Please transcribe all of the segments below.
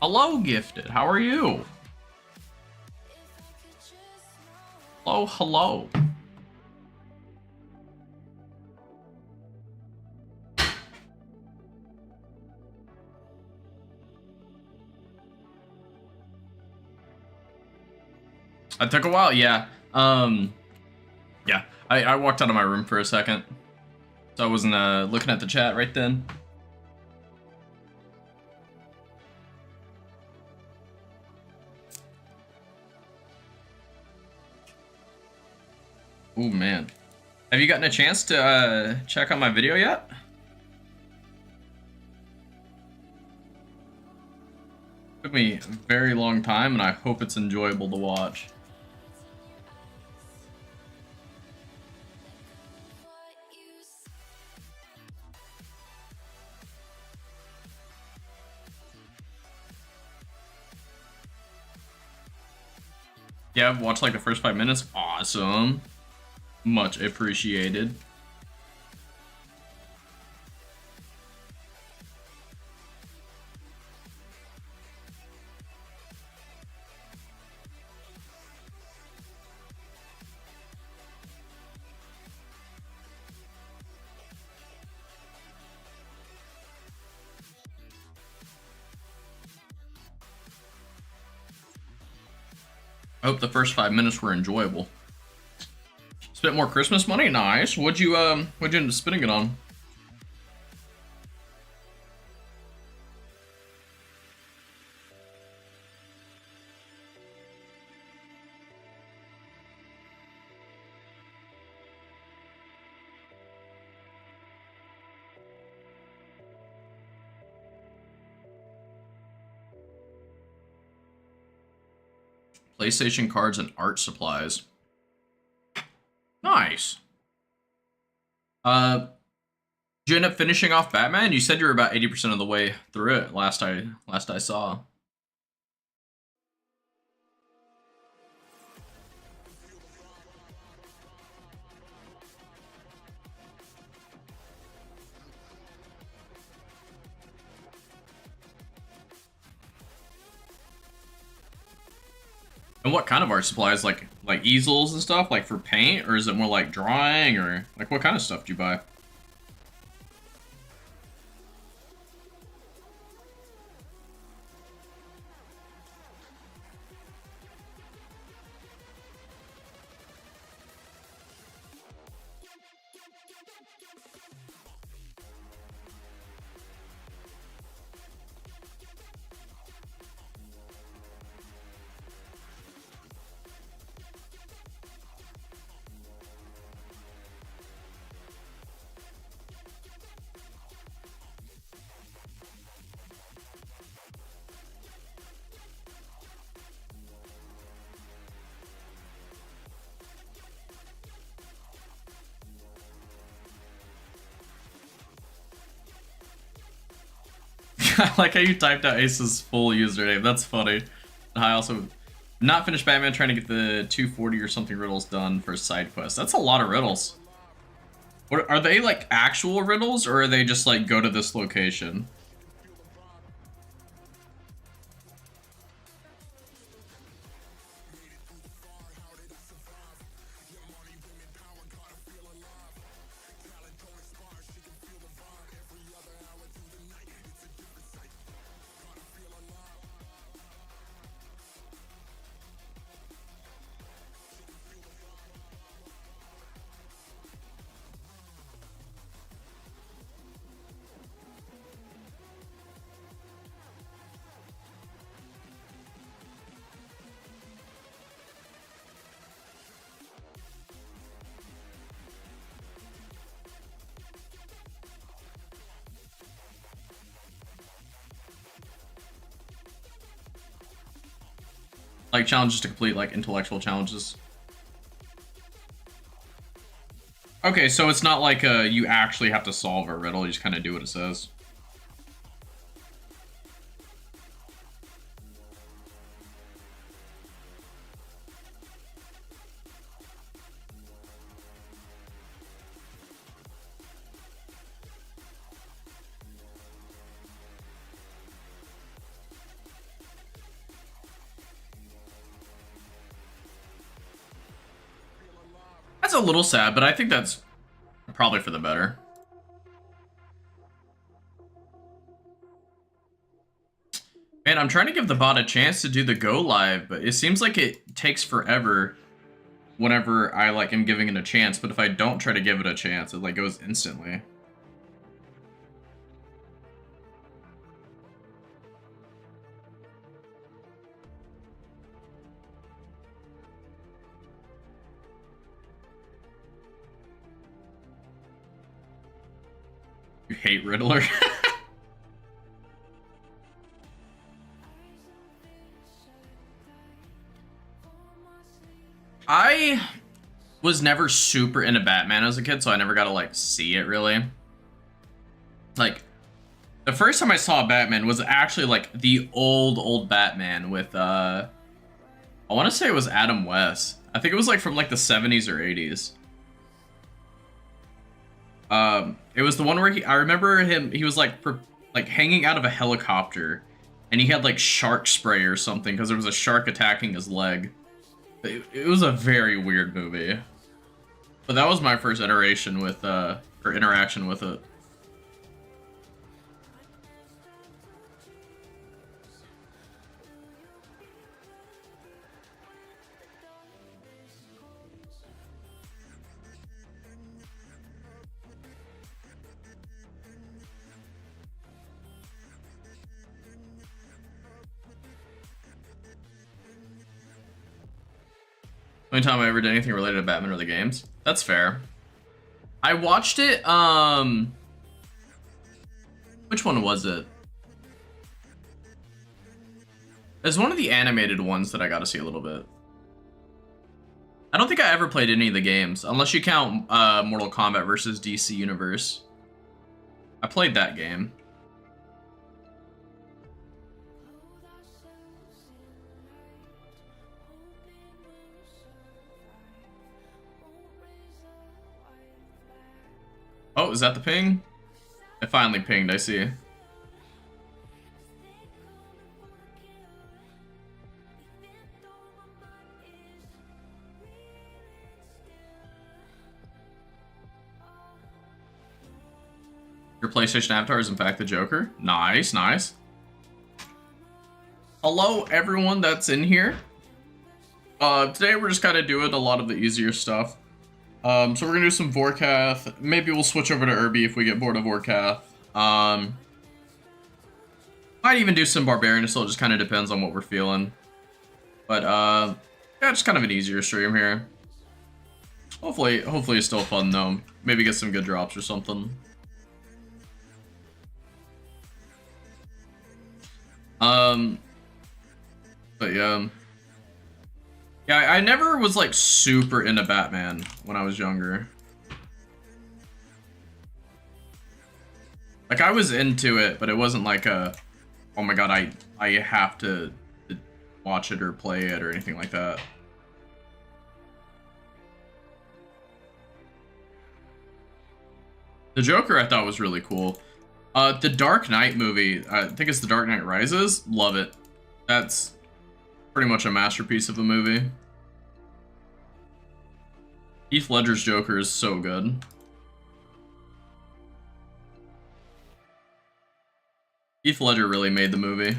Hello, Gifted. How are you? Hello, hello. It took a while, yeah. Yeah. I walked out of my room for a second, so I wasn't looking at the chat right then. Oh man, have you gotten a chance to check out my video yet? Took me a very long time, and I hope it's enjoyable to watch. Yeah, I've watched like the first 5 minutes. Awesome. Much appreciated. I hope the first 5 minutes were enjoyable. Spent more Christmas money? Nice. What'd you end up spending it on? PlayStation cards and art supplies. Nice. Did you end up finishing off Batman? You said you were about 80% of the way through it last I saw. And what kind of art supplies? Like easels and stuff, like for paint, or is it more like drawing, or like what kind of stuff do you buy? I like how you typed out Ace's full username. That's funny. I also not finished Batman, trying to get the 240 or something riddles done for side quest. That's a lot of riddles. What are they, like actual riddles, or are they just like go to this location? Like challenges to complete, like intellectual challenges. Okay, so it's not like you actually have to solve a riddle, you just kind of do what it says. That's a little sad, but I think that's probably for the better. Man, I'm trying to give the bot a chance to do the go live, but it seems like it takes forever whenever I like am giving it a chance, but if I don't try to give it a chance, it like goes instantly. You hate Riddler? I was never super into Batman as a kid, so I never got to like see it really. Like, the first time I saw Batman was actually like the old Batman with I want to say it was Adam West. I think it was like from like the 70s or 80s. It was the one where I remember him, he was like hanging out of a helicopter and he had like shark spray or something because there was a shark attacking his leg. It was a very weird movie. But that was my first iteration with or interaction with it. Only time I ever did anything related to Batman or the games. That's fair. I watched it, which one was it? It's one of the animated ones that I got to see a little bit. I don't think I ever played any of the games, unless you count Mortal Kombat versus DC Universe. I played that game. Oh, is that the ping? It finally pinged, I see. Your PlayStation avatar is in fact the Joker? Nice, nice. Hello everyone that's in here. Today we're just kind of doing a lot of the easier stuff. So we're gonna do some Vorkath. Maybe we'll switch over to Irby if we get bored of Vorkath. Might even do some Barbarian, so it just kind of depends on what we're feeling. But yeah, just kind of an easier stream here. Hopefully it's still fun though. Maybe get some good drops or something. But yeah. Yeah, I never was like super into Batman when I was younger. Like I was into it, but it wasn't like a, oh my god, I have to watch it or play it or anything like that. The Joker I thought was really cool. The Dark Knight movie, I think it's The Dark Knight Rises. Love it. That's pretty much a masterpiece of a movie. Heath Ledger's Joker is so good. Heath Ledger really made the movie. If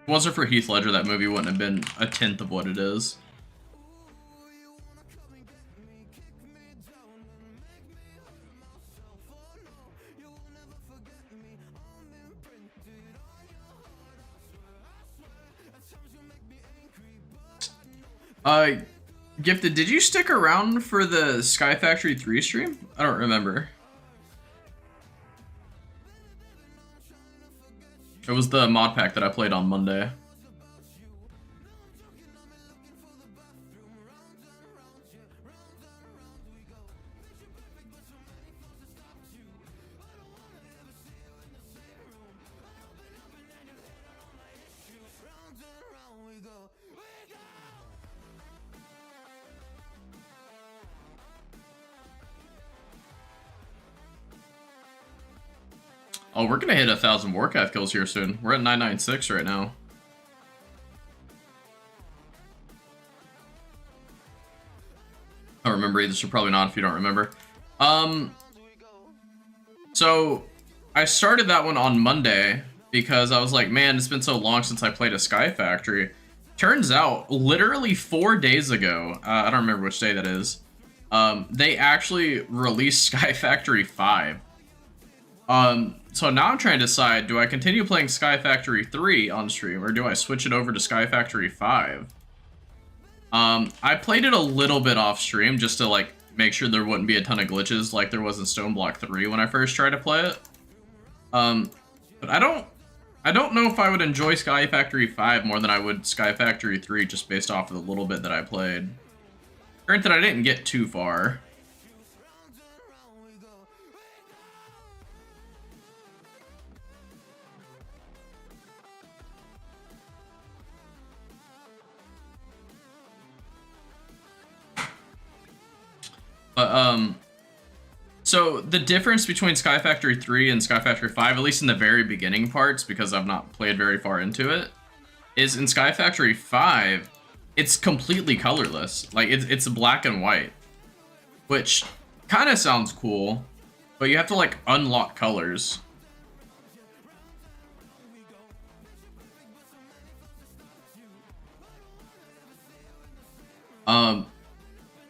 it wasn't for Heath Ledger, that movie wouldn't have been a tenth of what it is. Gifted, did you stick around for the Sky Factory 3 stream? I don't remember. It was the mod pack that I played on Monday. Oh, we're gonna hit 1,000 Warcath kills here soon. We're at 996 right now. I don't remember either, so probably not if you don't remember. So I started that one on Monday because I was like, man, it's been so long since I played a Sky Factory. Turns out, literally 4 days ago, I don't remember which day that is, they actually released Sky Factory 5. So now I'm trying to decide, do I continue playing Sky Factory 3 on stream, or do I switch it over to Sky Factory 5? I played it a little bit off stream just to, like, make sure there wouldn't be a ton of glitches like there was in Stone Block 3 when I first tried to play it. But I don't know if I would enjoy Sky Factory 5 more than I would Sky Factory 3 just based off of the little bit that I played. Granted, I didn't get too far. But, so the difference between Sky Factory 3 and Sky Factory 5, at least in the very beginning parts, because I've not played very far into it, is in Sky Factory 5, it's completely colorless. Like, it's black and white, which kind of sounds cool, but you have to, like, unlock colors.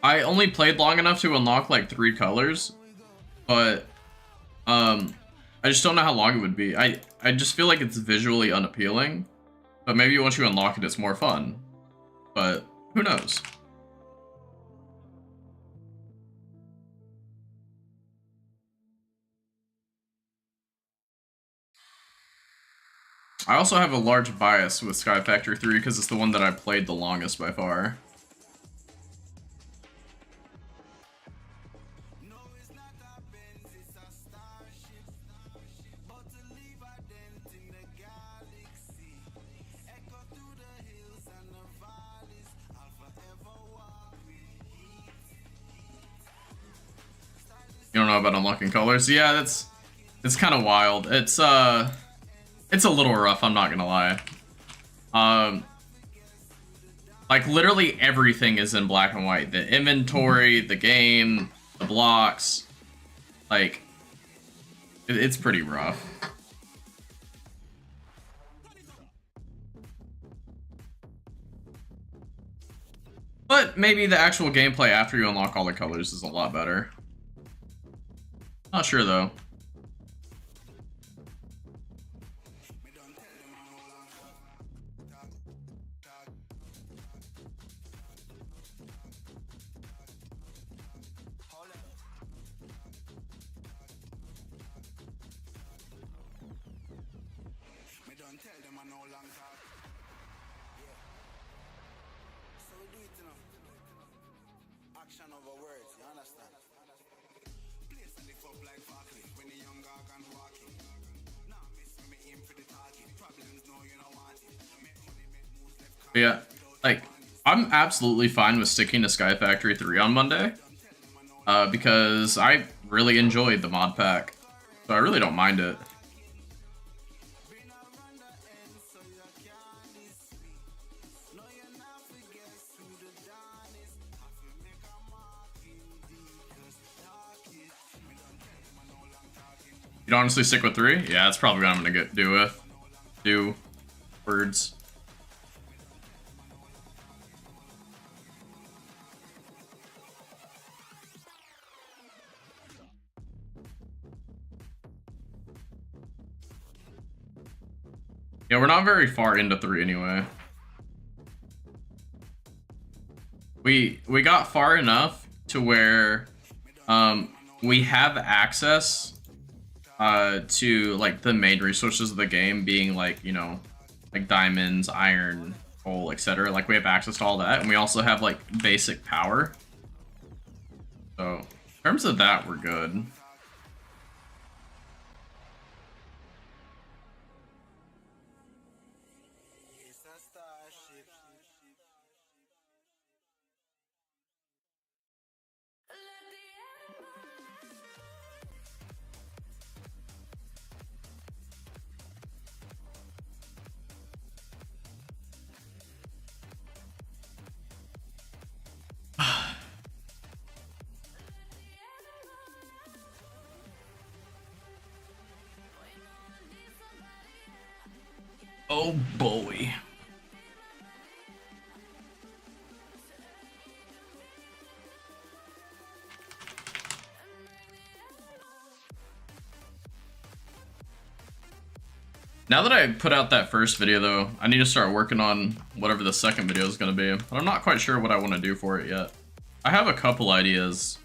I only played long enough to unlock, like, 3 colors, but, I just don't know how long it would be. I just feel like it's visually unappealing, but maybe once you unlock it, it's more fun. But, who knows? I also have a large bias with Sky Factory 3 because it's the one that I played the longest by far. You don't know about unlocking colors? Yeah, it's kind of wild. It's a little rough, I'm not gonna lie. Like, literally everything is in black and white. The inventory, the game, the blocks. Like, it's pretty rough. But maybe the actual gameplay after you unlock all the colors is a lot better. Not sure, though. But yeah, like, I'm absolutely fine with sticking to Sky Factory 3 on Monday, because I really enjoyed the mod pack, so I really don't mind it. You'd honestly stick with 3? Yeah, that's probably what I'm gonna do with. Do words. Yeah, we're not very far into 3 anyway. We got far enough to where we have access to, like, the main resources of the game, being, like, you know, like diamonds, iron, coal, etc. Like, we have access to all that, and we also have, like, basic power. So in terms of that, we're good. Oh boy. Now that I put out that first video, though, I need to start working on whatever the second video is going to be. But I'm not quite sure what I want to do for it yet. I have a couple ideas,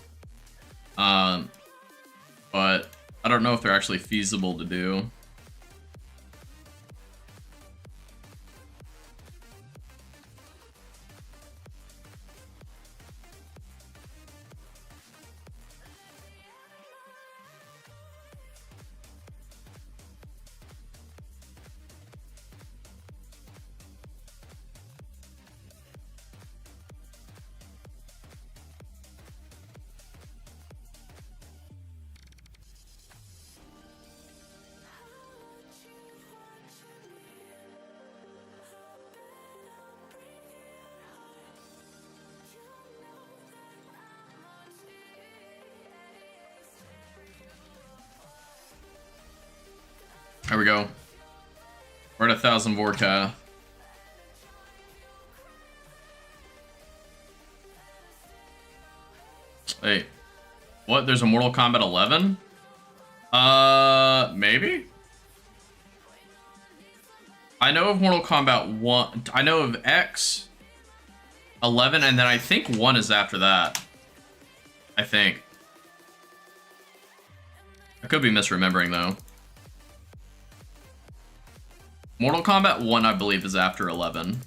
but I don't know if they're actually feasible to do. There we go. We're at 1,000 Vorka. Wait. What? There's a Mortal Kombat 11? Maybe? I know of Mortal Kombat 1. I know of X, 11, and then I think 1 is after that. I think. I could be misremembering, though. Mortal Kombat 1, I believe, is after 11.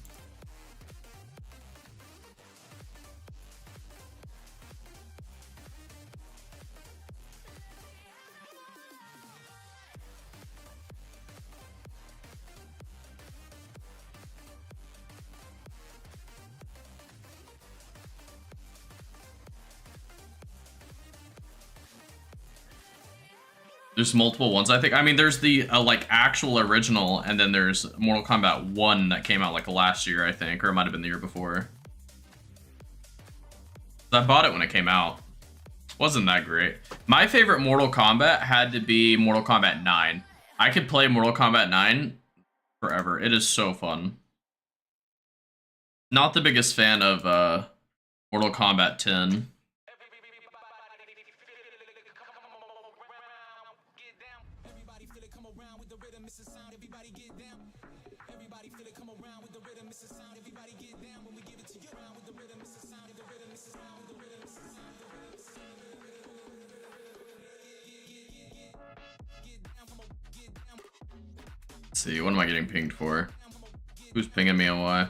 There's multiple ones, I think. I mean, there's the, like, actual original, and then there's Mortal Kombat 1 that came out, like, last year, I think, or it might have been the year before. I bought it when it came out. Wasn't that great. My favorite Mortal Kombat had to be Mortal Kombat 9. I could play Mortal Kombat 9 forever. It is so fun. Not the biggest fan of, Mortal Kombat 10. Let's see, what am I getting pinged for? Who's pinging me and why?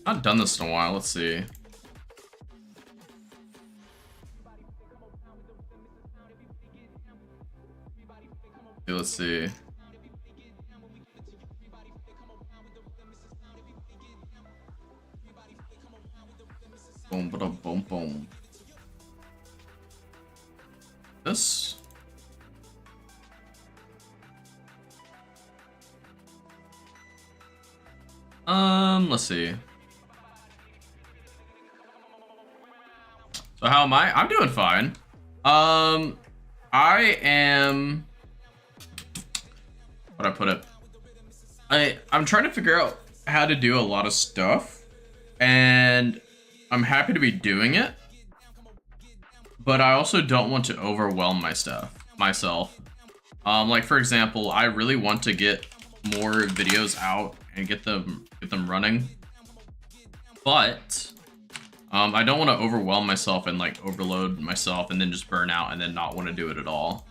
Not done this in a while. Let's see. Let's see. Boom, boom, boom, boom. This. Let's see. So how am I? I'm doing fine. I am. How'd I put it? I'm trying to figure out how to do a lot of stuff, and I'm happy to be doing it, but I also don't want to overwhelm myself. Like, for example, I really want to get more videos out and get them running, but I don't want to overwhelm myself and, like, overload myself and then just burn out and then not want to do it at all.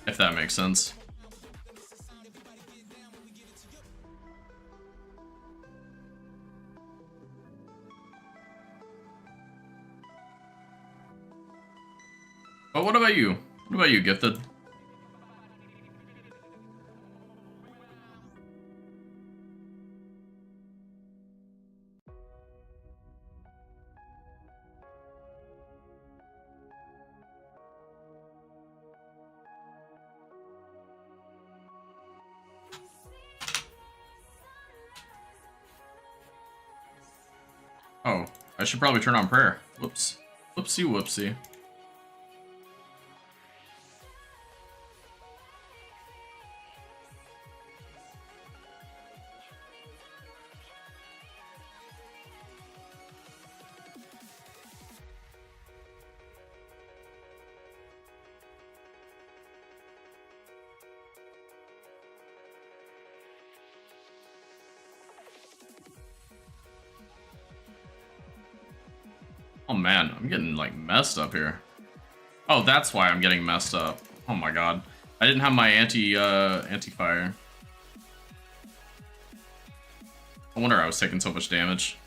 If that makes sense. But what about you? What about you, Gifted? I should probably turn on prayer. Whoops. Whoopsie whoopsie. Oh man, I'm getting like messed up here. Oh, that's why I'm getting messed up. Oh my god. I didn't have my anti-fire. No wonder I was taking so much damage.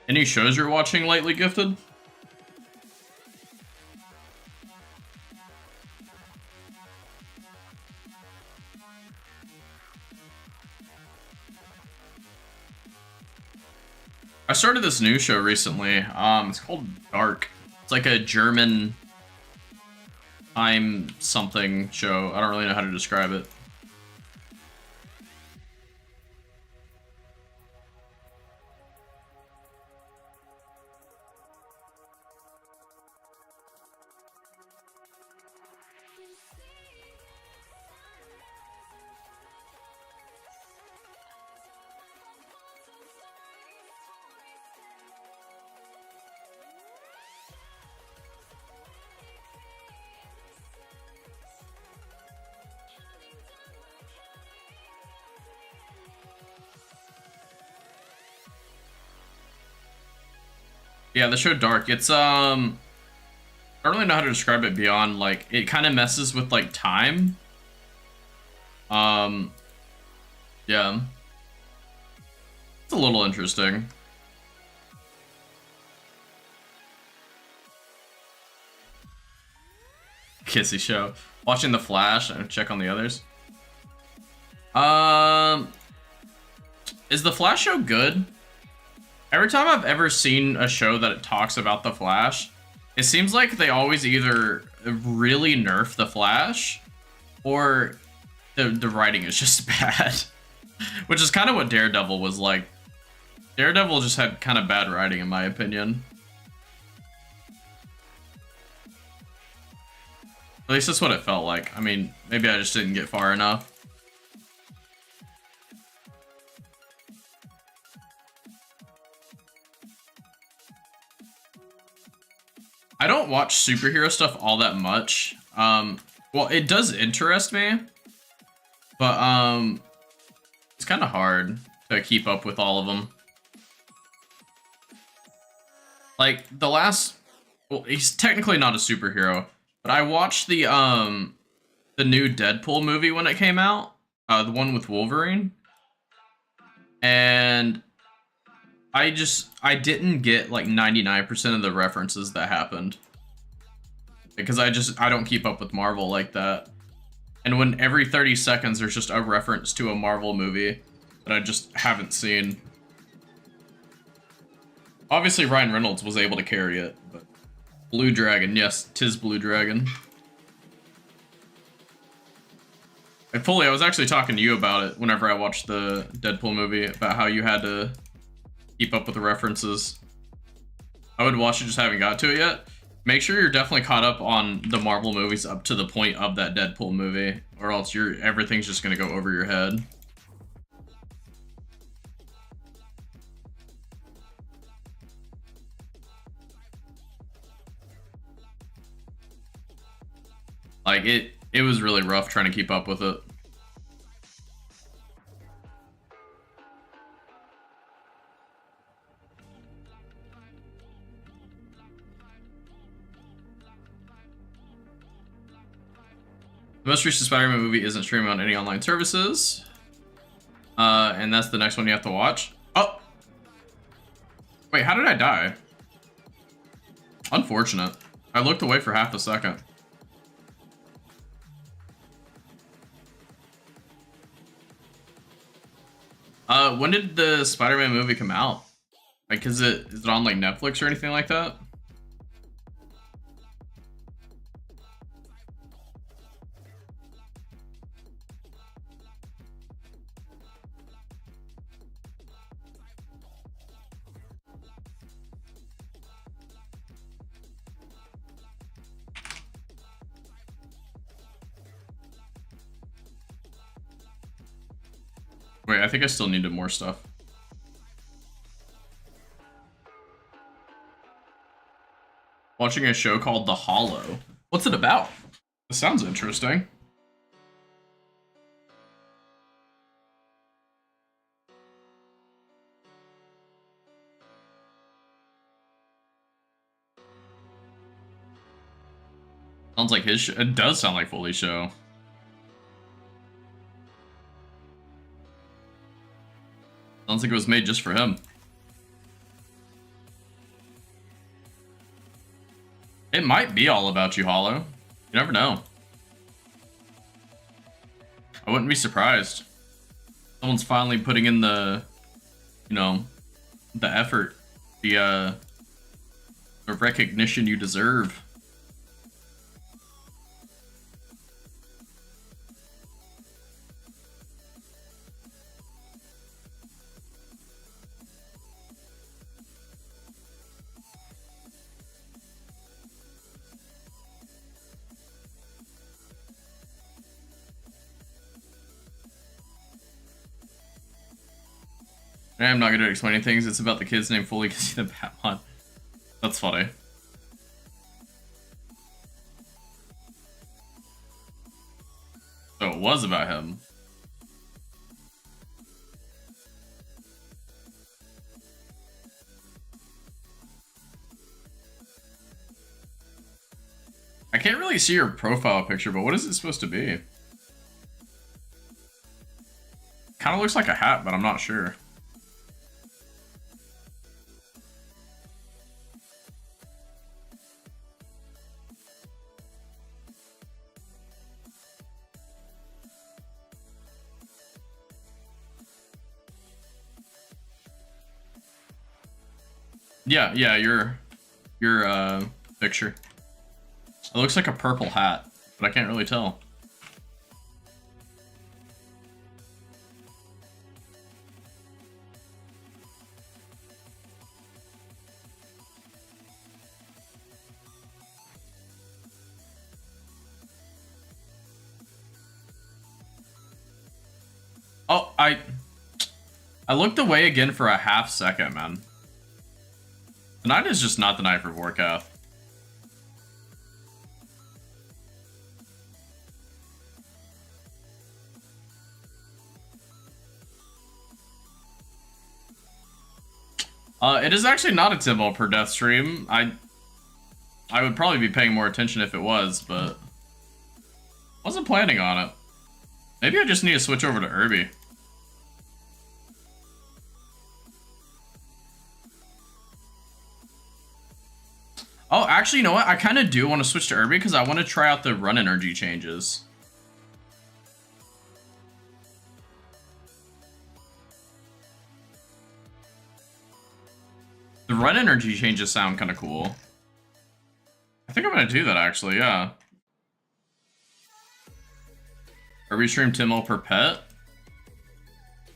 Any shows you're watching lately, Gifted? I started this new show recently. It's called Dark. It's like a German time something show. I don't really know how to describe it. Yeah, the show Dark. It's I don't really know how to describe it beyond like it kind of messes with like time. Um, yeah, it's a little interesting. Kissy show. Watching The Flash and check on the others. Um, is The Flash show good? Every time I've ever seen a show that talks about the Flash, it seems like they always either really nerf the Flash or the writing is just bad. Which is kind of what Daredevil was like. Daredevil just had kind of bad writing in my opinion. At least that's what it felt like. I mean, maybe I just didn't get far enough. I don't watch superhero stuff all that much. Well, it does interest me, but it's kind of hard to keep up with all of them. Like the last, well, he's technically not a superhero, but I watched the new Deadpool movie when it came out, the one with Wolverine, and I didn't get like 99% of the references that happened. Because I don't keep up with Marvel like that. And when every 30 seconds there's just a reference to a Marvel movie that I just haven't seen. Obviously Ryan Reynolds was able to carry it, but Blue Dragon, yes, 'tis Blue Dragon. And Foley, I was actually talking to you about it whenever I watched the Deadpool movie, about how you had to keep up with the references. I would watch it, just haven't got to it yet. Make sure you're definitely caught up on the Marvel movies up to the point of that Deadpool movie, or else everything's just gonna go over your head. Like it was really rough trying to keep up with it. The most recent Spider-Man movie isn't streaming on any online services. And that's the next one you have to watch. Oh! Wait, how did I die? Unfortunate. I looked away for half a second. When did the Spider-Man movie come out? Like, is it on like Netflix or anything like that? Wait, I think I still needed more stuff. Watching a show called The Hollow. What's it about? It sounds interesting. Sounds like his show. It does sound like Foley's show. Sounds like it was made just for him. It might be all about you, Hollow. You never know. I wouldn't be surprised. Someone's finally putting in the, you know, the effort, the recognition you deserve. I'm not gonna explain things. It's about the kids named Foley Gizzy the Batman. That's funny. So it was about him. I can't really see your profile picture, but what is it supposed to be? Kind of looks like a hat, but I'm not sure. Yeah, your picture. It looks like a purple hat, but I can't really tell. Oh, I looked away again for a half second, man. Tonight is just not the night for Vorkath. It is actually not a 10 mil per death stream. I would probably be paying more attention if it was, but wasn't planning on it. Maybe I just need to switch over to Irby. Oh, actually, you know what? I kind of do want to switch to Irby because I want to try out the run energy changes. The run energy changes sound kind of cool. I think I'm going to do that, actually, yeah. Irby stream 10 mil per pet?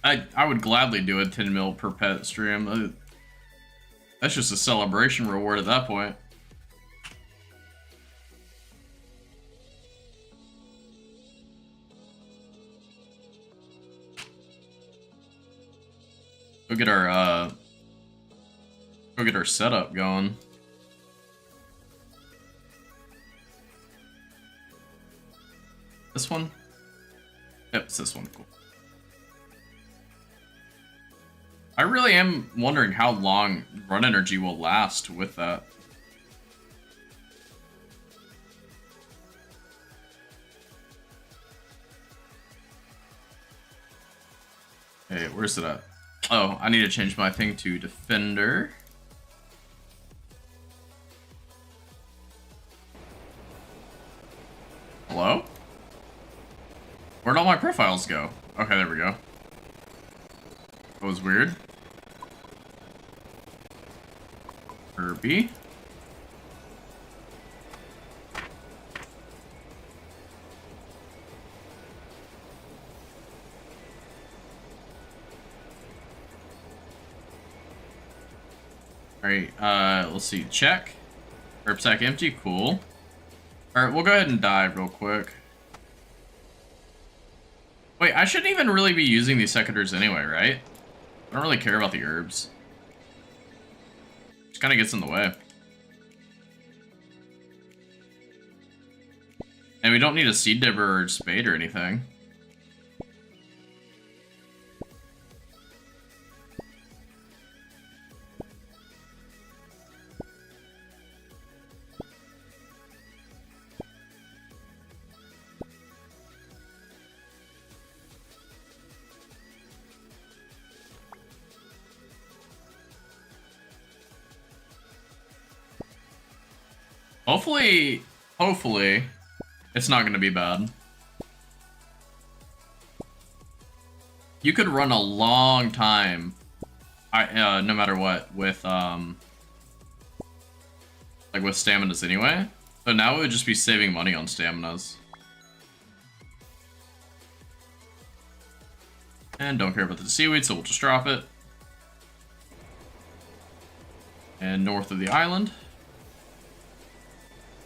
I would gladly do a 10 mil per pet stream. That's just a celebration reward at that point. Go get our setup going. This one? Yep, it's this one. Cool. I really am wondering how long run energy will last with that. Hey, where's it at? Oh, I need to change my thing to defender. Hello? Where'd all my profiles go? Okay, there we go. That was weird. Kirby. Alright, let's see. Check. Herb sack empty. Cool. Alright, we'll go ahead and dive real quick. Wait, I shouldn't even really be using these secateurs anyway, right? I don't really care about the herbs. Just kind of gets in the way. And we don't need a seed dibber or spade or anything. Hopefully, it's not going to be bad. You could run a long time, no matter what, with like with staminas anyway. So now it would just be saving money on staminas. And don't care about the seaweed, so we'll just drop it. And north of the island.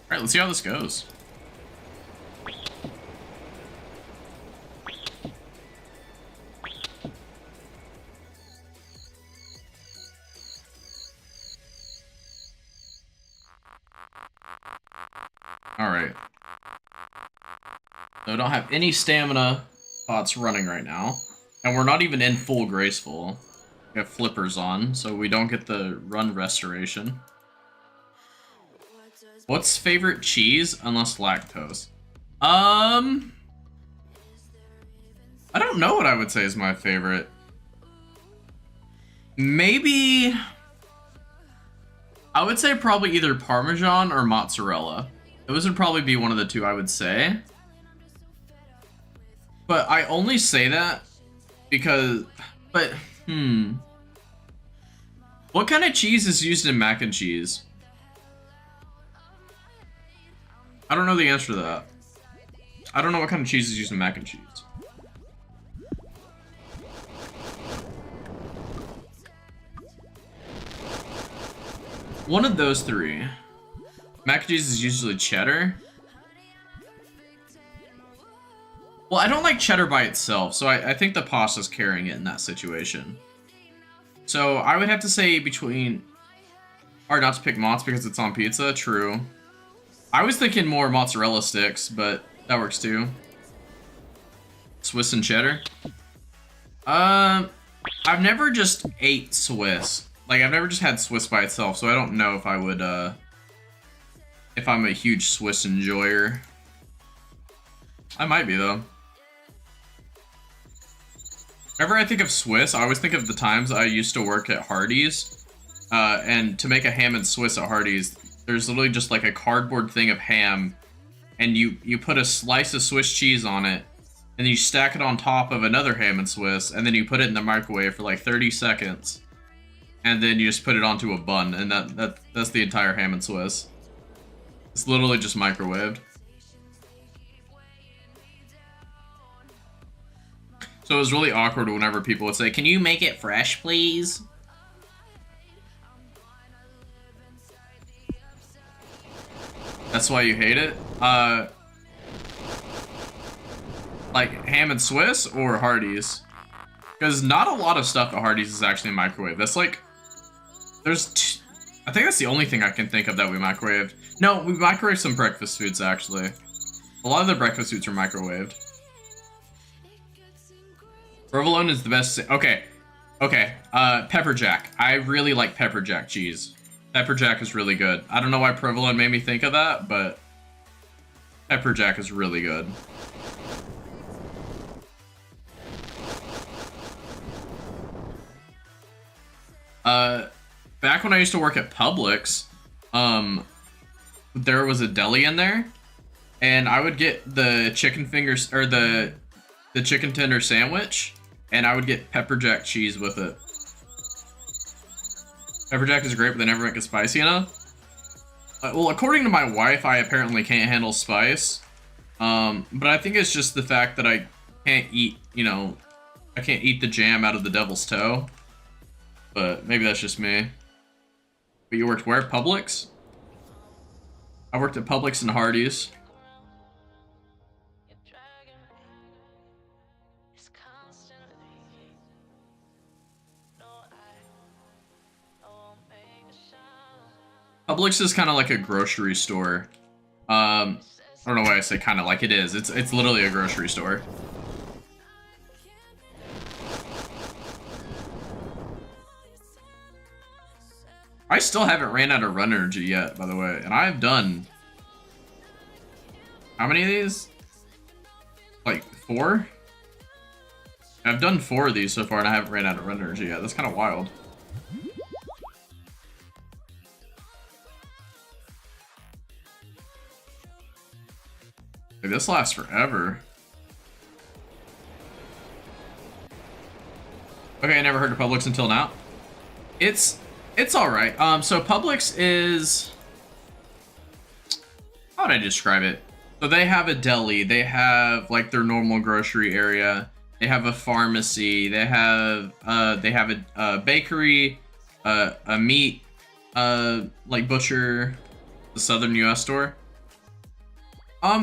Alright, let's see how this goes. Alright. So I don't have any stamina pots running right now. And we're not even in full graceful. We have flippers on, so we don't get the run restoration. What's favorite cheese unless lactose? I don't know what I would say is my favorite. Maybe I would say probably either Parmesan or mozzarella. Those would probably be one of the two I would say. But I only say that because, what kind of cheese is used in mac and cheese? I don't know the answer to that. I don't know what kind of cheese is used in mac and cheese. One of those three. Mac and cheese is usually cheddar. Well, I don't like cheddar by itself, so I think the pasta's carrying it in that situation. So I would have to say between... Hard not to pick mozz because it's on pizza, true. I was thinking more mozzarella sticks, but that works too. Swiss and cheddar. I've never just ate Swiss. Like, I've never just had Swiss by itself, so I don't know if I would, if I'm a huge Swiss enjoyer. I might be, though. Whenever I think of Swiss, I always think of the times I used to work at Hardee's. And to make a ham and Swiss at Hardee's, there's literally just like a cardboard thing of ham, and you put a slice of Swiss cheese on it, and you stack it on top of another ham and Swiss, and then you put it in the microwave for like 30 seconds, and then you just put it onto a bun, and that's the entire ham and Swiss. It's literally just microwaved. So it was really awkward whenever people would say, "Can you make it fresh, please?" That's why you hate it? Like ham and Swiss or Hardee's? Because not a lot of stuff at Hardee's is actually microwave. That's like, I think that's the only thing I can think of that we microwaved. No, we microwaved some breakfast foods actually. A lot of the breakfast foods are microwaved. Provolone is the best. Okay, pepper jack. I really like pepper jack cheese. Pepper jack is really good. I don't know why provolone made me think of that, but pepper jack is really good. Uh, back when I used to work at Publix, there was a deli in there, and I would get the chicken fingers or the chicken tender sandwich, and I would get pepper jack cheese with it. Pepper jack is great, but they never make it spicy enough. Well, according to my wife, I apparently can't handle spice. But I think it's just the fact that I can't eat, you know, I can't eat the jam out of the devil's toe. But maybe that's just me. But you worked where? Publix? I worked at Publix and Hardee's. Publix is kind of like a grocery store. I don't know why I say kind of, like it is. It's literally a grocery store. I still haven't ran out of run energy yet, by the way, and I've done how many of these? Like 4? I've done 4 of these so far, and I haven't ran out of run energy yet. That's kind of wild. Like, this lasts forever. Okay, I never heard of Publix until now. It's alright. So Publix is... how would I describe it? So they have a deli, they have like their normal grocery area, they have a pharmacy, they have a bakery, a meat, like butcher, the southern US store.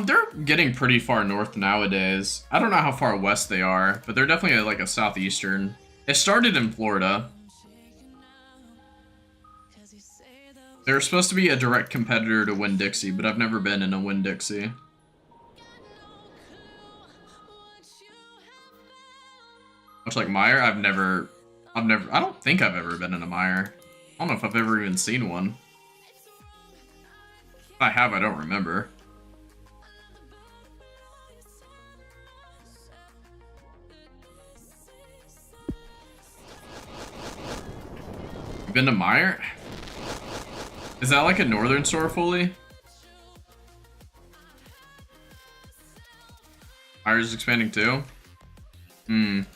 They're getting pretty far north nowadays. I don't know how far west they are, but they're definitely like a southeastern. It started in Florida. They're supposed to be a direct competitor to Winn-Dixie, but I've never been in a Winn-Dixie. Much like Meijer, I don't think I've ever been in a Meijer. I don't know if I've ever even seen one. If I have, I don't remember. You been to Meijer? Is that like a northern store fully? Meijer's expanding too? I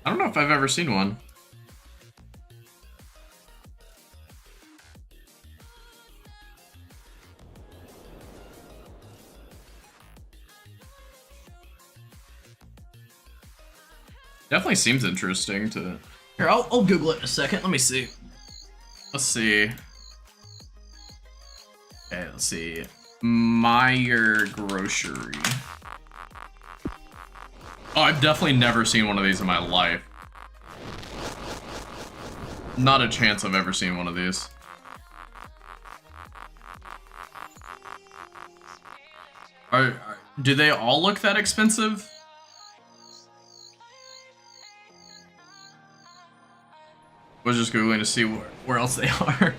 don't know if I've ever seen one. Definitely seems interesting to... Here, I'll Google it in a second. Let me see. Let's see. Okay, let's see. Meijer grocery. Oh, I've definitely never seen one of these in my life. Not a chance I've ever seen one of these. Do they all look that expensive? I was just Googling to see where else they are.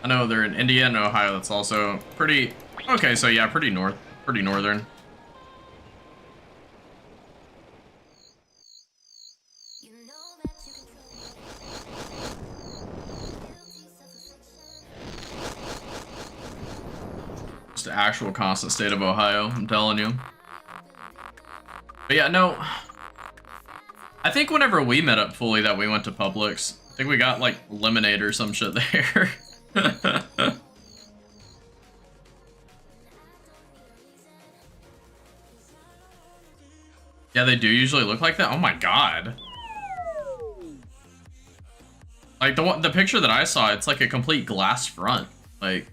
I know they're in Indiana and Ohio. That's also pretty... okay, so yeah, pretty northern. Just the actual constant state of Ohio, I'm telling you. But yeah, no... I think whenever we met up fully that we went to Publix, I think we got like lemonade or some shit there. Yeah, they do usually look like that. Oh my god. Like the picture that I saw, it's like a complete glass front. Like,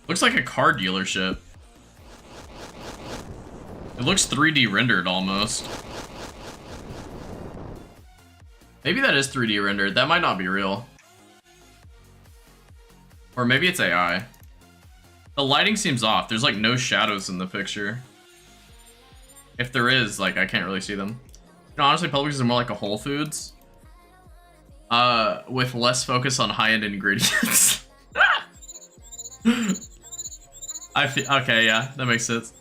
looks like a car dealership. It looks 3D rendered almost. Maybe that is 3D rendered. That might not be real. Or maybe it's AI. The lighting seems off. There's like no shadows in the picture. If there is, like, I can't really see them. You know, honestly, Publix is more like a Whole Foods. With less focus on high-end ingredients. I feel, okay, yeah, that makes sense.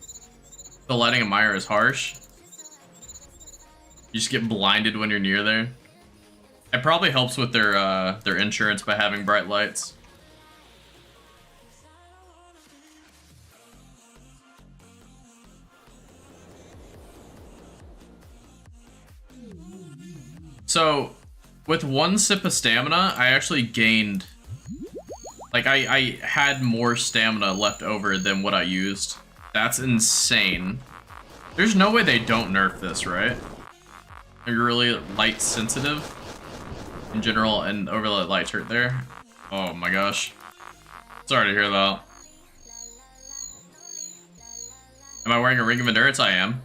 The lighting of Meijer is harsh. You just get blinded when you're near there. It probably helps with their insurance by having bright lights. So, with one sip of stamina, I actually gained... Like, I had more stamina left over than what I used. That's insane. There's no way they don't nerf this, right? You're really light sensitive in general, and overlay lights hurt there. Oh my gosh. Sorry to hear that. Am I wearing a ring of endurance? I am.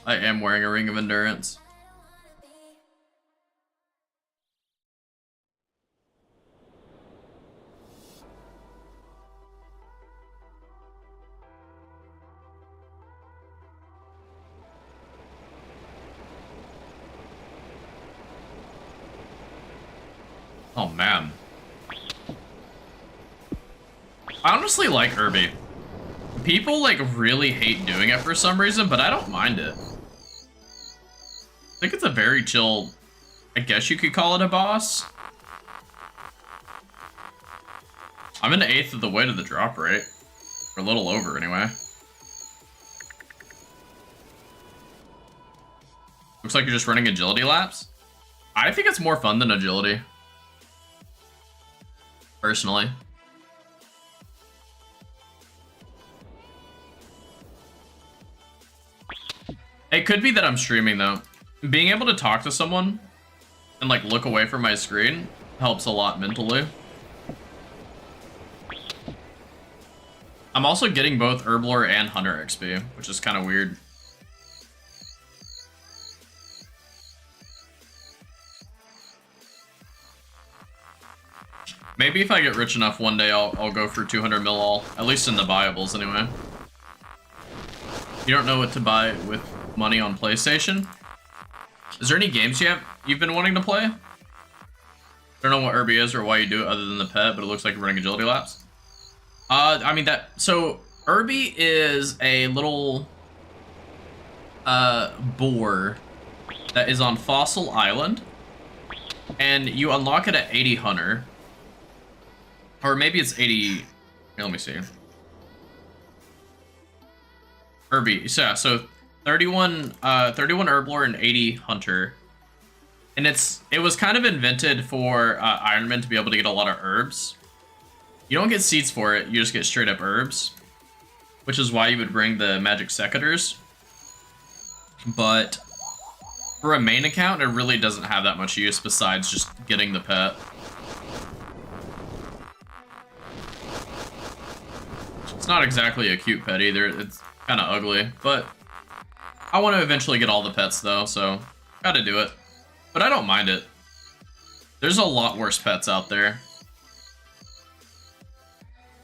I am wearing a ring of endurance. Oh man. I honestly like Irby. People like really hate doing it for some reason, but I don't mind it. I think it's a very chill, I guess you could call it a boss. I'm an eighth of the way to the drop rate. Or a little over anyway. Looks like you're just running agility laps. I think it's more fun than agility. Personally. It could be that I'm streaming though. Being able to talk to someone and like look away from my screen helps a lot mentally. I'm also getting both Herblore and Hunter XP, which is kind of weird. Maybe if I get rich enough one day, I'll go for 200 mil all, at least in the buyables anyway. You don't know what to buy with money on PlayStation? Is there any games you've been wanting to play? I don't know what Irby is or why you do it other than the pet, but it looks like you're running agility laps. I mean so Irby is a little boar that is on Fossil Island, and you unlock it at 80 Hunter. Or maybe it's 80... Here, let me see. Irby. So, yeah, so 31 Herblore and 80 Hunter. And it was kind of invented for Iron Man to be able to get a lot of herbs. You don't get seeds for it, you just get straight up herbs. Which is why you would bring the magic secateurs. But for a main account, it really doesn't have that much use besides just getting the pet. It's not exactly a cute pet either, it's kind of ugly, but I want to eventually get all the pets though, so gotta do it. But I don't mind it. There's a lot worse pets out there.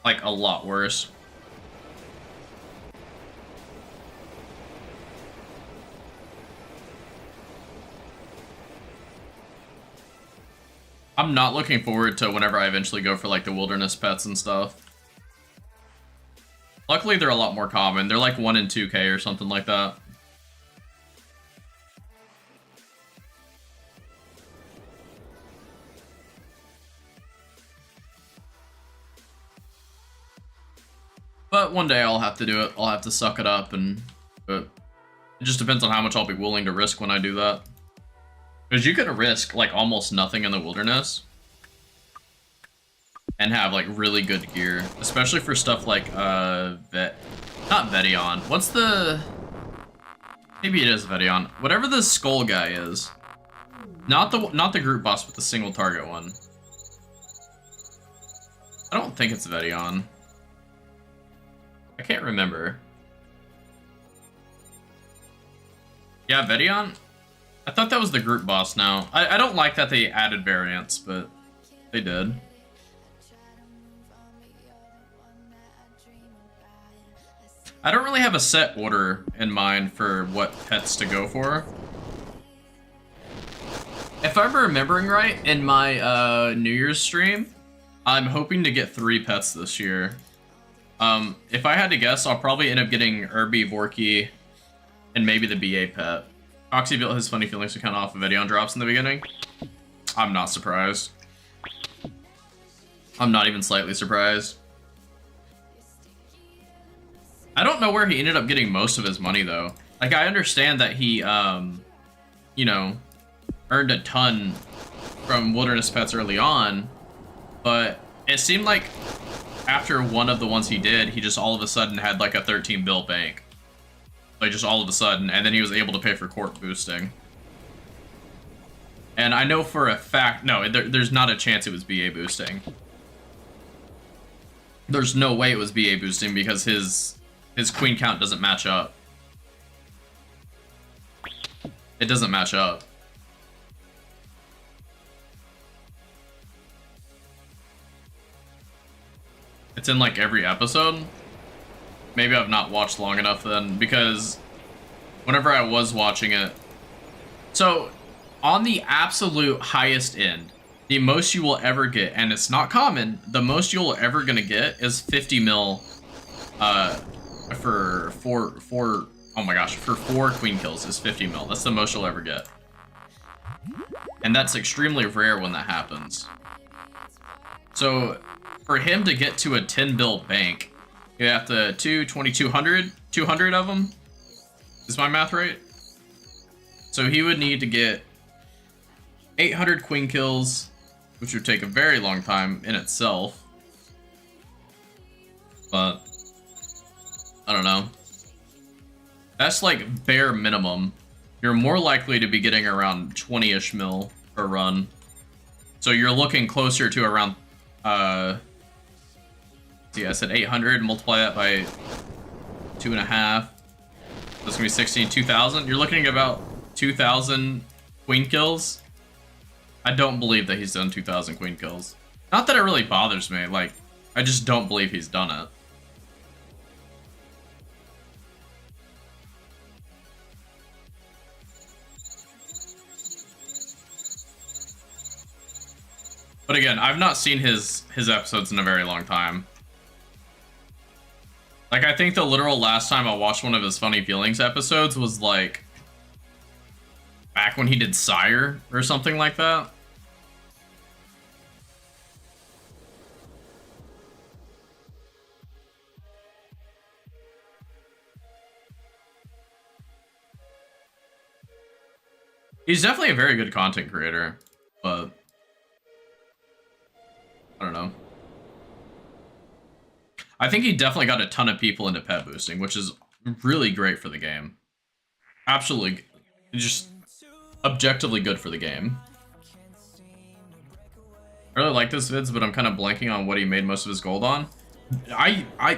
Like, a lot worse. I'm not looking forward to whenever I eventually go for like the wilderness pets and stuff. Luckily, they're a lot more common. They're like 1 in 2K or something like that. But one day I'll have to do it. I'll have to suck it up, but it just depends on how much I'll be willing to risk when I do that. Because you could risk like almost nothing in the wilderness and have like really good gear, especially for stuff like not Vedion. What's the... Maybe it is Vedion. Whatever the skull guy is. Not the group boss, but the single target one. I don't think it's Vedion. I can't remember. Yeah, Vedion? I thought that was the group boss now. I don't like that they added variants, but they did. I don't really have a set order in mind for what pets to go for. If I'm remembering right, in my New Year's stream, I'm hoping to get 3 pets this year. If I had to guess, I'll probably end up getting Irby, Vorky, and maybe the BA pet. Oxy built his funny feelings account off of video drops in the beginning. I'm not surprised. I'm not even slightly surprised. I don't know where he ended up getting most of his money, though. Like, I understand that he, you know, earned a ton from Wilderness Pets early on, but it seemed like after one of the ones he did, he just all of a sudden had like a 13 bill bank. Like, just all of a sudden, and then he was able to pay for court boosting. And I know for a fact, no, there's not a chance it was BA boosting. There's no way it was BA boosting because his queen count doesn't match up. It doesn't match up. It's in like every episode. Maybe I've not watched long enough then, because whenever I was watching it, so on the absolute highest end, the most you will ever get, and it's not common, the most you'll ever gonna get is 50 mil for four oh my gosh, for 4 queen kills is 50 mil. That's the most you'll ever get. And that's extremely rare when that happens. So for him to get to a 10 bill bank, you have to 200 of them. Is my math right? So he would need to get 800 queen kills, which would take a very long time in itself. But I don't know. That's like bare minimum. You're more likely to be getting around 20-ish mil per run. So you're looking closer to around, see, I said 800, multiply that by 2.5. That's gonna be 16, 2,000. You're looking at about 2,000 queen kills. I don't believe that he's done 2,000 queen kills. Not that it really bothers me, like, I just don't believe he's done it. But again, I've not seen his episodes in a very long time. Like, I think the literal last time I watched one of his Funny Feelings episodes was like back when he did Sire or something like that. He's definitely a very good content creator, but I don't know. I think he definitely got a ton of people into pet boosting, which is really great for the game. Absolutely, just objectively good for the game. I really like this vids, but I'm kind of blanking on what he made most of his gold on.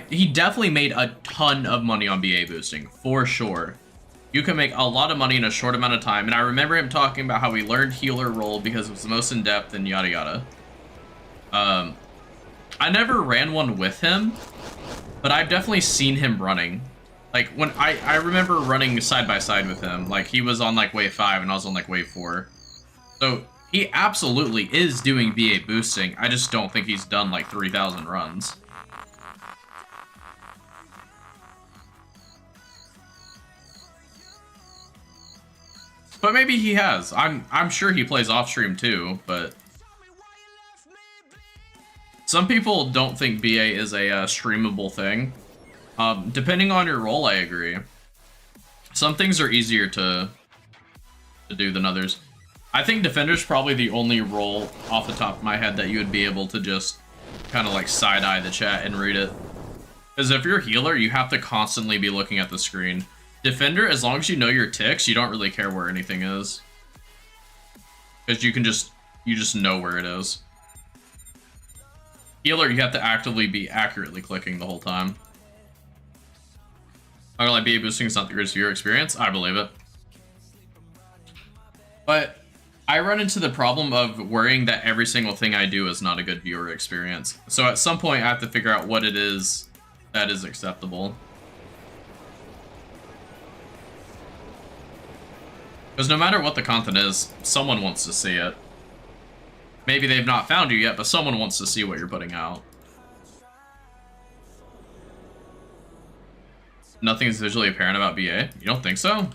He definitely made a ton of money on BA boosting, for sure. You can make a lot of money in a short amount of time, and I remember him talking about how he learned healer role because it was the most in-depth and yada yada. I never ran one with him, but I've definitely seen him running. Like, when I remember running side by side with him. Like, he was on like wave 5 and I was on like wave 4. So he absolutely is doing BA boosting. I just don't think he's done like 3,000 runs. But maybe he has. I'm sure he plays off stream too, but some people don't think BA is a streamable thing. Depending on your role, I agree. Some things are easier to do than others. I think Defender's probably the only role off the top of my head that you would be able to just kind of like side-eye the chat and read it. Because if you're a healer, you have to constantly be looking at the screen. Defender, as long as you know your ticks, you don't really care where anything is. Because you just know where it is. Healer, you have to actively be accurately clicking the whole time. I don't like BA boosting is not the greatest viewer experience. I believe it. But I run into the problem of worrying that every single thing I do is not a good viewer experience. So at some point I have to figure out what it is that is acceptable. Because no matter what the content is, someone wants to see it. Maybe they've not found you yet, but someone wants to see what you're putting out. Nothing is visually apparent about BA. You don't think so?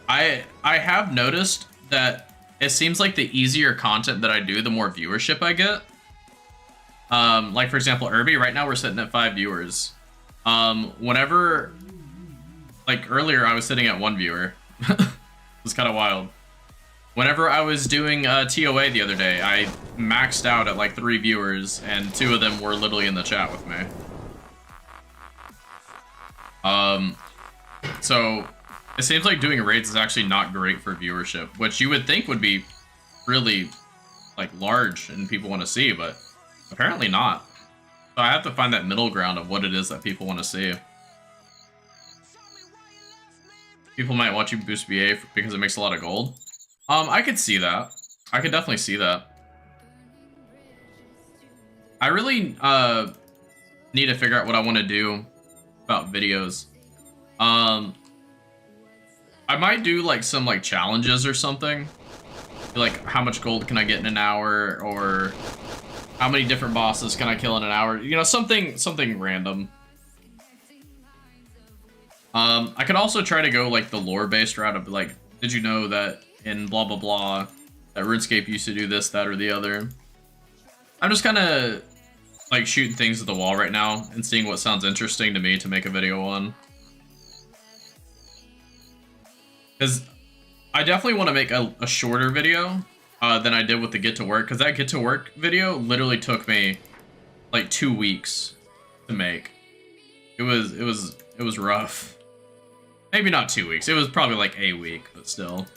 I have noticed that it seems like the easier content that I do, the more viewership I get. Like for example, Irby, right now we're sitting at 5 viewers. Whenever, like earlier I was sitting at 1 viewer. It was kind of wild. Whenever I was doing TOA the other day, I maxed out at like 3 viewers, and 2 of them were literally in the chat with me. So it seems like doing raids is actually not great for viewership, which you would think would be really like large and people want to see, but apparently not. So I have to find that middle ground of what it is that people want to see. People might watch you boost BA because it makes a lot of gold. I could see that. I could definitely see that. I really need to figure out what I want to do about videos. I might do like some like challenges or something. Like how much gold can I get in an hour, or how many different bosses can I kill in an hour? You know, something random. I could also try to go like the lore-based route of like, did you know that in blah blah blah that RuneScape used to do this, that, or the other? I'm just kind of like shooting things at the wall right now and seeing what sounds interesting to me to make a video on. Because I definitely want to make a shorter video than I did with the Get to Work, because that Get to Work video literally took me like 2 weeks to make. It was rough. Maybe not 2 weeks. It was probably like a week, but still.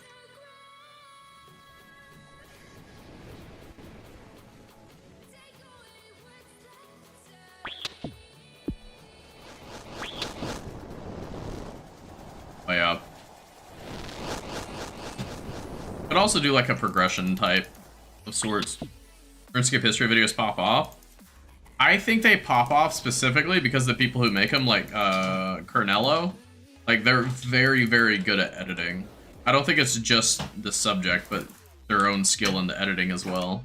Oh yeah. Could also do like a progression type of sorts. RuneScape history videos pop off. I think they pop off specifically because the people who make them, like Cornello, like they're very, very good at editing. I don't think it's just the subject, but their own skill in the editing as well.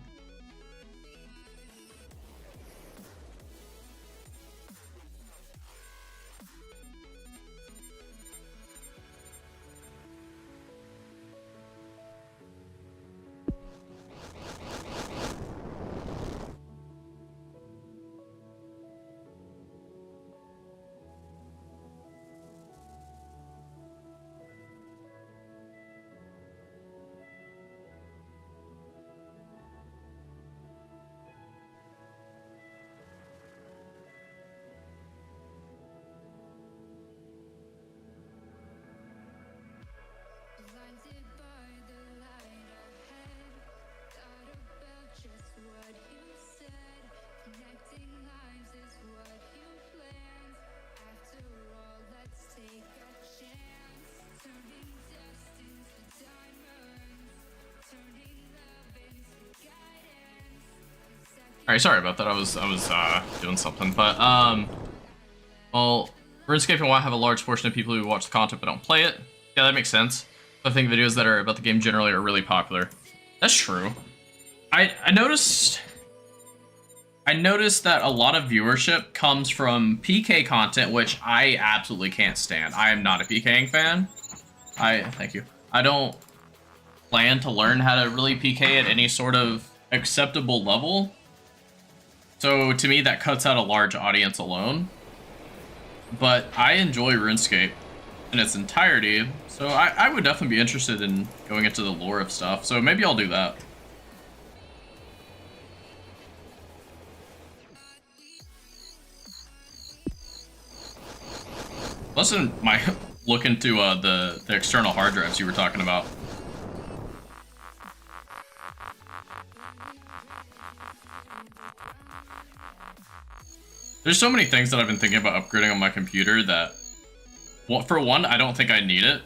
Alright, sorry about that. I was doing something, but well, RuneScape and WoW have a large portion of people who watch the content but don't play it. Yeah, that makes sense. I think videos that are about the game generally are really popular. That's true. I noticed that a lot of viewership comes from PK content, which I absolutely can't stand. I am not a PKing fan. Thank you. I don't plan to learn how to really PK at any sort of acceptable level. So to me, that cuts out a large audience alone. But I enjoy RuneScape in its entirety, so I would definitely be interested in going into the lore of stuff. So maybe I'll do that. Listen, look into the external hard drives you were talking about. There's so many things that I've been thinking about upgrading on my computer that, well, for one, I don't think I need it.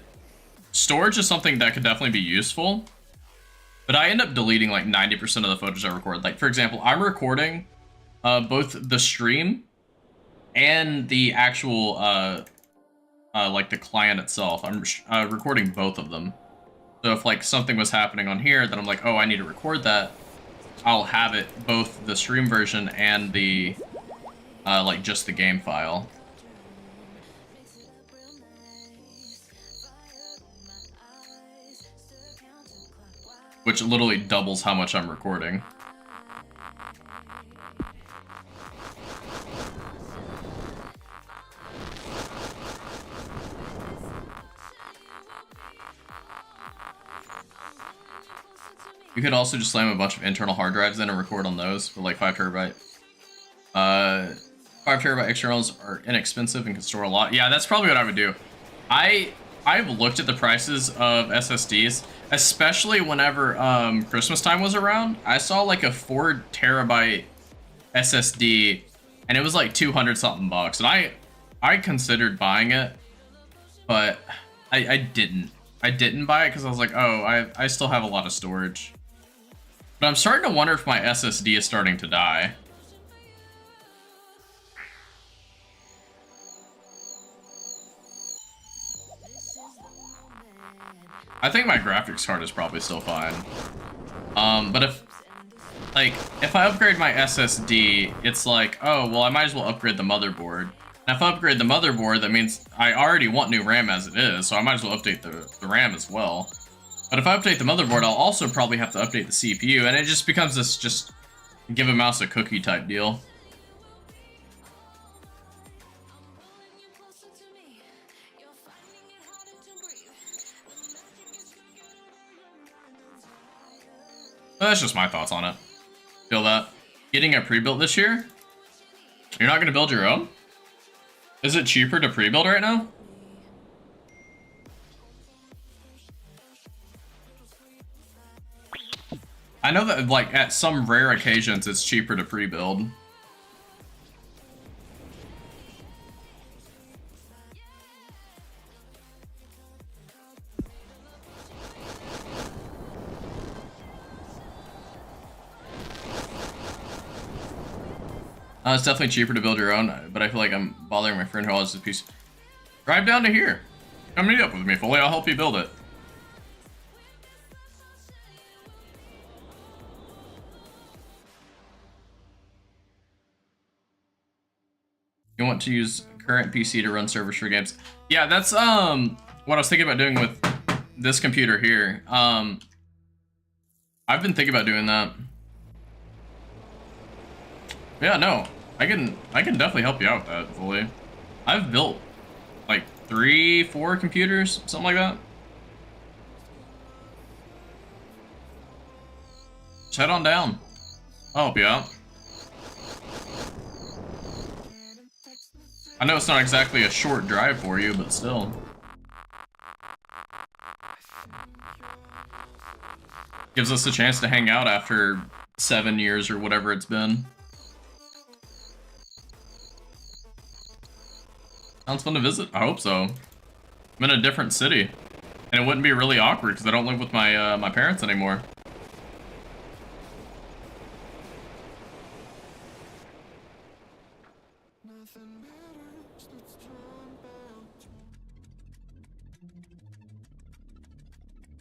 Storage is something that could definitely be useful, but I end up deleting like 90% of the footage I record. Like, for example, I'm recording both the stream and the actual, like the client itself. I'm recording both of them. So if like something was happening on here, then I'm like, oh, I need to record that. I'll have it both the stream version and the like just the game file. Which literally doubles how much I'm recording. You could also just slam a bunch of internal hard drives in and record on those for like 5 terabyte. 5 terabyte externals are inexpensive and can store a lot. Yeah, that's probably what I would do. I've looked at the prices of SSDs, especially whenever Christmas time was around. I saw like a 4 terabyte SSD, and it was like 200 something bucks, and I considered buying it, but I didn't. I didn't buy it because I was like, oh, I still have a lot of storage. But I'm starting to wonder if my SSD is starting to die. I think my graphics card is probably still fine. But if I upgrade my SSD, it's like, oh, well, I might as well upgrade the motherboard. And if I upgrade the motherboard, that means I already want new RAM as it is, so I might as well update the RAM as well. But if I update the motherboard, I'll also probably have to update the CPU, and it just becomes this just give a mouse a cookie type deal. But that's just my thoughts on it. Feel that? Getting a pre-built this year? You're not going to build your own? Is it cheaper to pre-build right now? I know that, like, at some rare occasions, it's cheaper to pre-build. It's definitely cheaper to build your own, but I feel like I'm bothering my friend who has this piece. Drive down to here. Come meet up with me, Foley. I'll help you build it. You want to use current PC to run servers for games? Yeah, that's what I was thinking about doing with this computer here. I've been thinking about doing that. Yeah, no, I can definitely help you out with that, Foley. I've built like 3, 4 computers, something like that. Just head on down. I'll help you out. I know it's not exactly a short drive for you, but still. Gives us a chance to hang out after 7 years or whatever it's been. Sounds fun to visit. I hope so. I'm in a different city, and it wouldn't be really awkward because I don't live with my my parents anymore.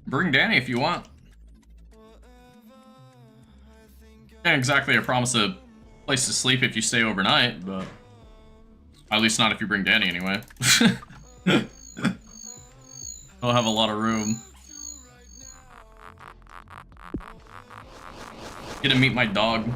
Bring Danny if you want. Can't exactly a promise a place to sleep if you stay overnight, but at least not if you bring Danny anyway. I'll have a lot of room. Get to meet my dog.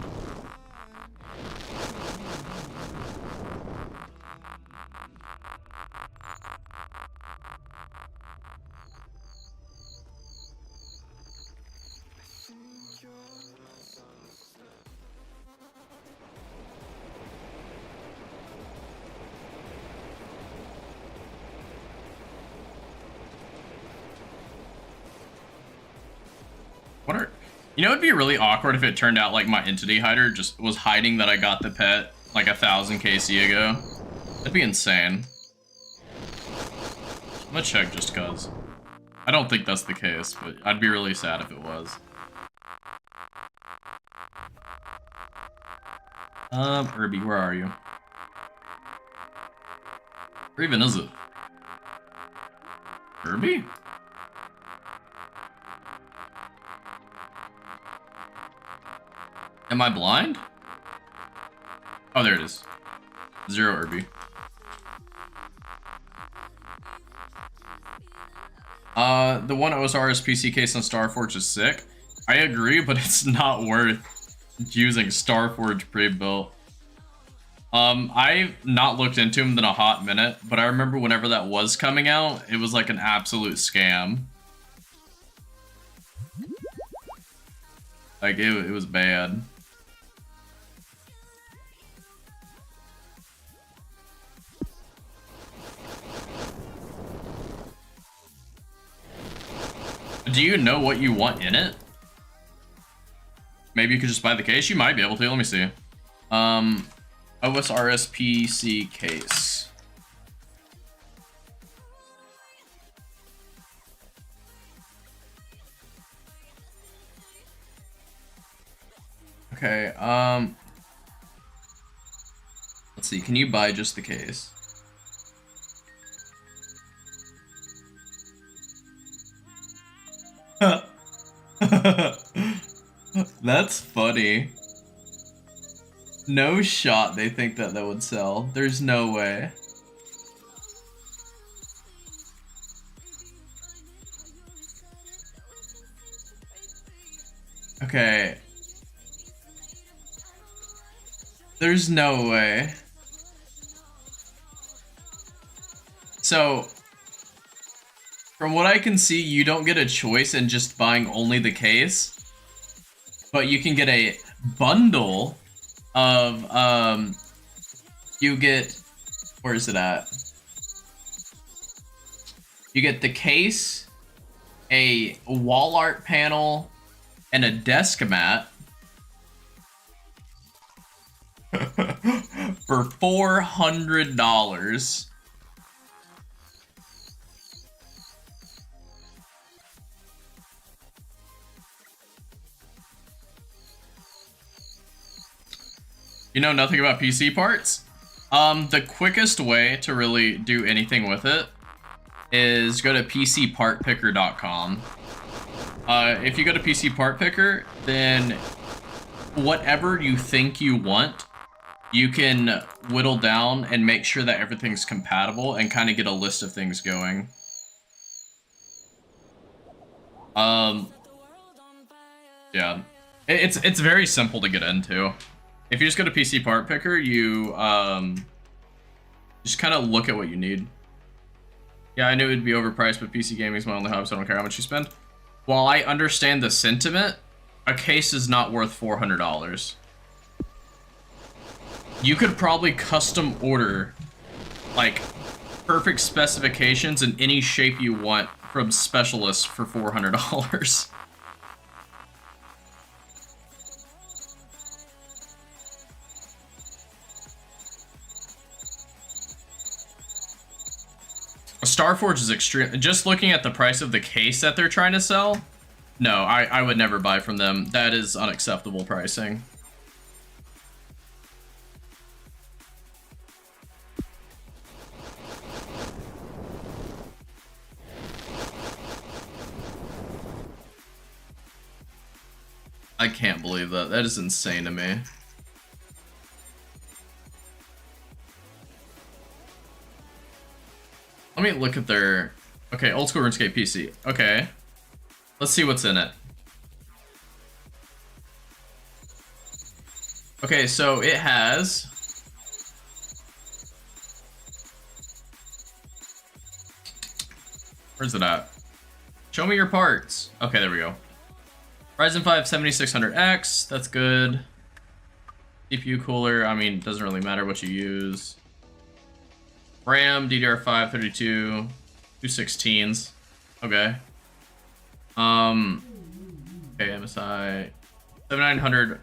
What are... You know, it'd be really awkward if it turned out like my entity hider just was hiding that I got the pet like 1,000 KC ago. That'd be insane. I'm gonna check just cause. I don't think that's the case, but I'd be really sad if it was. Irby, where are you? Where even is it? Irby? Am I blind? Oh, there it is. 0 Irby. The one OSR's PC case on Starforge is sick. I agree, but it's not worth using Starforge pre-built. I've not looked into them in a hot minute, but I remember whenever that was coming out, it was like an absolute scam. Like, it was bad. Do you know what you want in it? Maybe you could just buy the case? You might be able to. Let me see. OSRS PC case. Okay, let's see. Can you buy just the case? That's funny. No shot they think that that would sell. There's no way. Okay. There's no way. So, from what I can see, you don't get a choice in just buying only the case. But you can get a bundle of, you get, where is it at? You get the case, a wall art panel, and a desk mat for $400. You know nothing about PC parts? The quickest way to really do anything with it is go to pcpartpicker.com. If you go to PC Part Picker, then whatever you think you want, you can whittle down and make sure that everything's compatible and kind of get a list of things going. Yeah. It's very simple to get into. If you just go to PC Part Picker, you just kind of look at what you need. Yeah, I knew it would be overpriced, but PC gaming is my only hobby, so I don't care how much you spend. While I understand the sentiment, a case is not worth $400. You could probably custom order, like, perfect specifications in any shape you want from specialists for $400. Starforge is extreme. Just looking at the price of the case that they're trying to sell, no, I would never buy from them. That is unacceptable pricing. I can't believe that. That is insane to me. Let me look at their... Okay, old school RuneScape PC. Okay. Let's see what's in it. Okay, so it has... Where's it at? Show me your parts. Okay, there we go. Ryzen 5 7600X. That's good. CPU cooler. I mean, doesn't really matter what you use. RAM, DDR5, 32, 216s. Okay. Okay, MSI 7900.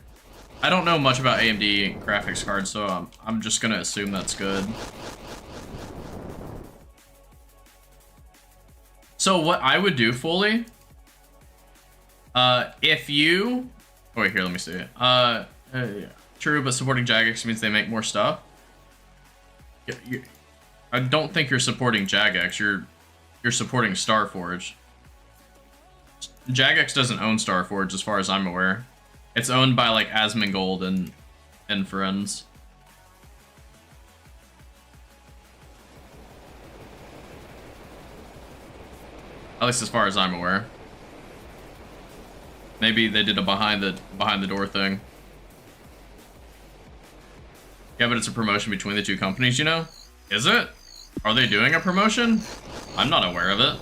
I don't know much about AMD graphics cards, so I'm just gonna assume that's good. So what I would do fully, if you, oh wait, here, let me see it. Yeah. True, but supporting Jagex means they make more stuff. I don't think you're supporting Jagex. You're supporting Starforge. Jagex doesn't own Starforge, as far as I'm aware. It's owned by like Asmongold and friends. At least as far as I'm aware. Maybe they did a behind the door thing. Yeah, but it's a promotion between the two companies, you know? Is it? Are they doing a promotion? I'm not aware of it.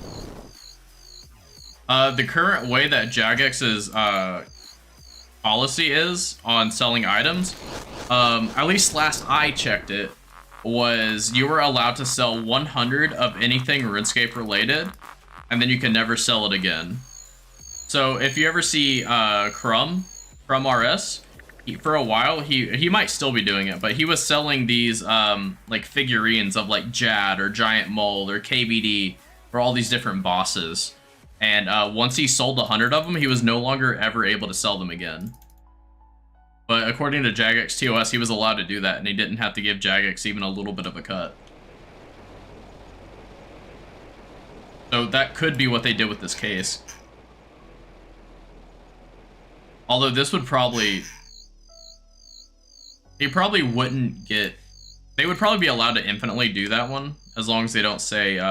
The current way that Jagex's policy is on selling items, at least last I checked it, was you were allowed to sell 100 of anything RuneScape related, and then you can never sell it again. So if you ever see Crumb from RS, for a while he might still be doing it, but he was selling these like figurines of like Jad or Giant Mold or KBD for all these different bosses. And once he sold 100 of them, he was no longer ever able to sell them again. But according to Jagex TOS, he was allowed to do that, and he didn't have to give Jagex even a little bit of a cut. So that could be what they did with this case. Although this would probably... They probably wouldn't get... They would probably be allowed to infinitely do that one, as long as they don't say,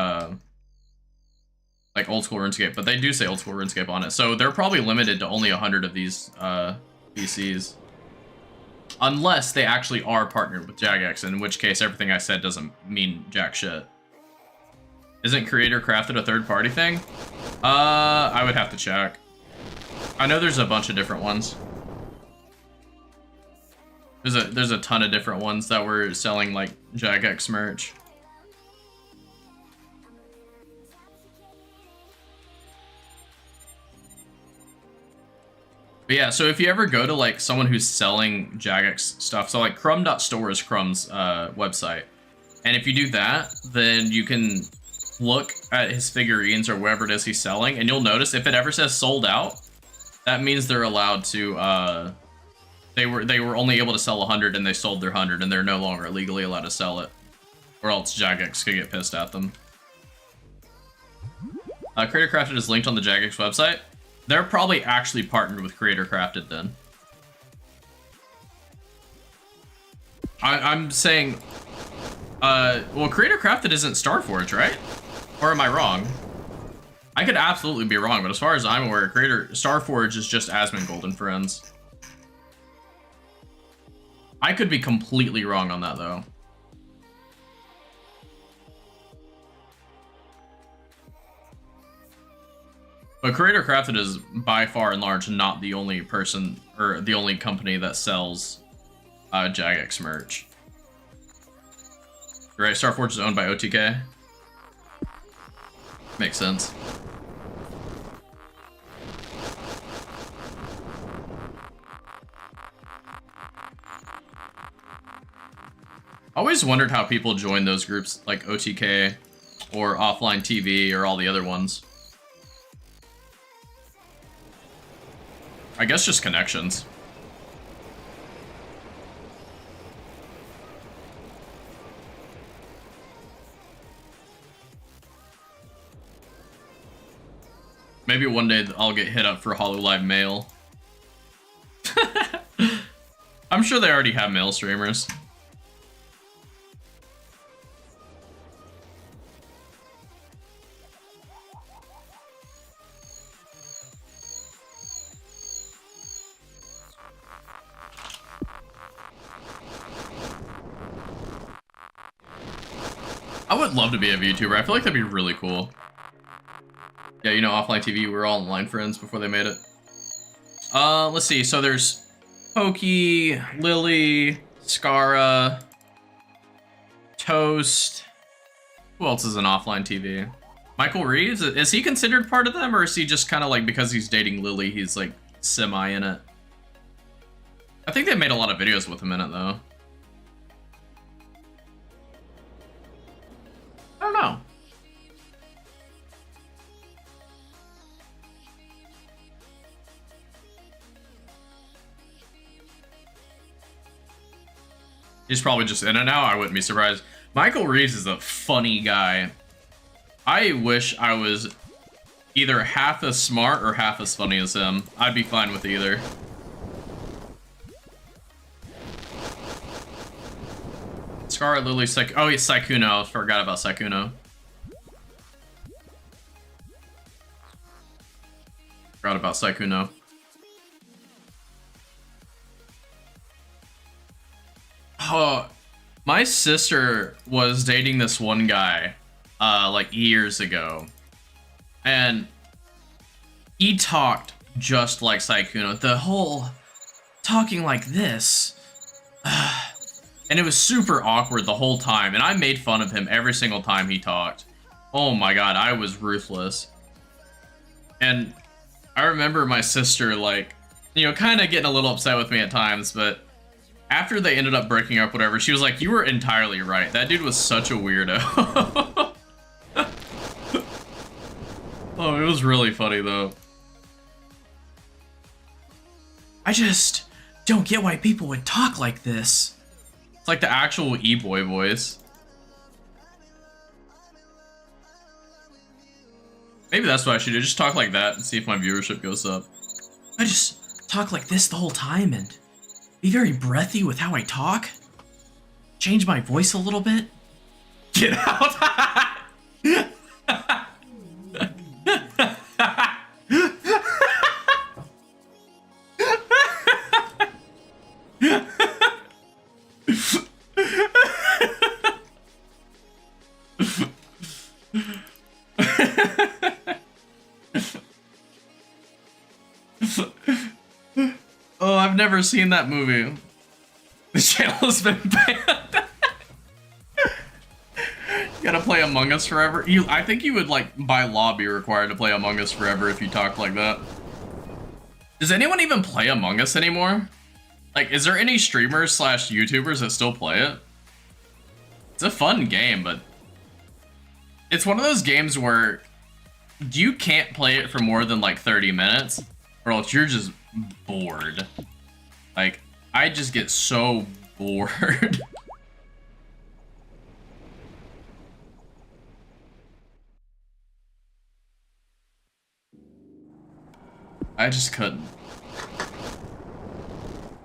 like, old school RuneScape. But they do say old school RuneScape on it. So they're probably limited to only 100 of these VCs. Unless they actually are partnered with Jagex, in which case everything I said doesn't mean jack shit. Isn't Creator Crafted a third-party thing? I would have to check. I know there's a bunch of different ones. There's a ton of different ones that were selling like Jagex merch. But yeah, so if you ever go to like someone who's selling Jagex stuff, so like crumb.store is Crumb's website. And if you do that, then you can look at his figurines or whatever it is he's selling, and you'll notice if it ever says sold out, that means they're allowed to they were only able to sell 100 and they sold their 100 and they're no longer legally allowed to sell it, or else Jagex could get pissed at them. Creator Crafted is linked on the Jagex website. They're probably actually partnered with Creator Crafted then. I'm saying, well, Creator Crafted isn't Starforge, right? Or am I wrong? I could absolutely be wrong, but as far as I'm aware, Starforge is just Asmongold and friends. I could be completely wrong on that, though. But Creator Crafted is by far and large not the only person or the only company that sells Jagex merch. Right, Starforge is owned by OTK. Makes sense. I always wondered how people join those groups like OTK or Offline TV or all the other ones. I guess just connections. Maybe one day I'll get hit up for HoloLive Mail. I'm sure they already have mail streamers. I would love to be a VTuber. I feel like that'd be really cool. Yeah, you know, Offline TV, we were all online friends before they made it. Let's see. So there's Pokey, Lily, Scara, Toast. Who else is in Offline TV? Michael Reeves? Is he considered part of them, or is he just kind of like, because he's dating Lily, he's like semi in it? I think they made a lot of videos with him in it, though. I don't know. He's probably just in it now. I wouldn't be surprised. Michael Reeves is a funny guy. I wish I was either half as smart or half as funny as him. I'd be fine with either. Scar, Lily, oh, it's Sykkuno. I forgot about Sykkuno. Forgot about Sykkuno. Oh, my sister was dating this one guy, like years ago, and he talked just like Sykkuno. The whole talking like this, and it was super awkward the whole time. And I made fun of him every single time he talked. Oh my god, I was ruthless. And I remember my sister, like, you know, kind of getting a little upset with me at times, but after they ended up breaking up, whatever, she was like, you were entirely right. That dude was such a weirdo. Oh, it was really funny, though. I just don't get why people would talk like this. It's like the actual E-boy voice. Maybe that's what I should do. Just talk like that and see if my viewership goes up. I just talk like this the whole time and be very breathy with how I talk. Change my voice a little bit. Get out. Oh, I've never seen that movie. The channel has been banned. You gotta play Among Us forever. I think you would, like, by law be required to play Among Us forever if you talked like that. Does anyone even play Among Us anymore? Like, is there any streamers slash YouTubers that still play it? It's a fun game, but it's one of those games where you can't play it for more than like 30 minutes or else you're just bored. Like, I just get so bored. I just couldn't.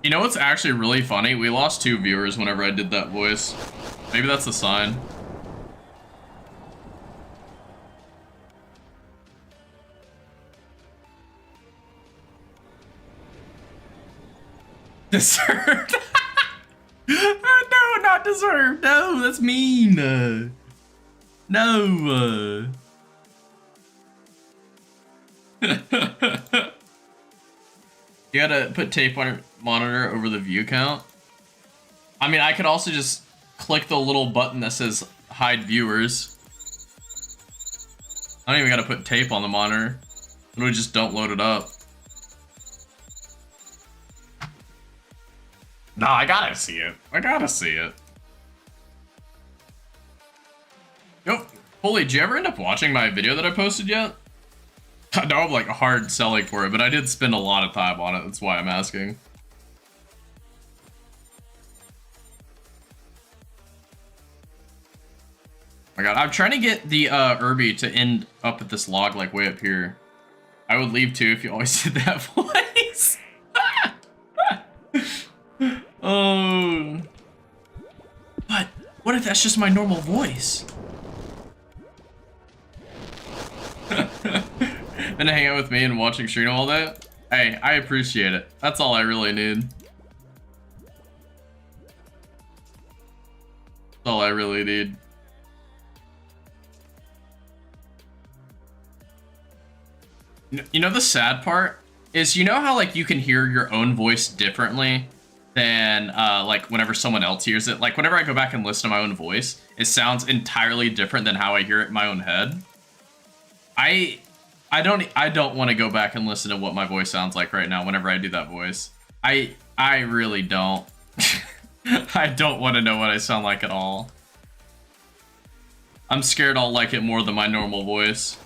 You know what's actually really funny? We lost 2 viewers whenever I did that voice. Maybe that's a sign. Deserved. No, not deserved. No, that's mean. No. You gotta put tape on your monitor over the view count. I mean, I could also just click the little button that says hide viewers. I don't even gotta put tape on the monitor. Literally just don't load it up. No, I gotta see it. I gotta see it. Yo, Holy, did you ever end up watching my video that I posted yet? I know I'm like hard selling for it, but I did spend a lot of time on it. That's why I'm asking. Oh my god, I'm trying to get the Irby to end up at this log like way up here. I would leave too if you always did that voice. Oh. But what if that's just my normal voice? And to hang out with me and watching stream all day? Hey, I appreciate it. That's all I really need. That's all I really need. You know the sad part is, you know how like you can hear your own voice differently than like whenever someone else hears it? Like whenever I go back and listen to my own voice, it sounds entirely different than how I hear it in my own head. I don't want to go back and listen to what my voice sounds like right now whenever I do that voice. I really don't. I don't want to know what I sound like at all. I'm scared I'll like it more than my normal voice.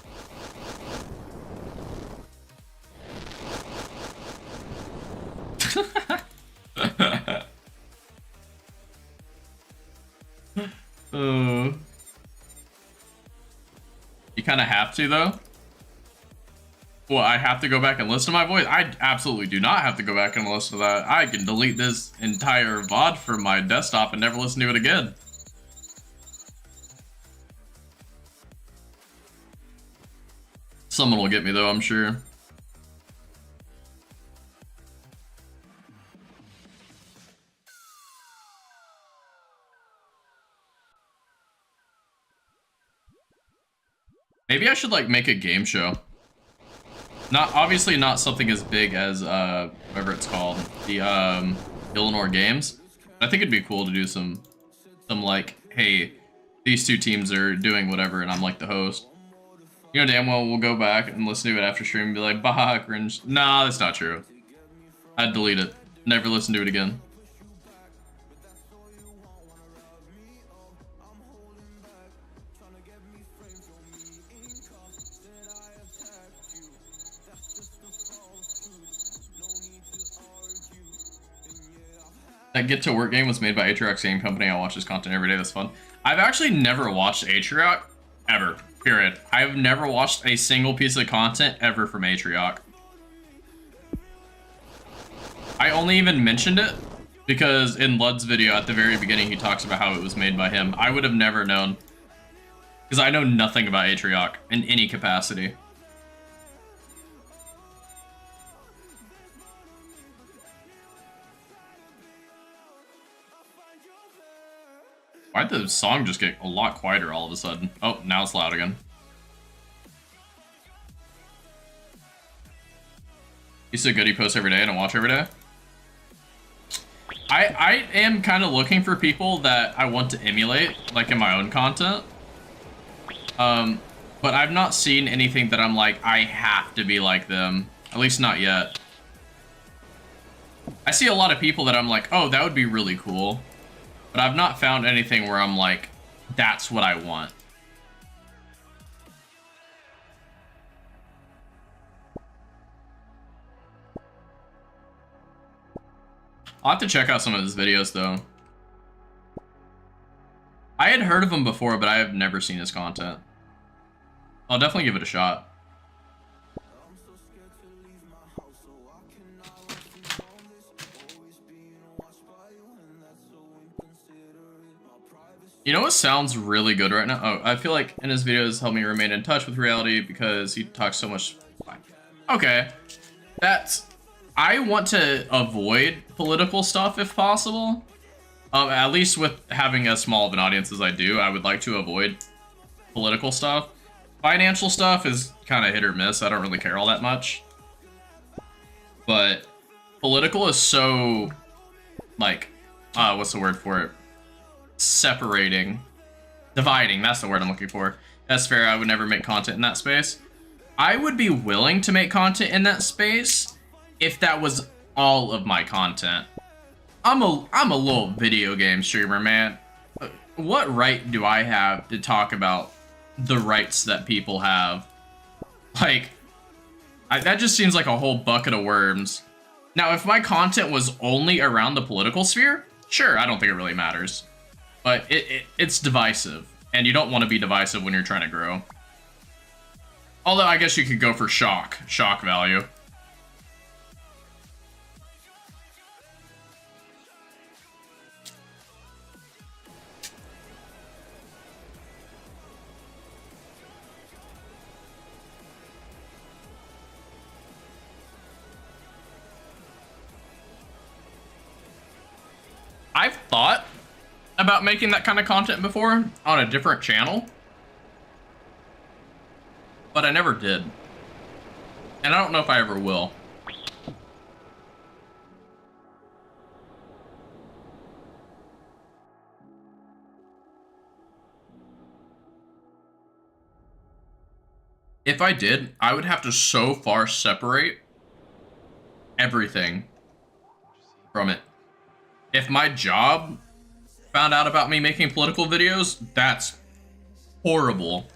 You kind of have to, though. Well, I have to go back and listen to my voice? I absolutely do not have to go back and listen to that. I can delete this entire VOD from my desktop and never listen to it again. Someone will get me though, I'm sure. Maybe I should like make a game show. Obviously not something as big as whatever it's called, the Illinois Games. I think it'd be cool to do some like, hey, these two teams are doing whatever and I'm like the host. You know damn well we'll go back and listen to it after stream and be like, bah, cringe. Nah, that's not true. I'd delete it. Never listen to it again. That Get to Work game was made by Atrioc Game Company. I watch his content every day. That's fun. I've actually never watched Atrioc, ever. Period. I've never watched a single piece of content ever from Atrioc. I only even mentioned it because in Lud's video at the very beginning, he talks about how it was made by him. I would have never known because I know nothing about Atrioc in any capacity. Why'd the song just get a lot quieter all of a sudden? Oh, now it's loud again. You said Goody posts every day and I watch every day? I am kind of looking for people that I want to emulate, like in my own content. But I've not seen anything that I'm like, I have to be like them. At least not yet. I see a lot of people that I'm like, oh, that would be really cool. But I've not found anything where I'm like, that's what I want. I'll have to check out some of his videos, though. I had heard of him before, but I have never seen his content. I'll definitely give it a shot. You know what sounds really good right now? Oh, I feel like in his videos help me remain in touch with reality because he talks so much. Okay. I want to avoid political stuff if possible. At least with having as small of an audience as I do, I would like to avoid political stuff. Financial stuff is kind of hit or miss. I don't really care all that much. But political is so, like, what's the word for it? Dividing, that's the word I'm looking for. That's fair. I would never make content in that space. I would be willing to make content in that space if that was all of my content. I'm a little video game streamer, man. What right do I have to talk about the rights that people have? Like, that just seems like a whole bucket of worms. Now, if my content was only around the political sphere, sure, I don't think it really matters. But it's divisive, and you don't want to be divisive when you're trying to grow. Although I guess you could go for shock value. I've thought about making that kind of content before on a different channel, but I never did, and I don't know if I ever will. If I did, I would have to so far separate everything from it. If my job found out about me making political videos, that's horrible.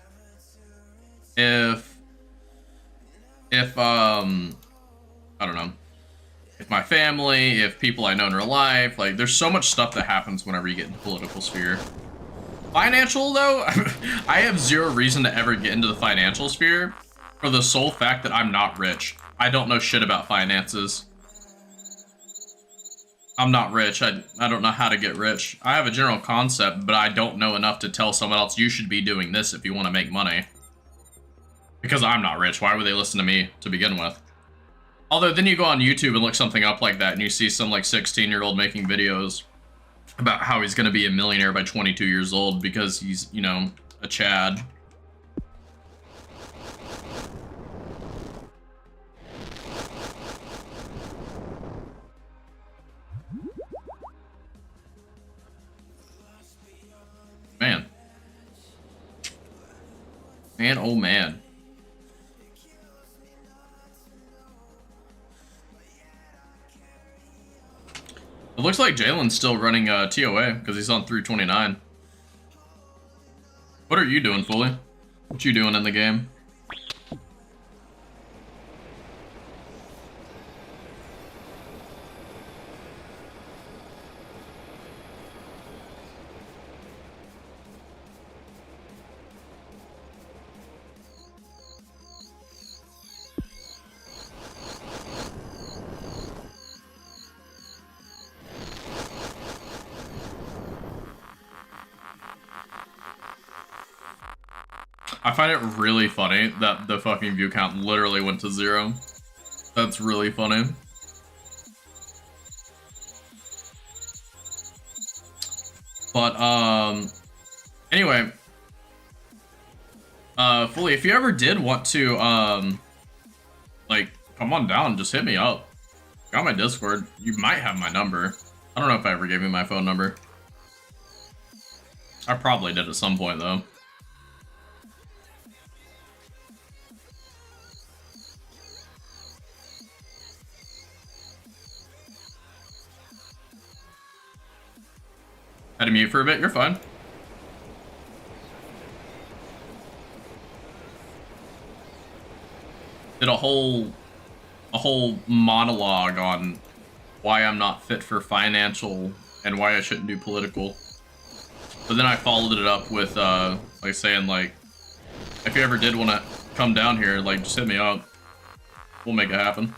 If I don't know, if my family, if people I know in real life, like there's so much stuff that happens whenever you get into the political sphere. Financial though, I have zero reason to ever get into the financial sphere for the sole fact that I'm not rich. I don't know shit about finances. I'm not rich. I don't know how to get rich. I have a general concept, but I don't know enough to tell someone else you should be doing this if you want to make money. Because I'm not rich. Why would they listen to me to begin with? Although then you go on YouTube and look something up like that and you see some like 16-year-old making videos about how he's going to be a millionaire by 22 years old because he's, you know, a Chad. Man. Man, oh man. It looks like Jalen's still running TOA because he's on 329. What are you doing, Fully? What you doing in the game? I find it really funny that the fucking view count literally went to 0. That's really funny. But, anyway. Fully, if you ever did want to, like, come on down, just hit me up. Got my Discord. You might have my number. I don't know if I ever gave you my phone number. I probably did at some point, though. Had to mute for a bit, you're fine. Did a whole monologue on why I'm not fit for financial and why I shouldn't do political. But then I followed it up with like saying like, if you ever did want to come down here, like just hit me up. We'll make it happen.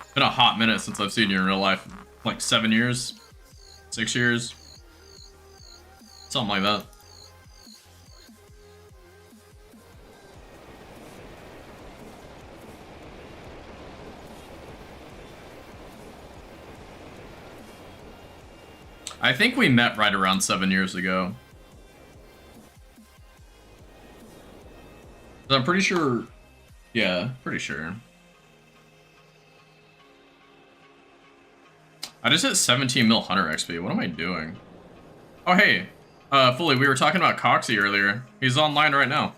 It's been a hot minute since I've seen you in real life. Like 7 years, 6 years, something like that. I think we met right around 7 years ago. I'm pretty sure, yeah, pretty sure. I just hit 17 mil Hunter XP. What am I doing? Oh, hey. Fully, we were talking about Coxie earlier. He's online right now.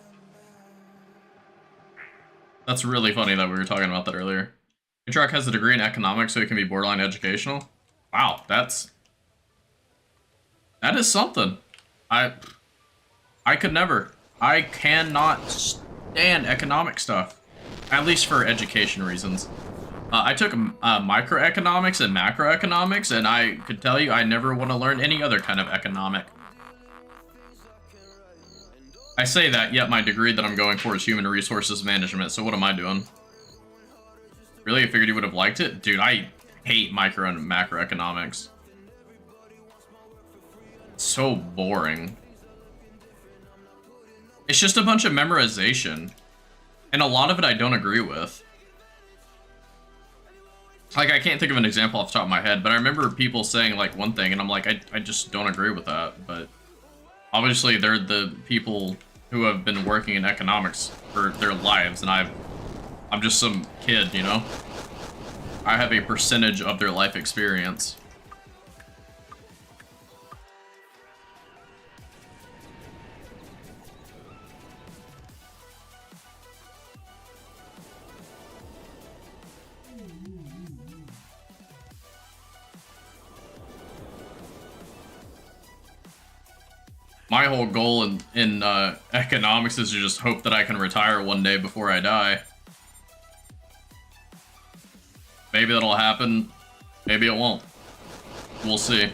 That's really funny that we were talking about that earlier. Truck has a degree in economics, so he can be borderline educational. Wow, that is something. I could never. I cannot stand economic stuff. At least for education reasons. I took microeconomics and macroeconomics, and I could tell you I never want to learn any other kind of economic. I say that, yet my degree that I'm going for is human resources management, so what am I doing? Really? I figured you would have liked it? Dude, I hate micro and macroeconomics. It's so boring. It's just a bunch of memorization. And a lot of it I don't agree with. Like, I can't think of an example off the top of my head, but I remember people saying, like, one thing, and I'm like, I just don't agree with that. But obviously, they're the people who have been working in economics for their lives, and I'm just some kid, you know? I have a percentage of their life experience. My whole goal in economics is to just hope that I can retire one day before I die. Maybe that'll happen. Maybe it won't. We'll see.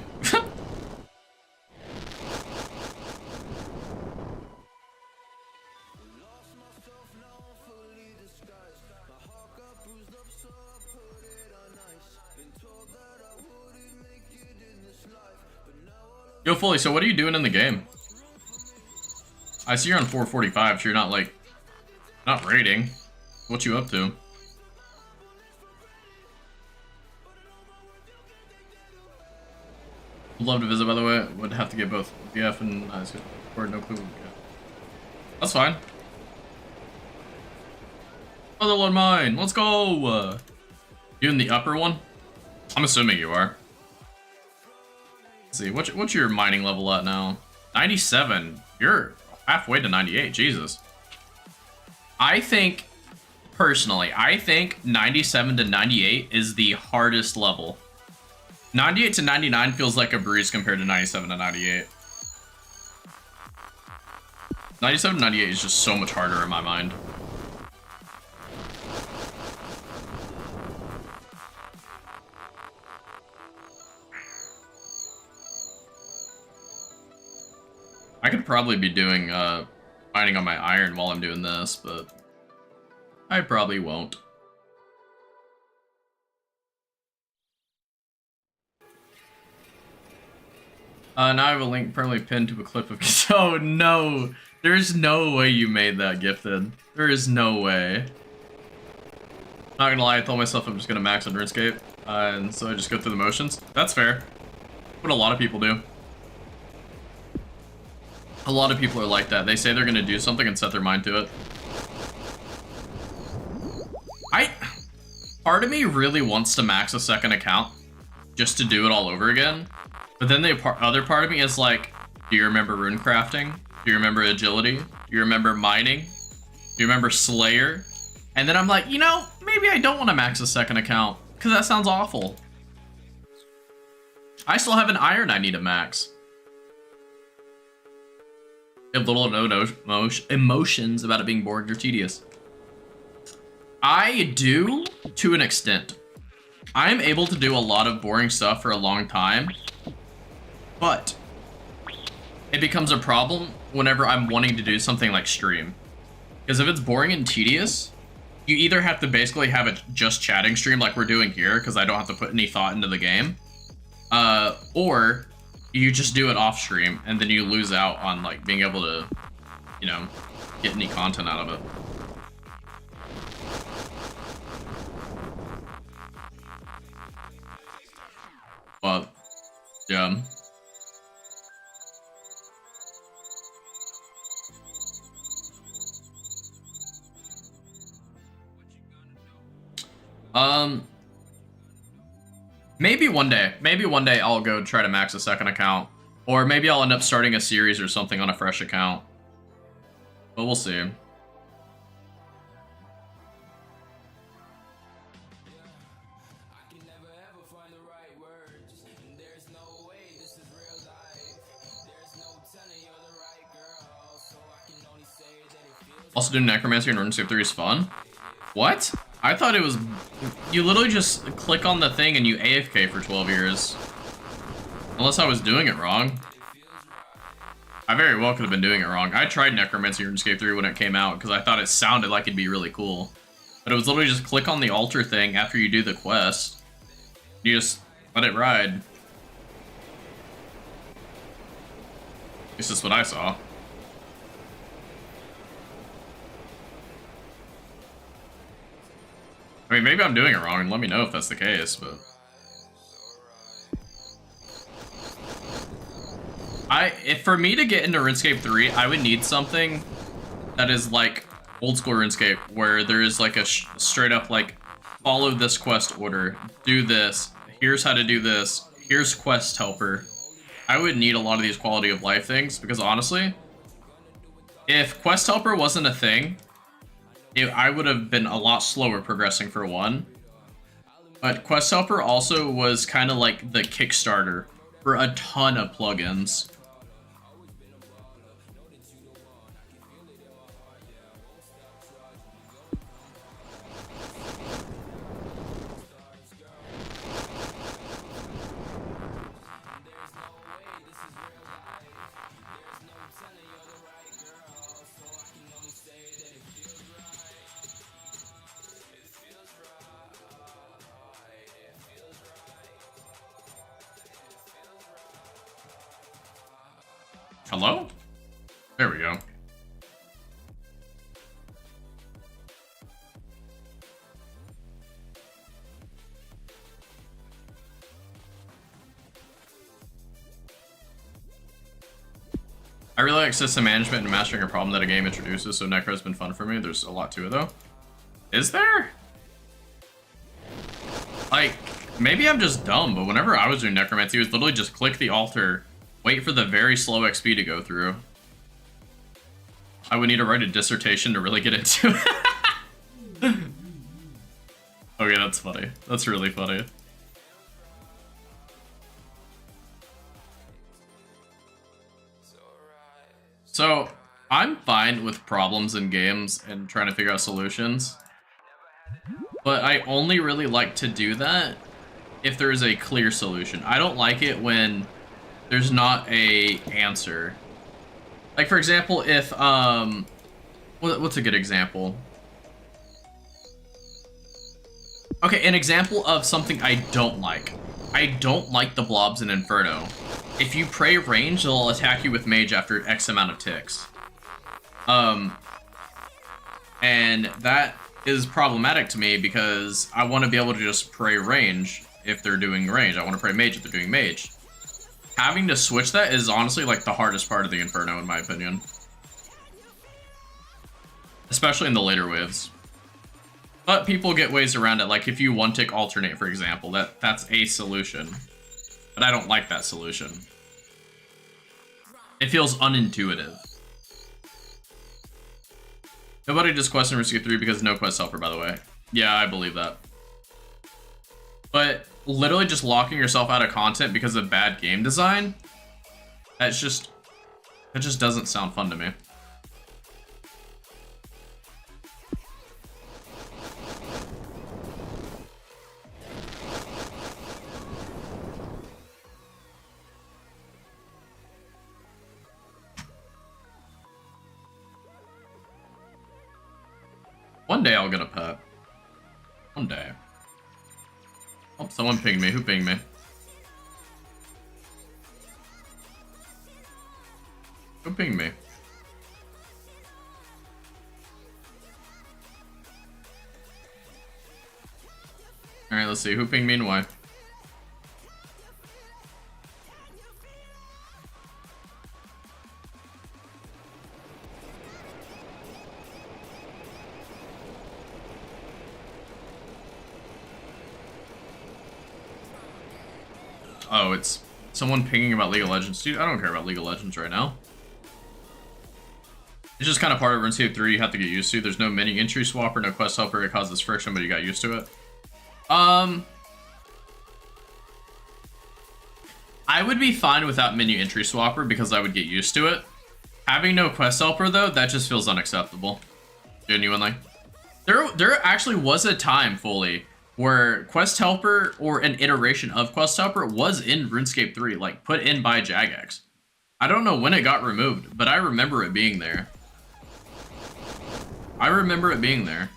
Yo, Fully, so what are you doing in the game? I see you're on 445, so you're not, like, not raiding. What you up to? Would love to visit, by the way. Would have to get both BF and or no clue. That's fine. Other one mine. Let's go. You in the upper one? I'm assuming you are. Let's see. What's your mining level at now? 97. You're halfway to 98. Jesus. I think, personally, I think 97 to 98 is the hardest level. 98 to 99 feels like a breeze compared to 97 to 98. 97 to 98 is just so much harder in my mind. I could probably be doing mining on my iron while I'm doing this, but I probably won't. Now I have a link permanently pinned to a clip of... Oh no! There's no way you made that, Gifted. There is no way. Not gonna lie, I told myself I'm just gonna max on RuneScape, and so I just go through the motions. That's fair. What a lot of people do. A lot of people are like that. They say they're gonna do something and set their mind to it. Part of me really wants to max a second account just to do it all over again. But then the other part of me is like, do you remember rune crafting? Do you remember agility? Do you remember mining? Do you remember Slayer? And then I'm like, you know, maybe I don't want to max a second account because that sounds awful. I still have an iron I need to max. I have little or no emotions about it being boring or tedious. I do, to an extent. I am able to do a lot of boring stuff for a long time, but it becomes a problem whenever I'm wanting to do something like stream. Because if it's boring and tedious, you either have to basically have a just chatting stream like we're doing here, because I don't have to put any thought into the game, or you just do it off stream, and then you lose out on like being able to, you know, get any content out of it. But, yeah. Maybe one day I'll go try to max a second account, or maybe I'll end up starting a series or something on a fresh account, but we'll see. Also doing Necromancy and RuneScape 3 is fun. What? I thought it was... You literally just click on the thing and you AFK for 12 years. Unless I was doing it wrong. I very well could have been doing it wrong. I tried Necromancy and RuneScape 3 when it came out because I thought it sounded like it'd be really cool. But it was literally just click on the altar thing after you do the quest. You just let it ride. This is what I saw. I mean, maybe I'm doing it wrong, and let me know if that's the case, but... If for me to get into RuneScape 3, I would need something that is like old school RuneScape, where there is like a straight up like, follow this quest order, do this, here's how to do this, here's quest helper. I would need a lot of these quality of life things, because honestly, if quest helper wasn't a thing, I would have been a lot slower progressing for one. But Quest Helper also was kind of like the Kickstarter for a ton of plugins. Hello? There we go. I really like system management and mastering a problem that a game introduces, so Necro's been fun for me. There's a lot to it, though. Is there? Like, maybe I'm just dumb, but whenever I was doing Necromancy, it was literally just click the altar, wait for the very slow XP to go through. I would need to write a dissertation to really get into it. Okay, that's funny. That's really funny. So, I'm fine with problems in games and trying to figure out solutions. But I only really like to do that if there is a clear solution. I don't like it when there's not a answer. Like, for example, if, what's a good example? Okay, an example of something I don't like. I don't like the blobs in Inferno. If you pray range, they'll attack you with mage after X amount of ticks. And that is problematic to me because I want to be able to just pray range if they're doing range. I want to pray mage if they're doing mage. Having to switch that is honestly like the hardest part of the Inferno in my opinion. Especially in the later waves. But people get ways around it, like if you one-tick alternate, for example, that's a solution. But I don't like that solution. It feels unintuitive. Nobody just question Risky 3 because no quest helper, by the way. Yeah, I believe that. But literally just locking yourself out of content because of bad game design, that just doesn't sound fun to me. One day I'll get a pet. One day. Oh, someone pinged me. Who pinged me? Who pinged me? Alright, let's see. Who pinged me and why? Oh, it's someone pinging about League of Legends. Dude, I don't care about League of Legends right now. It's just kind of part of RuneScape 3 you have to get used to. There's no mini entry swapper, no quest helper. It causes friction, but you got used to it. I would be fine without mini entry swapper because I would get used to it. Having no quest helper, though, that just feels unacceptable. Genuinely. There actually was a time, fully, where Quest Helper, or an iteration of Quest Helper, was in RuneScape 3, like, put in by Jagex. I don't know when it got removed, but I remember it being there. I remember it being there.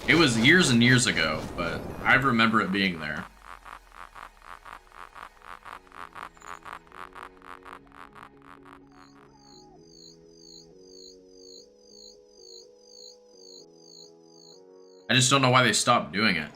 It was years and years ago, but I remember it being there. I just don't know why they stopped doing it.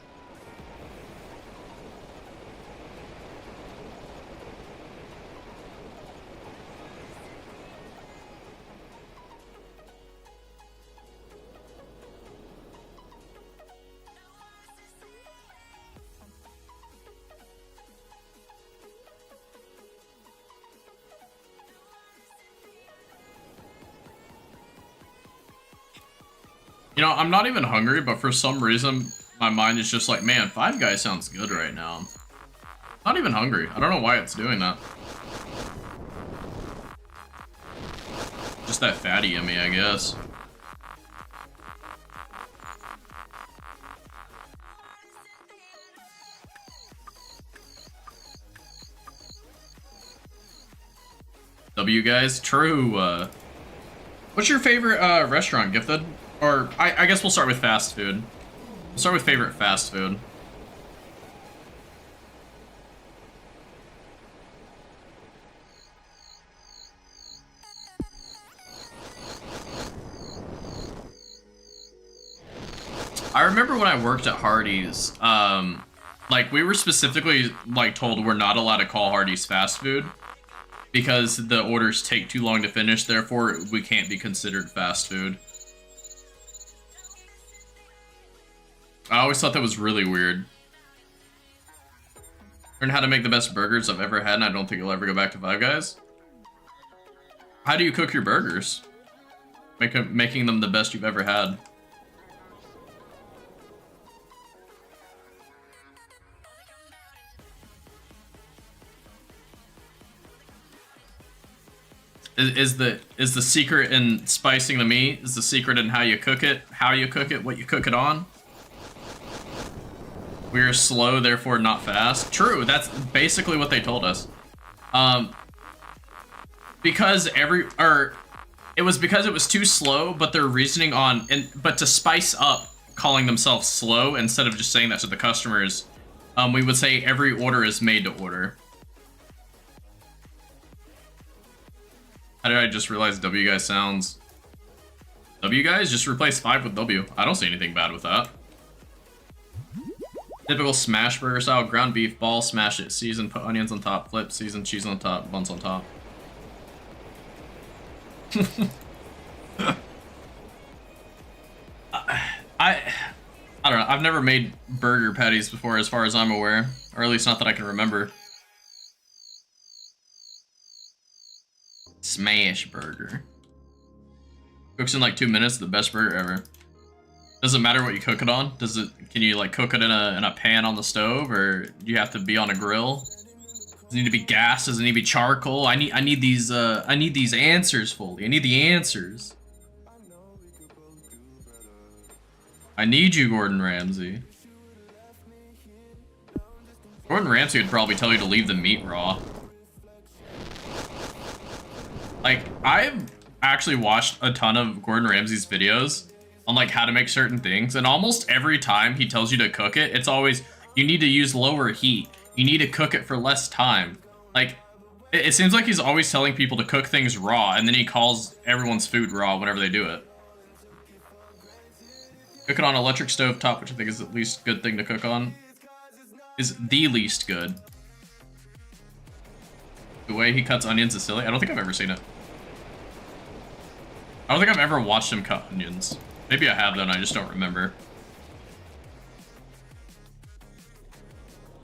You know, I'm not even hungry, but for some reason, my mind is just like, man, Five Guys sounds good right now. Not even hungry. I don't know why it's doing that. Just that fatty in me, I guess. W guys, true. What's your favorite restaurant, Gifted? Or I guess we'll start with fast food. We'll start with favorite fast food. I remember when I worked at Hardee's, like we were specifically like told we're not allowed to call Hardee's fast food because the orders take too long to finish, therefore we can't be considered fast food. I always thought that was really weird. Learn how to make the best burgers I've ever had, and I don't think you'll ever go back to Five Guys. How do you cook your burgers? Making them the best you've ever had. Is the secret in spicing the meat? Is the secret in how you cook it? How you cook it? What you cook it on? We are slow, therefore not fast. True, that's basically what they told us. Because it was because it was too slow, but their reasoning on but to spice up calling themselves slow instead of just saying that to the customers, we would say every order is made to order. How did I just realize W guys sounds? W guys? Just replace 5 with W. I don't see anything bad with that. Typical smash burger style, ground beef, ball, smash it, season, put onions on top, flip, season, cheese on top, buns on top. I don't know, I've never made burger patties before as far as I'm aware, or at least not that I can remember. Smash burger. Cooks in like 2 minutes, the best burger ever. Does it matter what you cook it on? Can you like cook it in a pan on the stove, or do you have to be on a grill? Does it need to be gas? Does it need to be charcoal? I need these answers fully. I need the answers. I need you, Gordon Ramsay. Gordon Ramsay would probably tell you to leave the meat raw. Like, I've actually watched a ton of Gordon Ramsay's videos on like how to make certain things, and almost every time he tells you to cook it, it's always, you need to use lower heat. You need to cook it for less time. Like, it seems like he's always telling people to cook things raw, and then he calls everyone's food raw whenever they do it. Cook it on electric stove top, which I think is the least good thing to cook on. Is the least good. The way he cuts onions is silly. I don't think I've ever seen it. I don't think I've ever watched him cut onions. Maybe I have, though, and I just don't remember.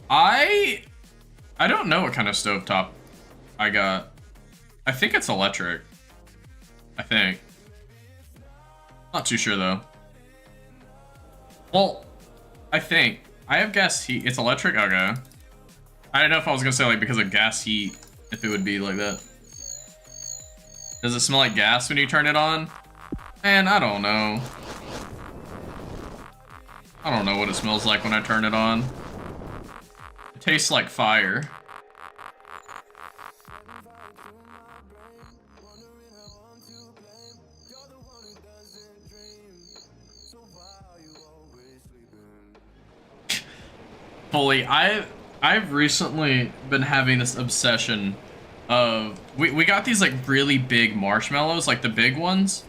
I don't know what kind of stovetop I got. I think it's electric. I think. Not too sure, though. Well, I think. I have gas heat. It's electric? Okay. I don't know if I was going to say, like, because of gas heat, if it would be like that. Does it smell like gas when you turn it on? Man, I don't know. I don't know what it smells like when I turn it on. It tastes like fire. Fully, I've recently been having this obsession of we got these like really big marshmallows, like the big ones,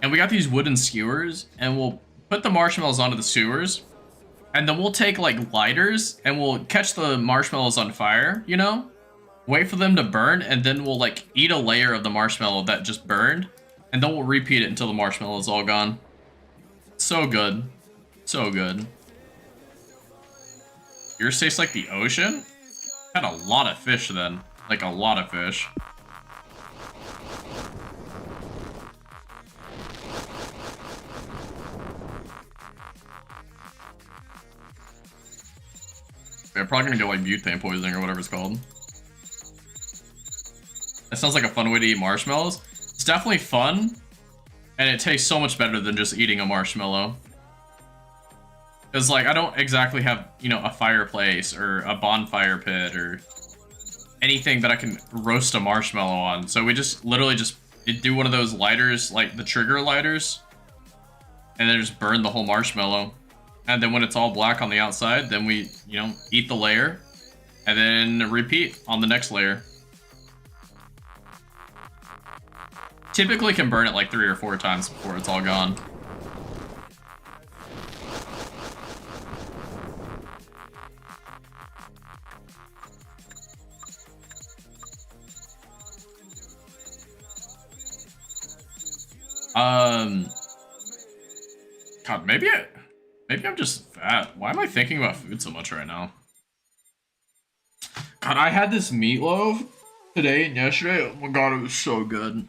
and we got these wooden skewers, and we'll put the marshmallows onto the skewers, and then we'll take like lighters and we'll catch the marshmallows on fire, you know, wait for them to burn, and then we'll like eat a layer of the marshmallow that just burned, and then we'll repeat it until the marshmallow is all gone. So good, so good. Yours tastes like the ocean? Had a lot of fish then. Like a lot of fish. I'm probably gonna get like butane poisoning or whatever it's called. That sounds like a fun way to eat marshmallows. It's definitely fun, and it tastes so much better than just eating a marshmallow. Because, like, I don't exactly have, you know, a fireplace or a bonfire pit or anything that I can roast a marshmallow on. So we just literally just do one of those lighters, like the trigger lighters, and then just burn the whole marshmallow. And then when it's all black on the outside, then we, you know, eat the layer and then repeat on the next layer. Typically can burn it like 3 or 4 times before it's all gone. God, maybe I'm just fat. Why am I thinking about food so much right now? God, I had this meatloaf today and yesterday. Oh my god, it was so good.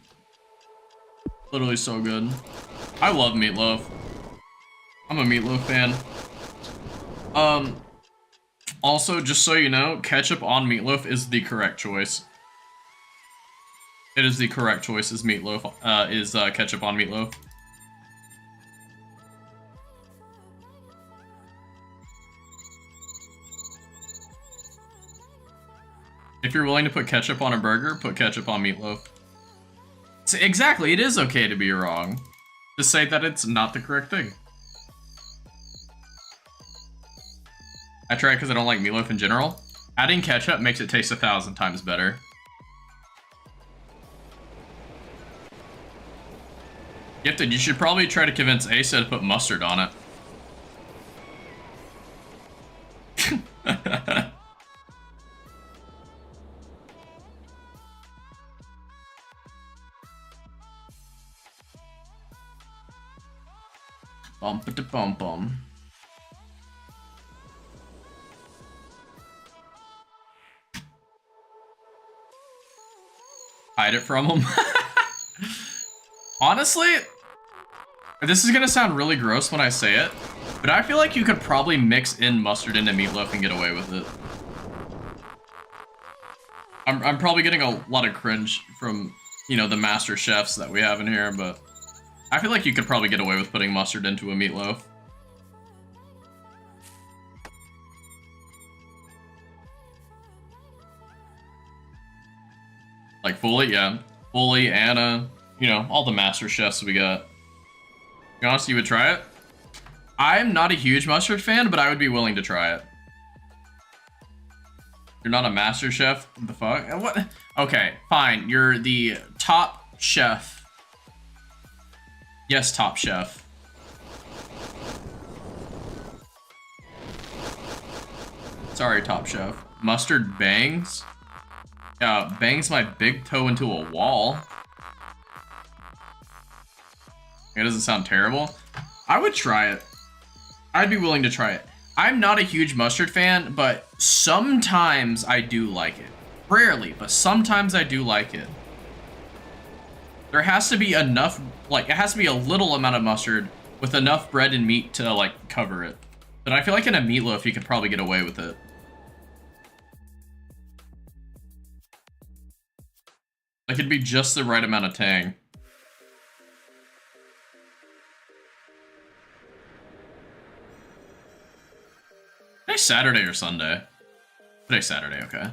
Literally so good. I love meatloaf. I'm a meatloaf fan. Also, just so you know, ketchup on meatloaf is the correct choice. It is the correct choice, is meatloaf, ketchup on meatloaf. If you're willing to put ketchup on a burger, put ketchup on meatloaf. So exactly, it is okay to be wrong. Just say that it's not the correct thing. I try it because I don't like meatloaf in general. Adding ketchup makes it taste 1,000 times better. Gifted, you should probably try to convince Asa to put mustard on it. Bum-ba-da-bum-bum. Hide it from him. Honestly, this is gonna sound really gross when I say it, but I feel like you could probably mix in mustard into meatloaf and get away with it. I'm probably getting a lot of cringe from, you know, the master chefs that we have in here, but I feel like you could probably get away with putting mustard into a meatloaf. Like Fully, yeah. Fully, Anna, you know, all the master chefs we got. To be honest, you would try it? I'm not a huge mustard fan, but I would be willing to try it. You're not a master chef? What the fuck? What? Okay, fine. You're the top chef. Yes, top chef. Sorry, top chef. Mustard bangs? Yeah, bangs my big toe into a wall. It doesn't sound terrible. I would try it. I'd be willing to try it. I'm not a huge mustard fan, but sometimes I do like it. Rarely, but sometimes I do like it. There has to be enough, like, it has to be a little amount of mustard with enough bread and meat to, like, cover it. But I feel like in a meatloaf, you could probably get away with it. Like, it'd be just the right amount of tang. Today's Saturday or Sunday? Today's Saturday, okay.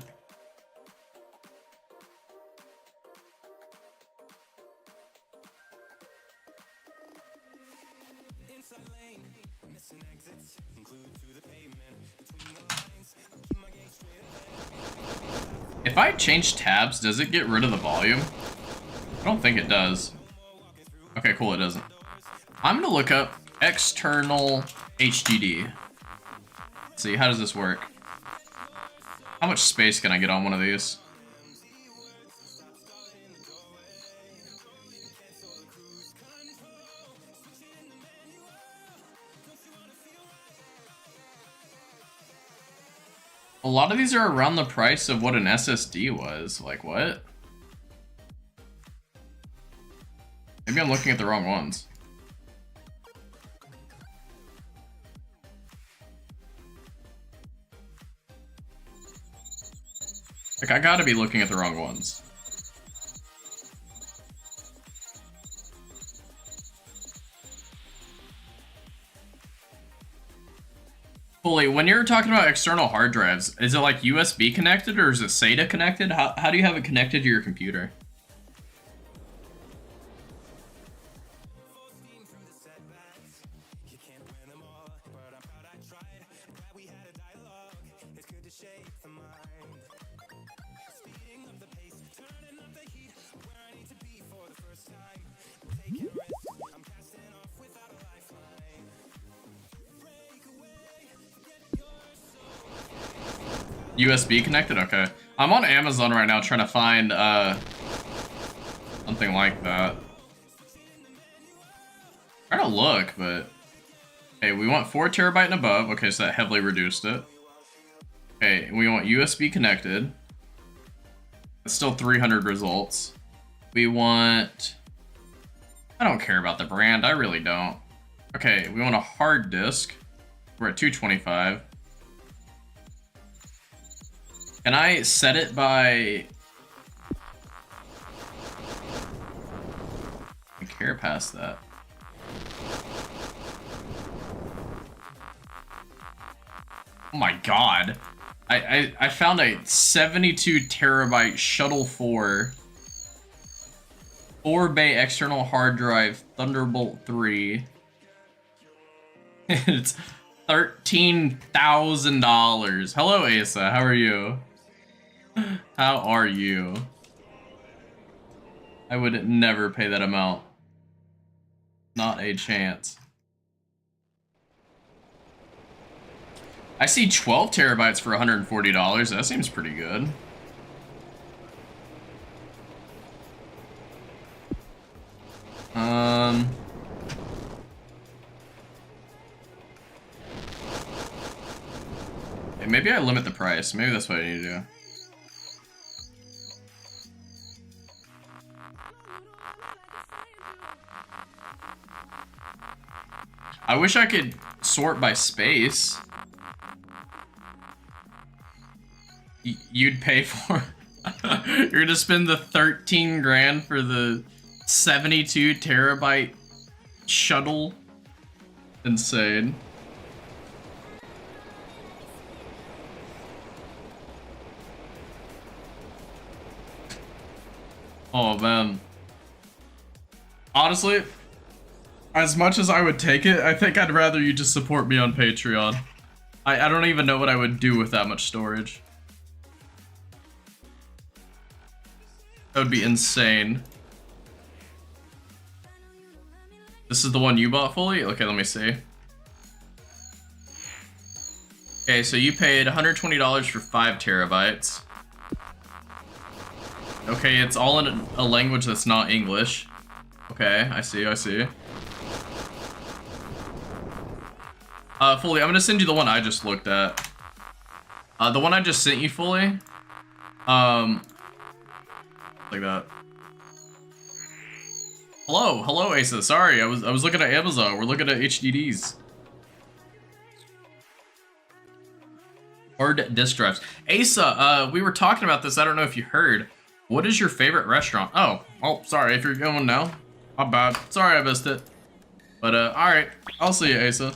If I change tabs, does it get rid of the volume? I don't think it does. Okay, cool, it doesn't. I'm gonna look up external HDD. Let's see, how does this work? How much space can I get on one of these? A lot of these are around the price of what an SSD was. Like, what? Maybe I'm looking at the wrong ones. Like, I gotta be looking at the wrong ones. Fully, when you're talking about external hard drives, is it like USB connected or is it SATA connected? How do you have it connected to your computer? USB connected? Okay. I'm on Amazon right now trying to find something like that. I'm trying to look, but Okay, we want 4 terabyte and above. Okay, so that heavily reduced it. Okay, we want USB connected. It's still 300 results. We want... I don't care about the brand. I really don't. Okay, we want a hard disk. We're at 225. Can I set it by... I care past that. Oh my god. I found a 72 terabyte Shuttle 4-bay external hard drive Thunderbolt 3. It's $13,000. Hello, Asa. How are you? How are you? I would never pay that amount. Not a chance. I see 12 terabytes for $140. That seems pretty good. Maybe I limit the price. Maybe that's what I need to do. I wish I could sort by space. You'd pay for... You're gonna spend the 13 grand for the 72 terabyte shuttle? Insane. Oh man. Honestly, as much as I would take it, I think I'd rather you just support me on Patreon. I don't even know what I would do with that much storage. That would be insane. This is the one you bought fully? Okay, let me see. Okay, so you paid $120 for 5 terabytes. Okay, it's all in a language that's not English. Okay, I see, I see. Fully, I'm gonna send you the one I just looked at. The one I just sent you fully. Like that. Hello, Asa. Sorry, I was looking at Amazon. We're looking at HDDs. Hard disk drives. Asa, we were talking about this. I don't know if you heard. What is your favorite restaurant? Oh, sorry. If you're going now, my bad. Sorry, I missed it. But all right, I'll see you, Asa.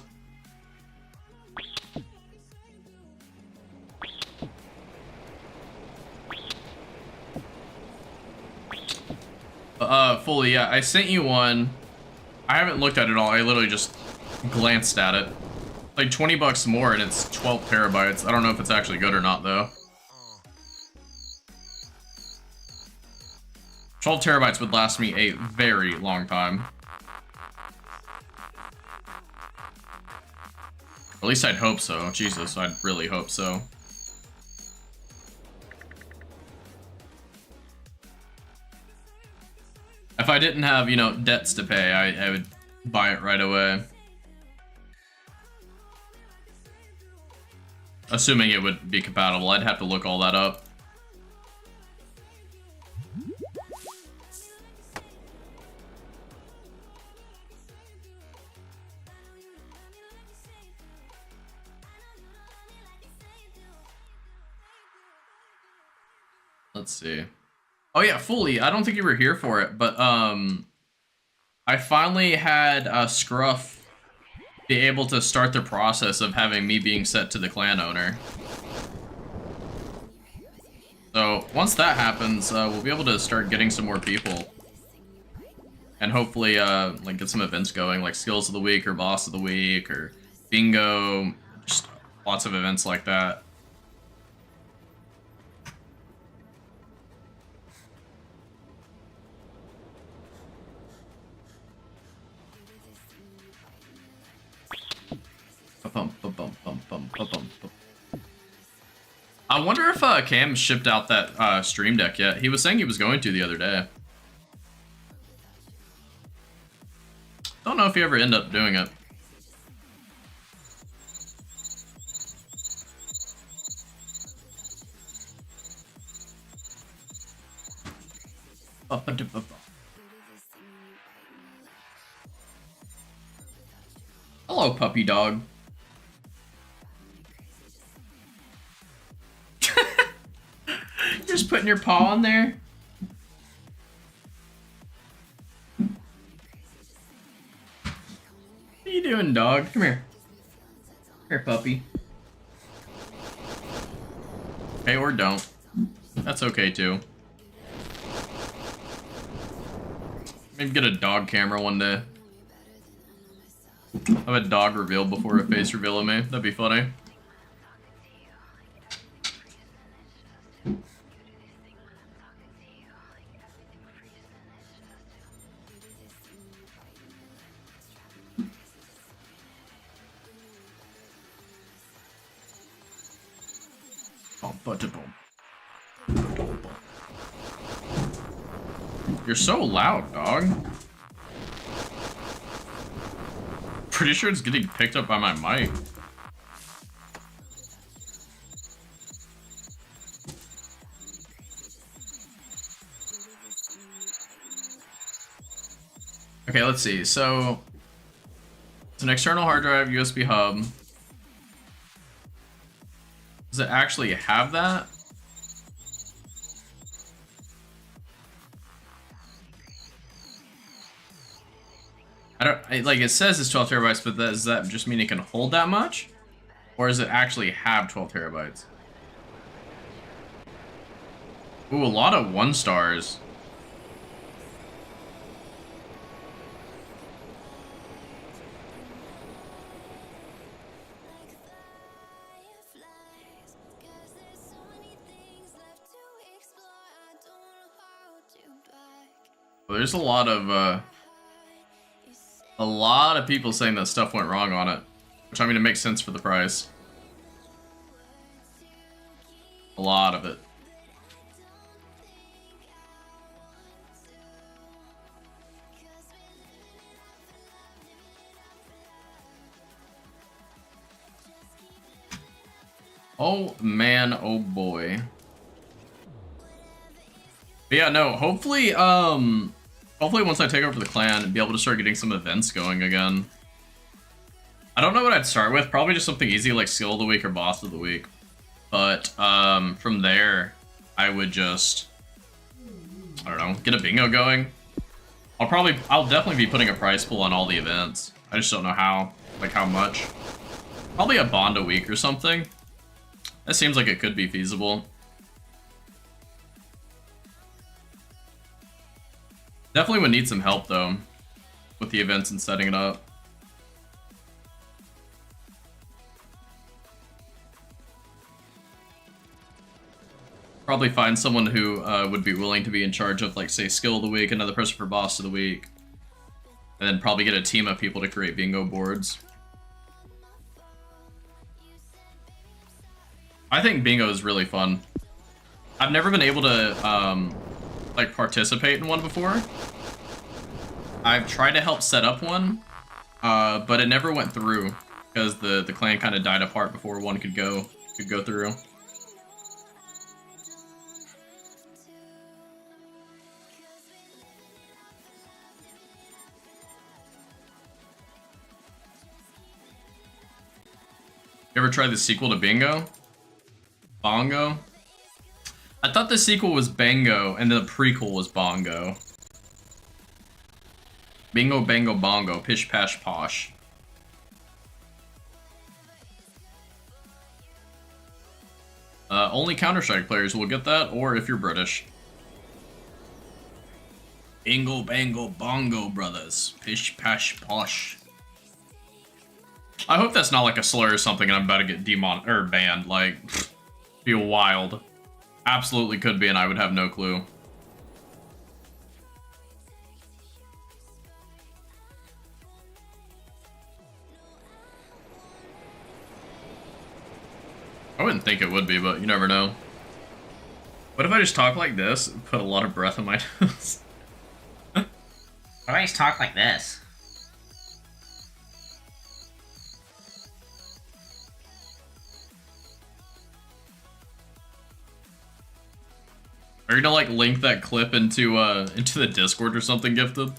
Fully, yeah, I sent you one. I haven't looked at it all. I literally just glanced at it. Like 20 bucks more and it's 12 terabytes. I don't know if it's actually good or not though. 12 terabytes would last me a very long time. At least I'd hope so. Jesus, I'd really hope so. If I didn't have, you know, debts to pay, I would buy it right away. Assuming it would be compatible, I'd have to look all that up. Let's see. Oh yeah, fully. I don't think you were here for it, but I finally had Scruff be able to start the process of having me being set to the clan owner. So once that happens, we'll be able to start getting some more people, and hopefully like get some events going, like skills of the week or boss of the week or bingo, just lots of events like that. I wonder if Cam shipped out that Stream Deck yet. He was saying he was going to the other day. Don't know if he ever ended up doing it. Hello, puppy dog. You're just putting your paw in there? What are you doing, dog? Come here. Here, puppy. Okay, or don't. That's okay, too. Maybe get a dog camera one day. Have a dog reveal before a face reveal of me. That'd be funny. You're so loud, dog. Pretty sure it's getting picked up by my mic. Okay, let's see. So it's an external hard drive, USB hub. Does it actually have that? Like it says it's 12 terabytes, but does that just mean it can hold that much? Or does it actually have 12 terabytes? Ooh, a lot of 1 stars. Well, there's a lot of people saying that stuff went wrong on it, which I mean it makes sense for the price. A lot of it. Oh man, oh boy. But yeah, no, hopefully once I take over the clan and be able to start getting some events going again. I don't know what I'd start with, probably just something easy like skill of the week or boss of the week. But from there, I would just, I don't know, get a bingo going. I'll definitely be putting a prize pool on all the events. I just don't know how, like how much. Probably a bond a week or something. That seems like it could be feasible. Definitely would need some help though with the events and setting it up. Probably find someone who would be willing to be in charge of, like, say, skill of the week, another person for boss of the week, and then probably get a team of people to create bingo boards. I think bingo is really fun. I've never been able to like participate in one before. I've tried to help set up one, but it never went through because the clan kind of died apart before one could go through. You ever tried the sequel to Bingo? Bongo? I thought the sequel was Bango and the prequel was Bongo. Bingo, bango, bongo, pish, pash, posh. Only Counter-Strike players will get that, or if you're British. Bingo, bango, bongo, brothers. Pish, pash, posh. I hope that's not like a slur or something and I'm about to get banned. Like, be wild. Absolutely could be, and I would have no clue. I wouldn't think it would be, but you never know. What if I just talk like this and put a lot of breath in my nose? What if I just talk like this? Are you gonna like link that clip into the Discord or something, Gifted?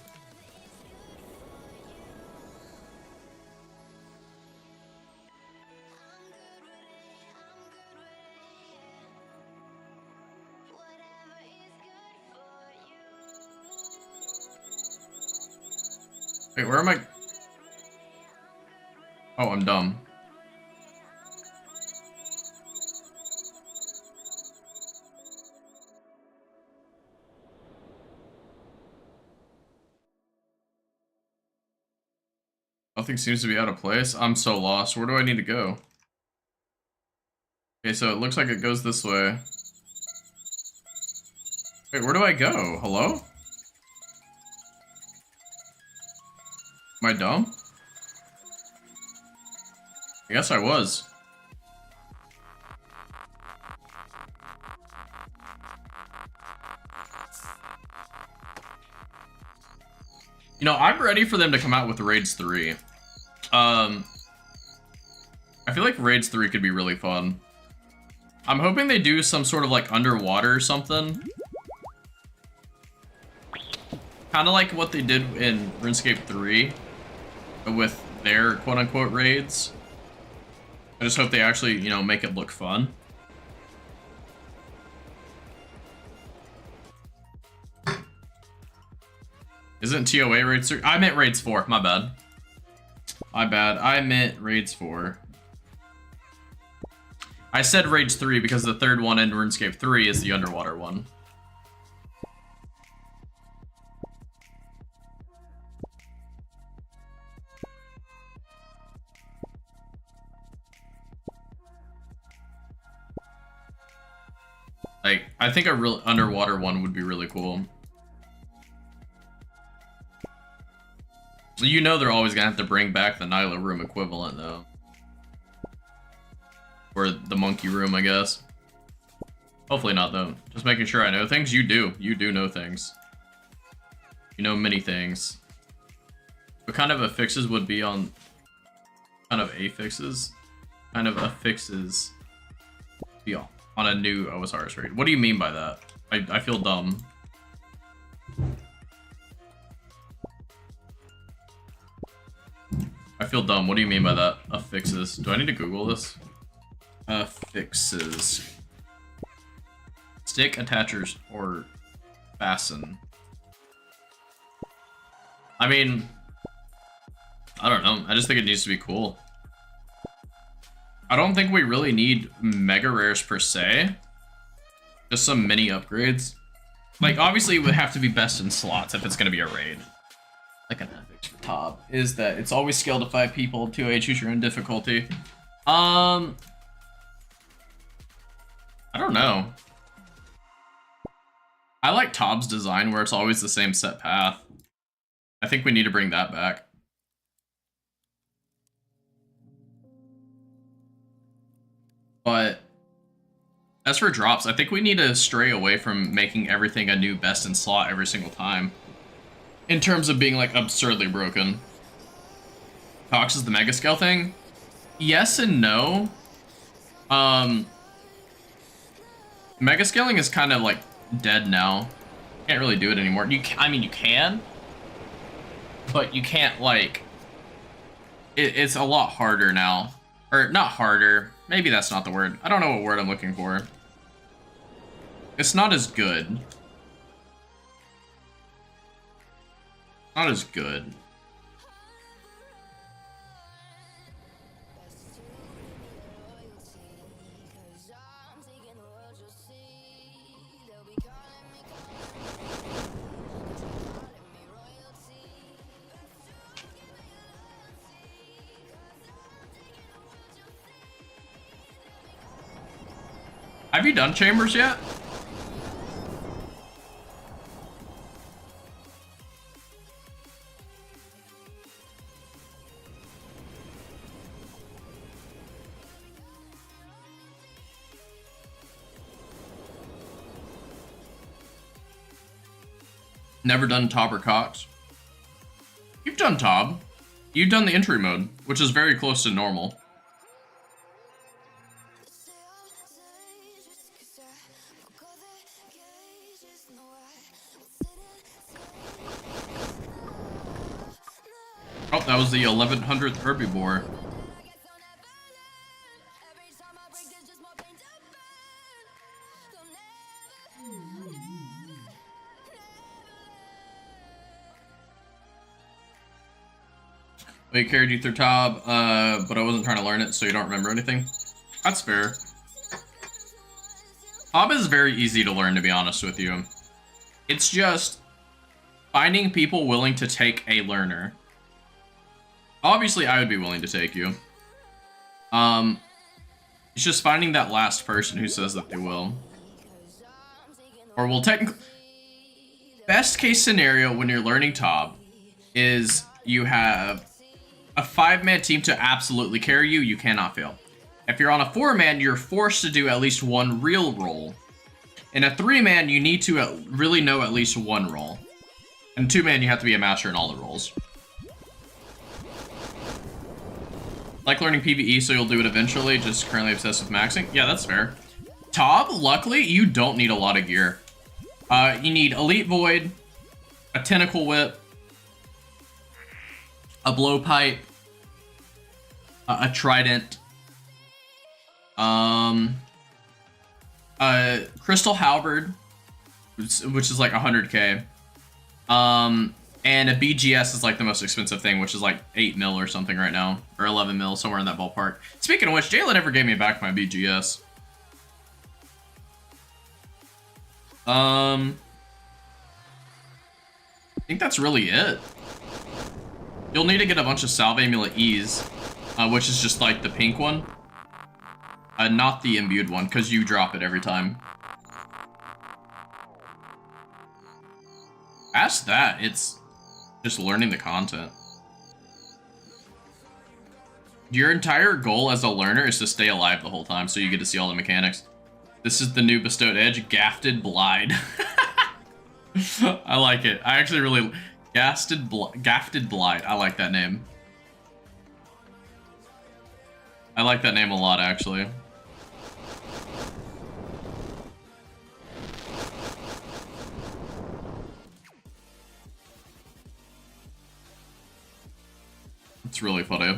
Wait, where am I? Oh, I'm dumb. Nothing seems to be out of place. I'm so lost. Where do I need to go? Okay, so it looks like it goes this way. Wait, where do I go? Hello? Am I dumb? I guess I was. You know, I'm ready for them to come out with Raids 3. I feel like Raids 3 could be really fun. I'm hoping they do some sort of like underwater or something. Kind of like what they did in RuneScape 3 with their quote-unquote raids. I just hope they actually, you know, make it look fun. Isn't TOA Raids 3? I meant Raids 4, my bad. My bad, I meant Raids 4. I said Raids 3 because the third one in RuneScape 3 is the underwater one. Like, I think a real underwater one would be really cool. So you know they're always gonna have to bring back the Nyla room equivalent, though. Or the monkey room, I guess. Hopefully not, though. Just making sure I know things. You do. You do know things. You know many things. What kind of affixes would be on... Kind of affixes? Kind of affixes be on a new OSRS raid. What do you mean by that? I feel dumb. I feel dumb. What do you mean by that? Affixes. Do I need to Google this? Affixes. Stick, attachers, or fasten. I mean, I don't know. I just think it needs to be cool. I don't think we really need mega rares per se. Just some mini upgrades. Like, obviously, it would have to be best in slots if it's going to be a raid. Like an affix for top is that it's always scaled to 5 people, 2A, choose your own difficulty. I don't know. I like Tob's design where it's always the same set path. I think we need to bring that back. But as for drops, I think we need to stray away from making everything a new best in slot every single time. In terms of being like absurdly broken. Cox is the mega scale thing? Yes and no. Mega scaling is kind of like dead now. Can't really do it anymore. I mean, you can, but you can't like. It's a lot harder now, or not harder. Maybe that's not the word. I don't know what word I'm looking for. It's not as good. Not as good. Have you done Chambers yet? Never done Tob or Cox. You've done Tob. You've done the entry mode, which is very close to normal. Oh, that was the 1100th herbivore. We carried you through Tob, but I wasn't trying to learn it, so you don't remember anything. That's fair. Tob is very easy to learn, to be honest with you. It's just finding people willing to take a learner. Obviously, I would be willing to take you. It's just finding that last person who says that they will. Or will technically... Best case scenario when you're learning Tob is you have a 5-man team to absolutely carry you. You cannot fail. If you're on a 4-man, you're forced to do at least one real role. In a 3-man, you need to really know at least one role. In 2-man, you have to be a master in all the roles. Like learning PvE, so you'll do it eventually, just currently obsessed with maxing. Yeah, that's fair. Tob, luckily, you don't need a lot of gear. You need Elite Void, a Tentacle Whip, a Blowpipe, a Trident, a Crystal Halberd, which is like 100k, and a BGS is like the most expensive thing, which is like 8 mil or something right now, or 11 mil, somewhere in that ballpark. Speaking of which, Jayla never gave me back my BGS. I think that's really it. You'll need to get a bunch of Salve Amulet E's, which is just like the pink one. Not the imbued one, because you drop it every time. Ask that, it's just learning the content. Your entire goal as a learner is to stay alive the whole time, so you get to see all the mechanics. This is the new bestowed edge, Gafted Blide. I like it. I actually really... Gafted Blide. I like that name. I like that name a lot, actually. It's really funny.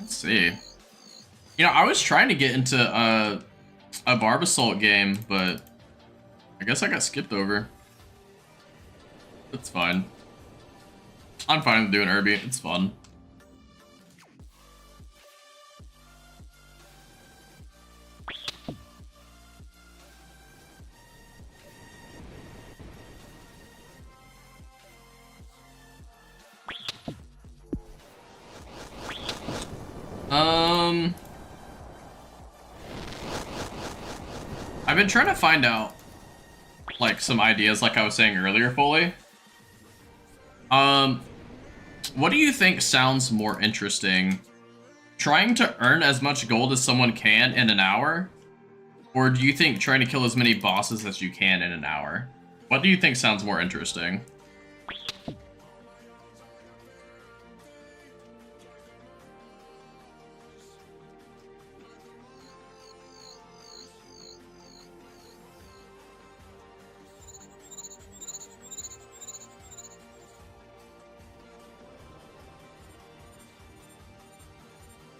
Let's see. You know, I was trying to get into a Barbasalt game, but I guess I got skipped over. It's fine. I'm fine with doing Irby. It's fun. I've been trying to find out, like, some ideas, like I was saying earlier, Foley. What do you think sounds more interesting? Trying to earn as much gold as someone can in an hour? Or do you think trying to kill as many bosses as you can in an hour? What do you think sounds more interesting?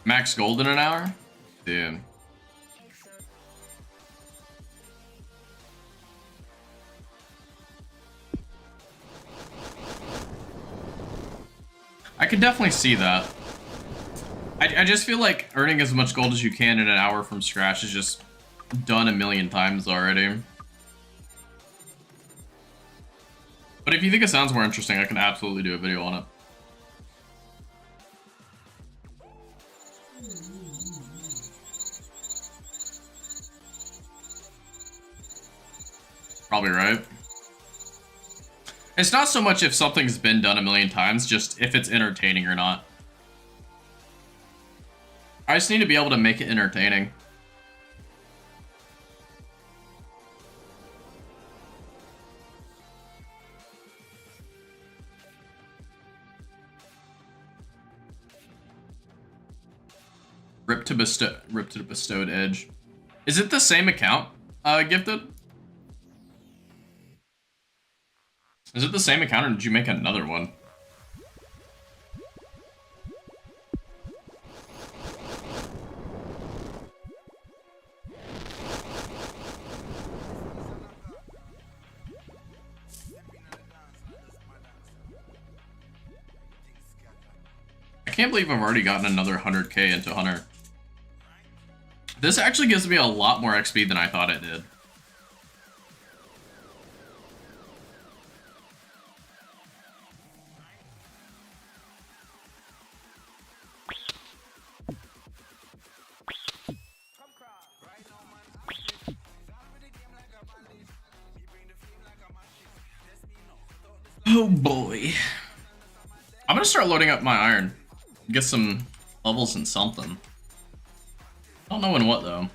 Max gold in an hour? Dude. I can definitely see that. I just feel like earning as much gold as you can in an hour from scratch is just done a million times already. But if you think it sounds more interesting, I can absolutely do a video on it. Probably right. It's not so much if something's been done a million times, just if it's entertaining or not. I just need to be able to make it entertaining. Rip to the bestowed edge. Is it the same account, Gifted? Is it the same account or did you make another one? I can't believe I've already gotten another 100k into Hunter. This actually gives me a lot more XP than I thought it did. Oh boy. I'm gonna start loading up my iron. Get some levels in something. I don't know in what though.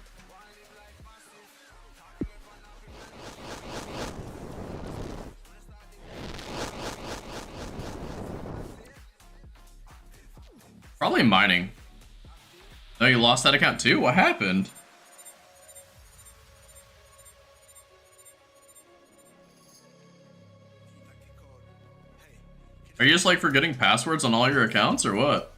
Probably mining. Oh, you lost that account too? What happened? Are you just like forgetting passwords on all your accounts or what?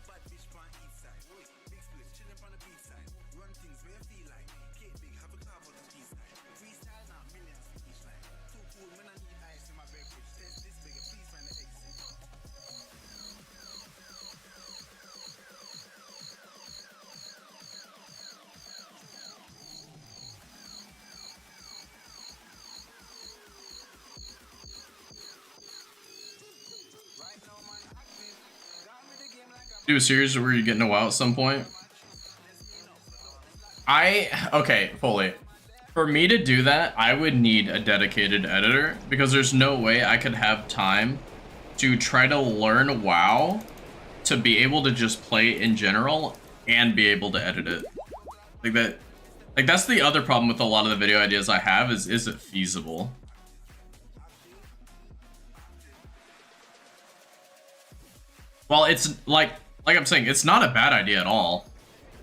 Do a series where you get into WoW at some point. Okay, fully. For me to do that, I would need a dedicated editor because there's no way I could have time to try to learn WoW to be able to just play in general and be able to edit it. Like that's the other problem with a lot of the video ideas I have is it feasible? Well, it's like I'm saying, it's not a bad idea at all.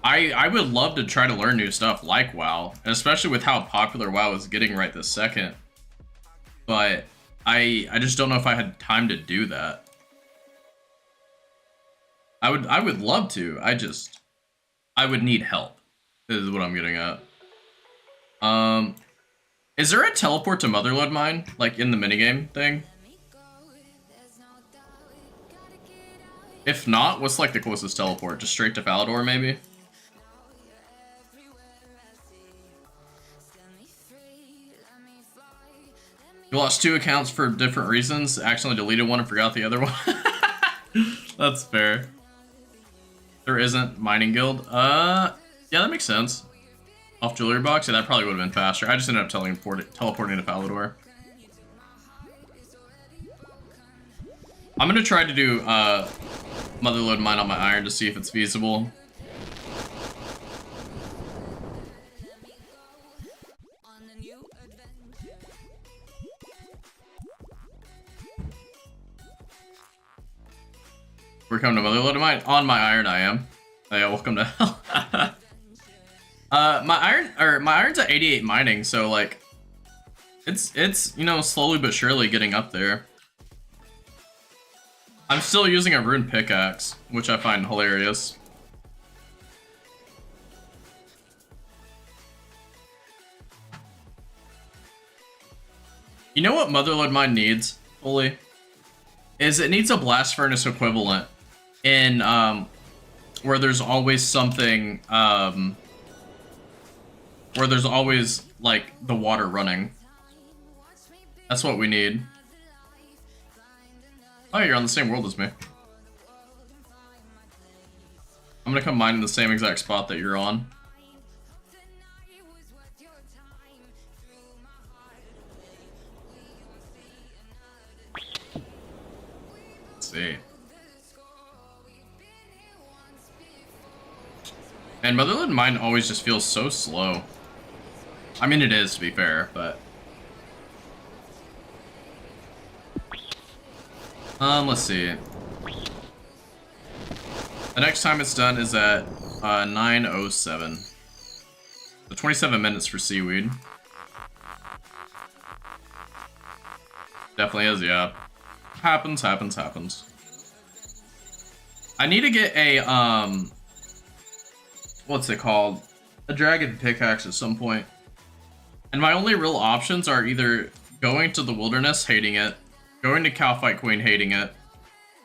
I would love to try to learn new stuff like WoW, and especially with how popular WoW is getting right this second. But I just don't know if I had time to do that. I would love to. I would need help. Is what I'm getting at. Is there a teleport to Motherlode Mine like in the minigame thing? If not, what's like the closest teleport? Just straight to Falador, maybe? You lost 2 accounts for different reasons. Accidentally deleted one and forgot the other one. That's fair. There isn't mining guild. Yeah, that makes sense. Off jewelry box? Yeah, that probably would have been faster. I just ended up teleporting to Falador. I'm gonna try to do Motherlode Mine on my iron to see if it's feasible. We're coming to Motherlode Mine? On my iron I am. Oh yeah, welcome to hell. my iron's at 88 mining, so like it's you know, slowly but surely getting up there. I'm still using a rune pickaxe, which I find hilarious. You know what Motherlode Mine needs, fully? Is it needs a blast furnace equivalent in where there's always something where there's always like the water running. That's what we need. Oh, you're on the same world as me. I'm gonna come mine in the same exact spot that you're on. Let's see. And Motherlode Mine always just feels so slow. I mean, it is, to be fair, but... let's see. The next time it's done is at 9:07. So 27 minutes for seaweed. Definitely is, yeah. Happens. I need to get a, what's it called? A dragon pickaxe at some point. And my only real options are either going to the wilderness, hating it, going to Calphite Queen, hating it,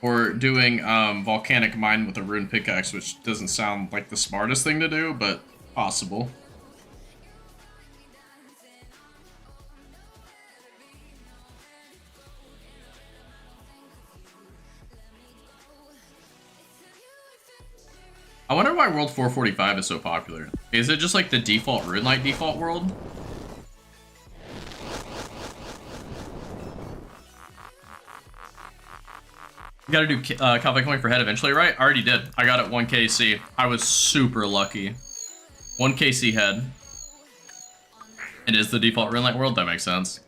or doing volcanic mine with a rune pickaxe, which doesn't sound like the smartest thing to do, but possible. I wonder why World 445 is so popular. Is it just like the default Runelite default world? You gotta do Calvin Coin for head eventually, right? I already did. I got it 1 KC. I was super lucky. 1 KC head. It is the default Runelite world? That makes sense.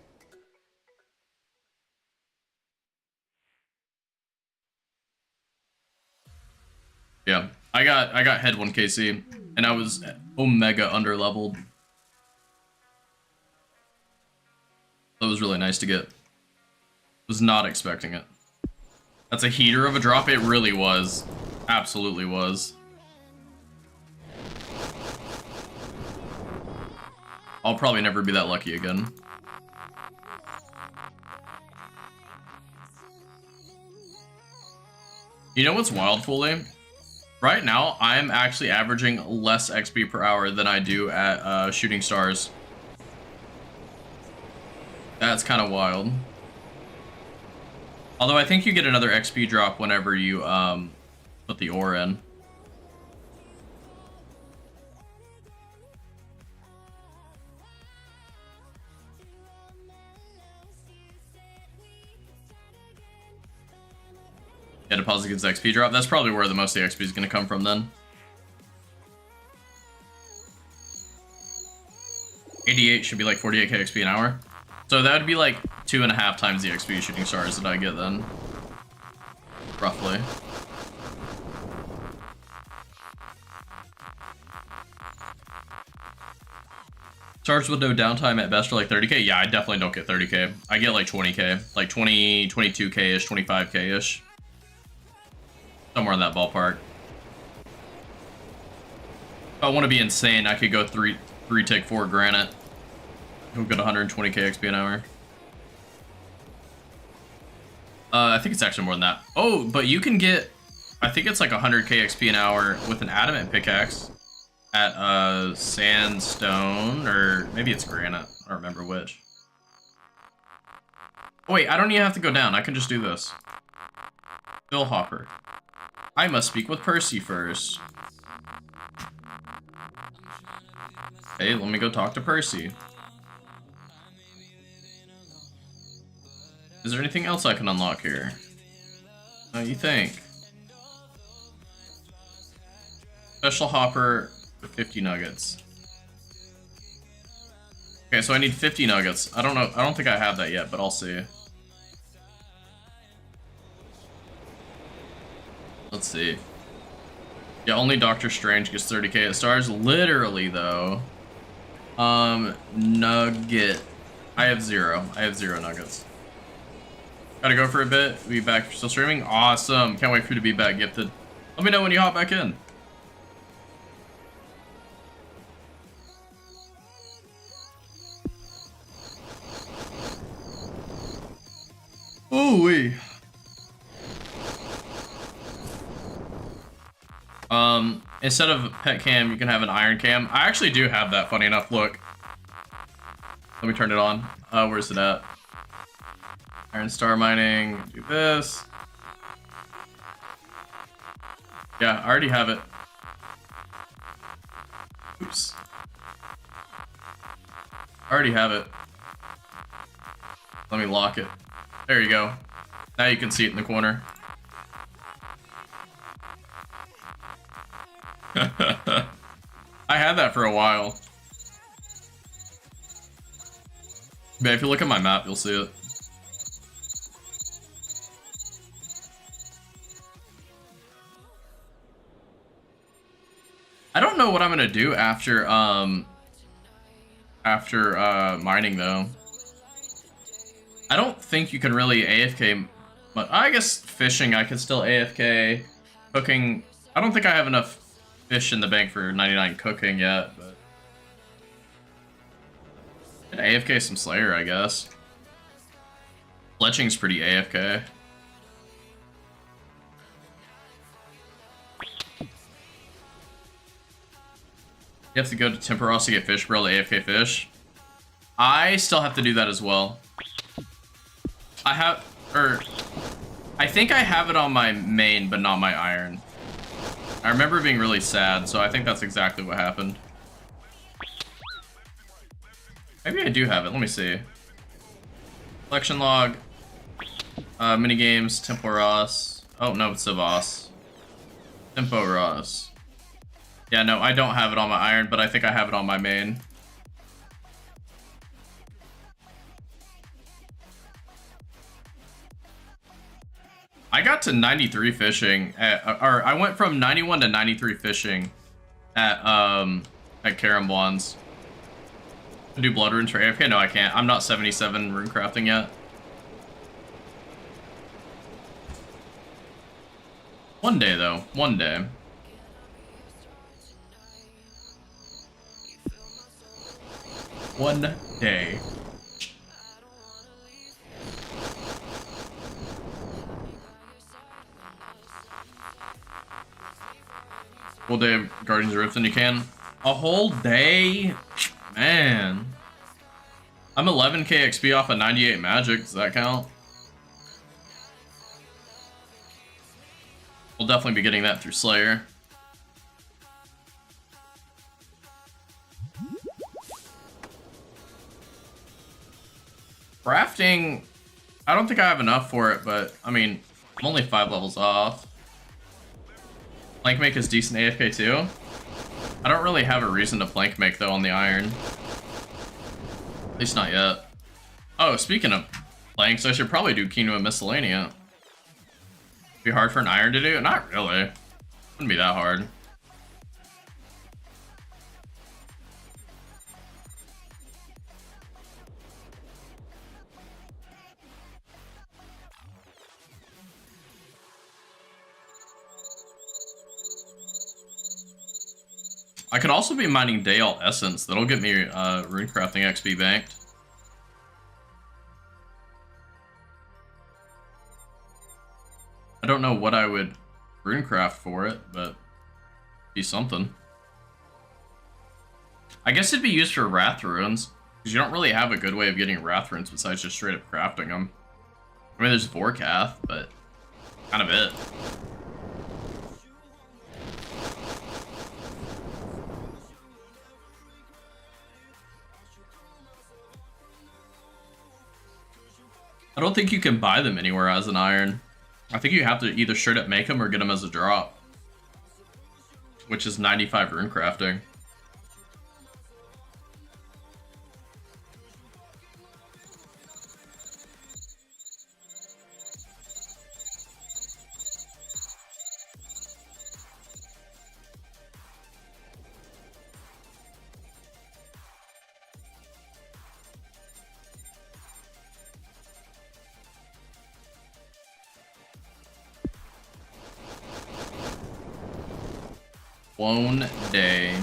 Yeah. I got head 1 KC, and I was omega underleveled. That was really nice to get. Was not expecting it. That's a heater of a drop. It really was. Absolutely was. I'll probably never be that lucky again. You know what's wild, Fully? Right now, I'm actually averaging less XP per hour than I do at Shooting Stars. That's kind of wild. Although I think you get another XP drop whenever you put the ore in. Yeah, deposit gets XP drop. That's probably where the most of the XP is going to come from then. 88 should be like 48k XP an hour. So that would be like 2.5 times the XP Shooting Stars that I get then. Roughly. Stars with no downtime at best are like 30k? Yeah, I definitely don't get 30k. I get like 20k. Like 20, 22k-ish, 25k-ish. Somewhere in that ballpark. If I want to be insane, I could go 3 take 4 granite. We'll get 120k XP an hour. I think it's actually more than that. Oh, but you can get, I think it's like 100k XP an hour with an adamant pickaxe at sandstone, or maybe it's granite. I don't remember which. Oh, wait, I don't even have to go down. I can just do this. Bill Hopper. I must speak with Percy first. Hey, let me go talk to Percy. Is there anything else I can unlock here? Oh, you think? Special hopper with 50 nuggets. Okay, so I need 50 nuggets. I don't know. I don't think I have that yet, but I'll see. Let's see. Yeah, only Doctor Strange gets 30k at stars. Literally, though. Nugget. I have 0. I have 0 nuggets. Gotta go for a bit. Be back. Still streaming? Awesome. Can't wait for you to be back, Gifted. Let me know when you hop back in. Ooh-wee. Instead of pet cam, you can have an iron cam. I actually do have that, funny enough. Look. Let me turn it on. Where's it at? Iron star mining. Do this. Yeah, I already have it. Oops. I already have it. Let me lock it. There you go. Now you can see it in the corner. I had that for a while. But if you look at my map, you'll see it. I don't know what I'm gonna do after mining though. I don't think you can really AFK, but I guess fishing I could still AFK. Cooking, I don't think I have enough fish in the bank for 99 cooking yet, but I'd AFK some Slayer, I guess. Fletching's pretty AFK. You have to go to Temperos to get fish bro to AFK fish. I still have to do that as well. I think I have it on my main, but not my iron. I remember being really sad, so I think that's exactly what happened. Maybe I do have it, let me see. Collection log. Minigames, Tempo Ross. Oh, no, it's Savas. Tempo Ross. Yeah, no, I don't have it on my iron, but I think I have it on my main. I got to 93 fishing or I went from 91 to 93 fishing at Karambwan's. Do blood runes for AFK? No, I can't. I'm not 77 rune crafting yet. One day though, one day. One day. Full day of Guardians of Rift and you can. A whole day? Man. I'm 11k XP off of 98 magic, does that count? We'll definitely be getting that through Slayer. Crafting, I don't think I have enough for it, but I mean, I'm only 5 levels off. Plank make is decent AFK too. I don't really have a reason to plank make though on the iron. At least not yet. Oh, speaking of planks, I should probably do Quinoa Miscellanea. Be hard for an iron to do? Not really. Wouldn't be that hard. I could also be mining Dale Essence. That'll get me rune crafting XP banked. I don't know what I would runecraft for it, but be something. I guess it'd be used for Wrath runes, because you don't really have a good way of getting Wrath runes besides just straight up crafting them. I mean, there's Vorkath, but kind of it. I don't think you can buy them anywhere as an iron. I think you have to either straight up make them or get them as a drop. Which is 95 rune crafting. One day.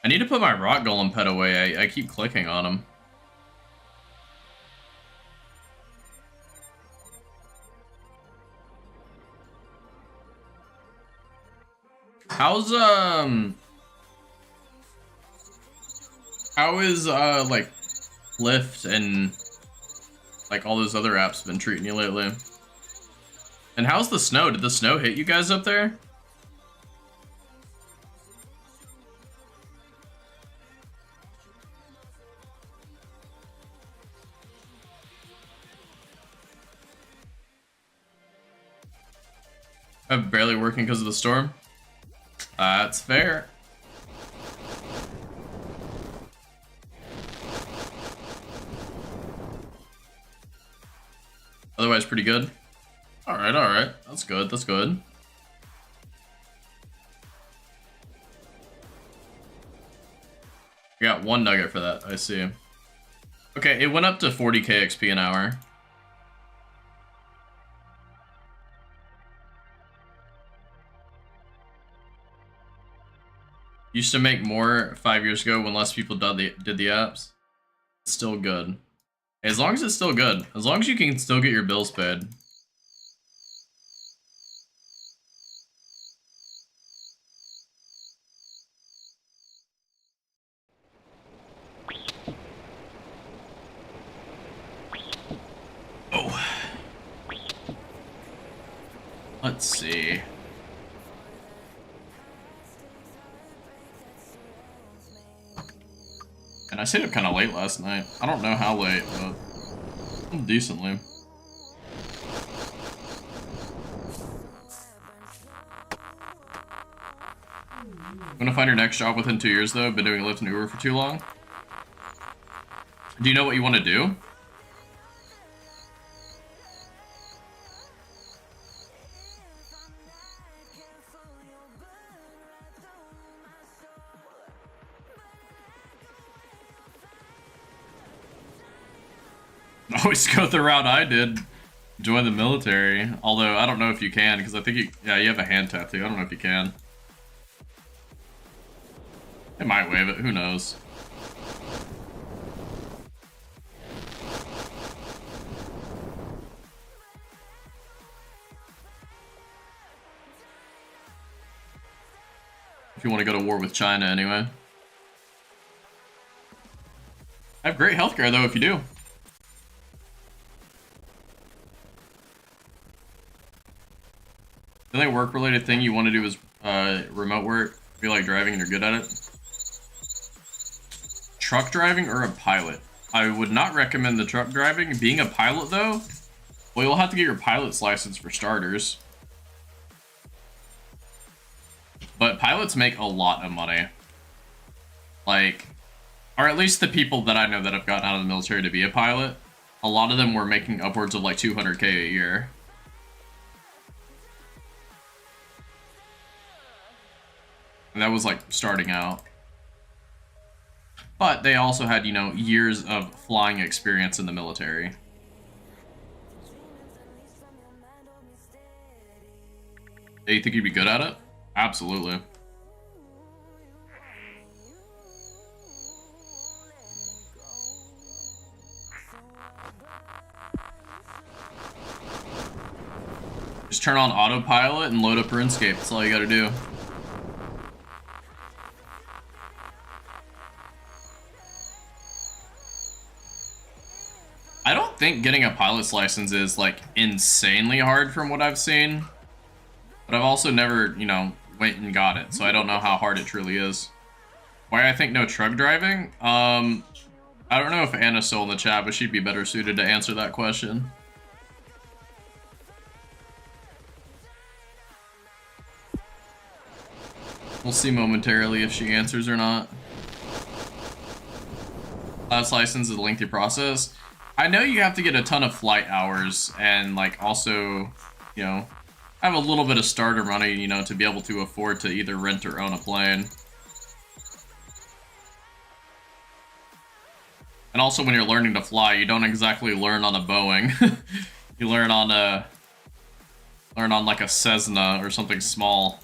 I need to put my rock golem pet away. I keep clicking on him. How is like Lyft and like all those other apps been treating you lately? And how's the snow? Did the snow hit you guys up there? I'm barely working because of the storm. That's fair. Otherwise, pretty good. All right, that's good, that's good. I got 1 nugget for that, I see. Okay, it went up to 40k XP an hour. Used to make more 5 years ago when less people did the apps. It's still good. As long as it's still good. As long as you can still get your bills paid. Oh. Let's see. And I stayed up kind of late last night. I don't know how late, but decently. Gonna find your next job within 2 years, though. Been doing Lyft and Uber for too long. Do you know what you want to do? Always go the route I did. Join the military. Although, I don't know if you can, because I think you have a hand tattoo. I don't know if you can. It might waive it, who knows. If you want to go to war with China, anyway. I have great healthcare, though, if you do. The only work-related thing you want to do is remote work. If you like driving and you're good at it. Truck driving or a pilot? I would not recommend the truck driving. Being a pilot, though, well, you'll have to get your pilot's license for starters. But pilots make a lot of money. Like, or at least the people that I know that have gotten out of the military to be a pilot, a lot of them were making upwards of like 200k a year. And that was like starting out. But they also had, you know, years of flying experience in the military. Do you think you'd be good at it? Absolutely. Just turn on autopilot and load up RuneScape. That's all you gotta do. I don't think getting a pilot's license is, like, insanely hard from what I've seen. But I've also never, you know, went and got it, so I don't know how hard it truly is. Why I think no truck driving? I don't know if Anna's still in the chat, but she'd be better suited to answer that question. We'll see momentarily if she answers or not. Pilot's license is a lengthy process. I know you have to get a ton of flight hours and, like, also, you know, have a little bit of starter money, you know, to be able to afford to either rent or own a plane. And also when you're learning to fly, you don't exactly learn on a Boeing. You learn on like a Cessna or something small.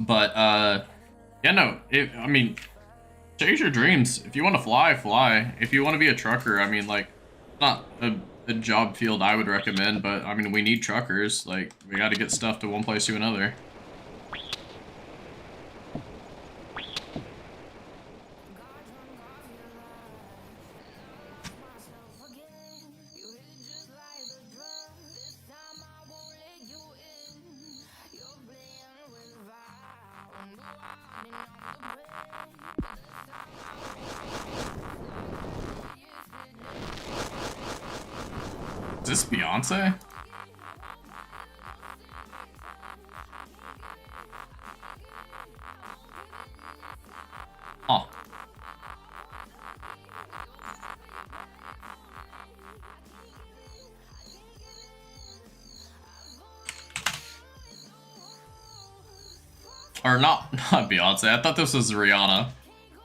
But, yeah, no, I mean, chase your dreams. If you want to fly, fly. If you want to be a trucker, I mean, like, not a job field I would recommend, but, I mean, we need truckers. Like, we got to get stuff to one place to another. this Beyonce? Oh. Or not Beyonce. I thought this was Rihanna.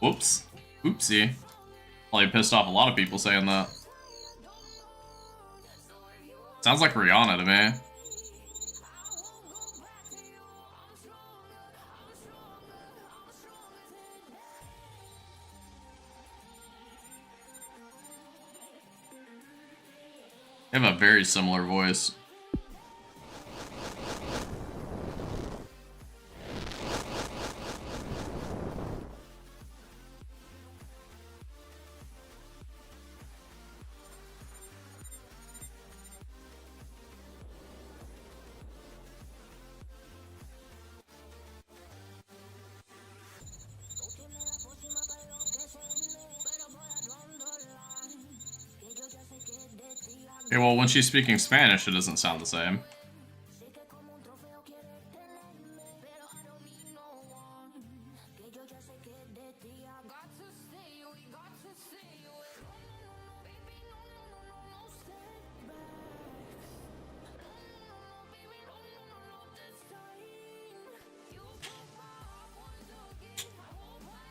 Whoops. Oopsie. Probably pissed off a lot of people saying that. Sounds like Rihanna to me. They have a very similar voice. Okay, well, when she's speaking Spanish, it doesn't sound the same.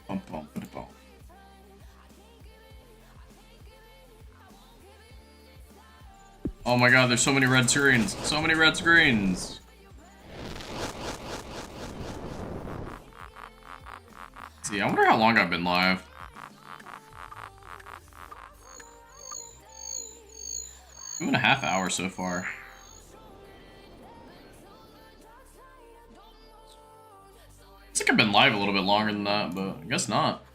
Bum, bum, bum, bum. Oh my god, there's so many red screens. So many red screens. See, I wonder how long I've been live. Two and a half hours so far. It's like I've been live a little bit longer than that, but I guess not.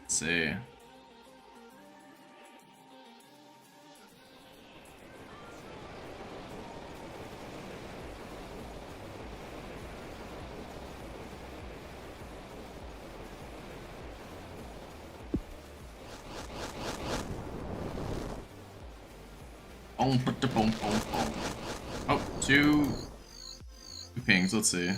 Let's see. Oh, two pings, let's see.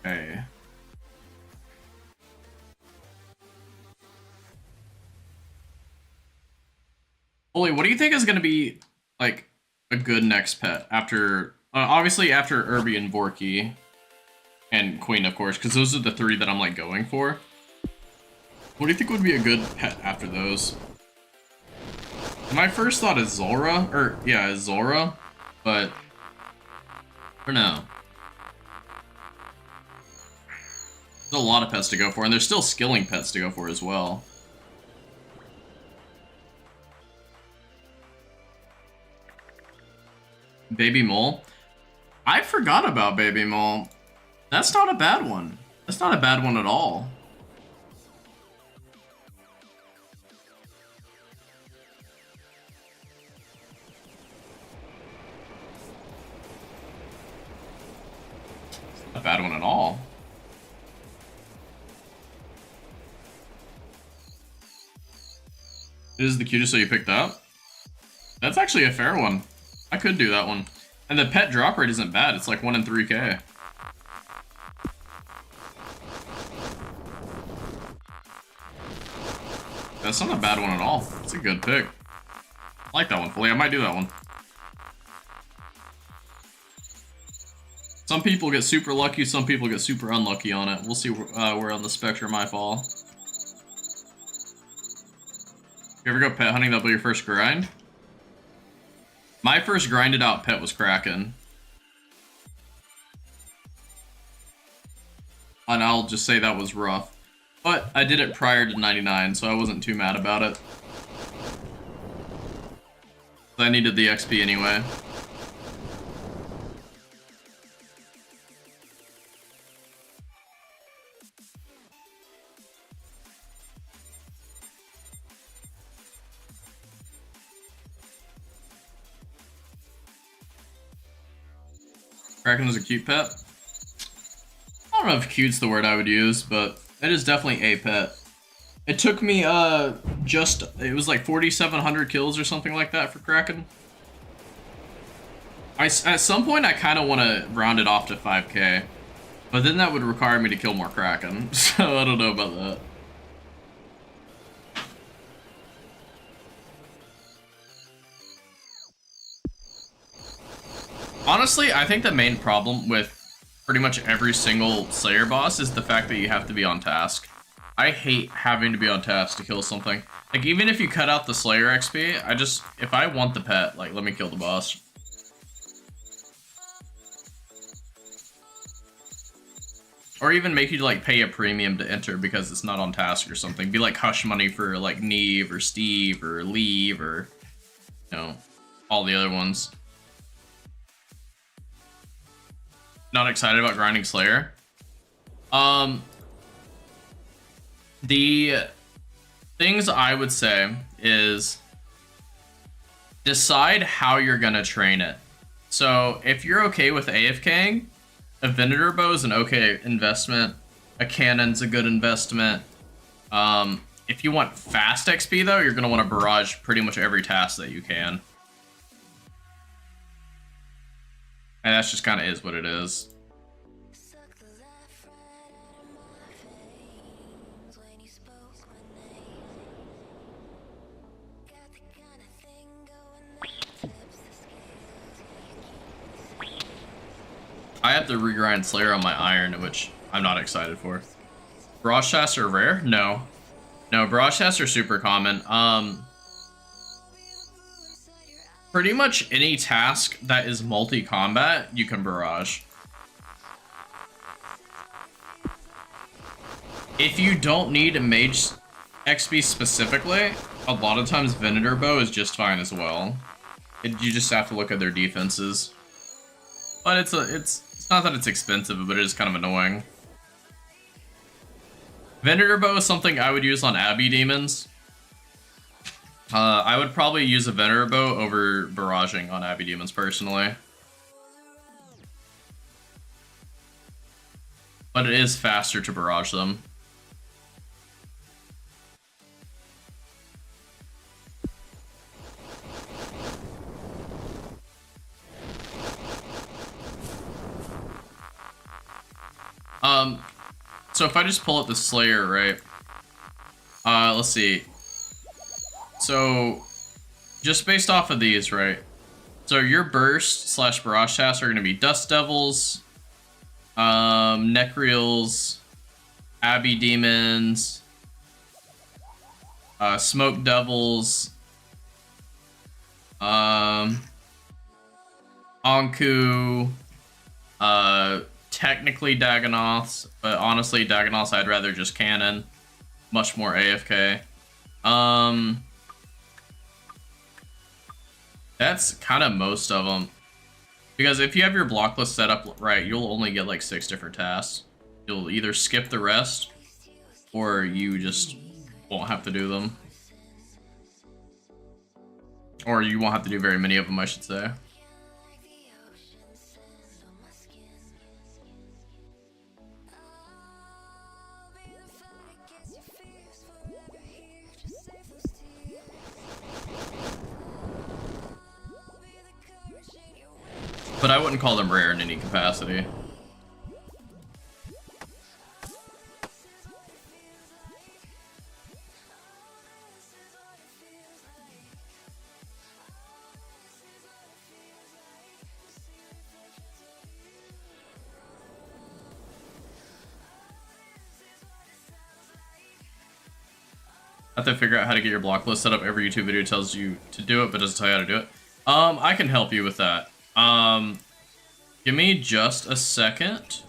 Okay. Oli, what do you think is going to be, like, a good next pet after, obviously after Irby and Vorky, and Queen, of course, because those are the three that I'm, like, going for. What do you think would be a good pet after those? My first thought is Zora, or, yeah, Zora, but, I don't know. There's a lot of pets to go for, and there's still skilling pets to go for as well. Baby Mole. I forgot about Baby Mole. That's not a bad one. That's not a bad one at all. It's not a bad one at all. It is the cutest that you picked up. That's actually a fair one. I could do that one. And the pet drop rate isn't bad. It's like 1 in 3k. That's not a bad one at all. It's a good pick. I like that one fully. I might do that one. Some people get super lucky, some people get super unlucky on it. We'll see where on the spectrum I fall. You ever go pet hunting, that'll be your first grind? My first grinded out pet was Kraken. And I'll just say that was rough. But I did it prior to 99, so I wasn't too mad about it. I needed the XP anyway. Kraken is a cute pet. I don't know if cute's the word I would use, but it is definitely a pet. It took me, it was like 4,700 kills or something like that for Kraken. At some point, I kind of want to round it off to 5k. But then that would require me to kill more Kraken, so I don't know about that. Honestly, I think the main problem with pretty much every single Slayer boss is the fact that you have to be on task. I hate having to be on task to kill something. Like, even if you cut out the Slayer XP, if I want the pet, like, let me kill the boss. Or even make you, like, pay a premium to enter because it's not on task or something. Be like hush money for, like, Neve or Steve or Leave or, you know, all the other ones. Not excited about grinding Slayer. The things I would say is decide how you're gonna train it. So if you're okay with AFKing, a Venator bow is an okay investment. A cannon's a good investment. If you want fast XP though, you're gonna want to barrage pretty much every task that you can. And that's just kind of is what it is. I have to regrind Slayer on my iron, which I'm not excited for. Barrage tasks are rare? No. No, barrage tasks are super common. Pretty much any task that is multi-combat, you can barrage. If you don't need a mage XP specifically, a lot of times Venator bow is just fine as well. You just have to look at their defenses. But it's not that it's expensive, but it is kind of annoying. Venator bow is something I would use on Abbey demons. I would probably use a Venator bow over barraging on Abbey demons personally. But it is faster to barrage them. So if I just pull up the Slayer, right? Let's see. So, just based off of these, right? So your burst / barrage tasks are going to be Dust Devils, Necreals, Abbey Demons, Smoke Devils, Anku, technically Dagonoths, but honestly Dagonoths I'd rather just cannon. Much more AFK. That's kind of most of them. Because if you have your block list set up right, you'll only get like 6 different tasks. You'll either skip the rest, or you just won't have to do them. Or you won't have to do very many of them, I should say. But I wouldn't call them rare in any capacity. I have to figure out how to get your block list set up. Every YouTube video tells you to do it, but doesn't tell you how to do it. I can help you with that. Give me just a second,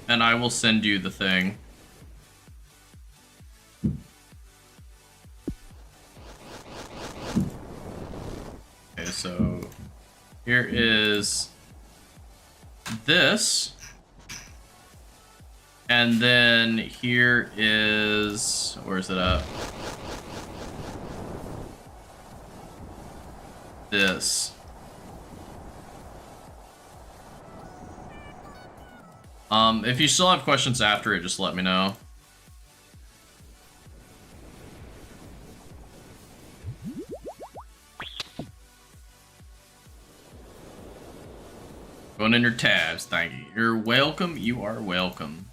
and I will send you the thing. Okay, so here is this. And then here is, where is it at? This. If you still have questions after it, just let me know. Going in your tabs, thank you. You're welcome, you are welcome.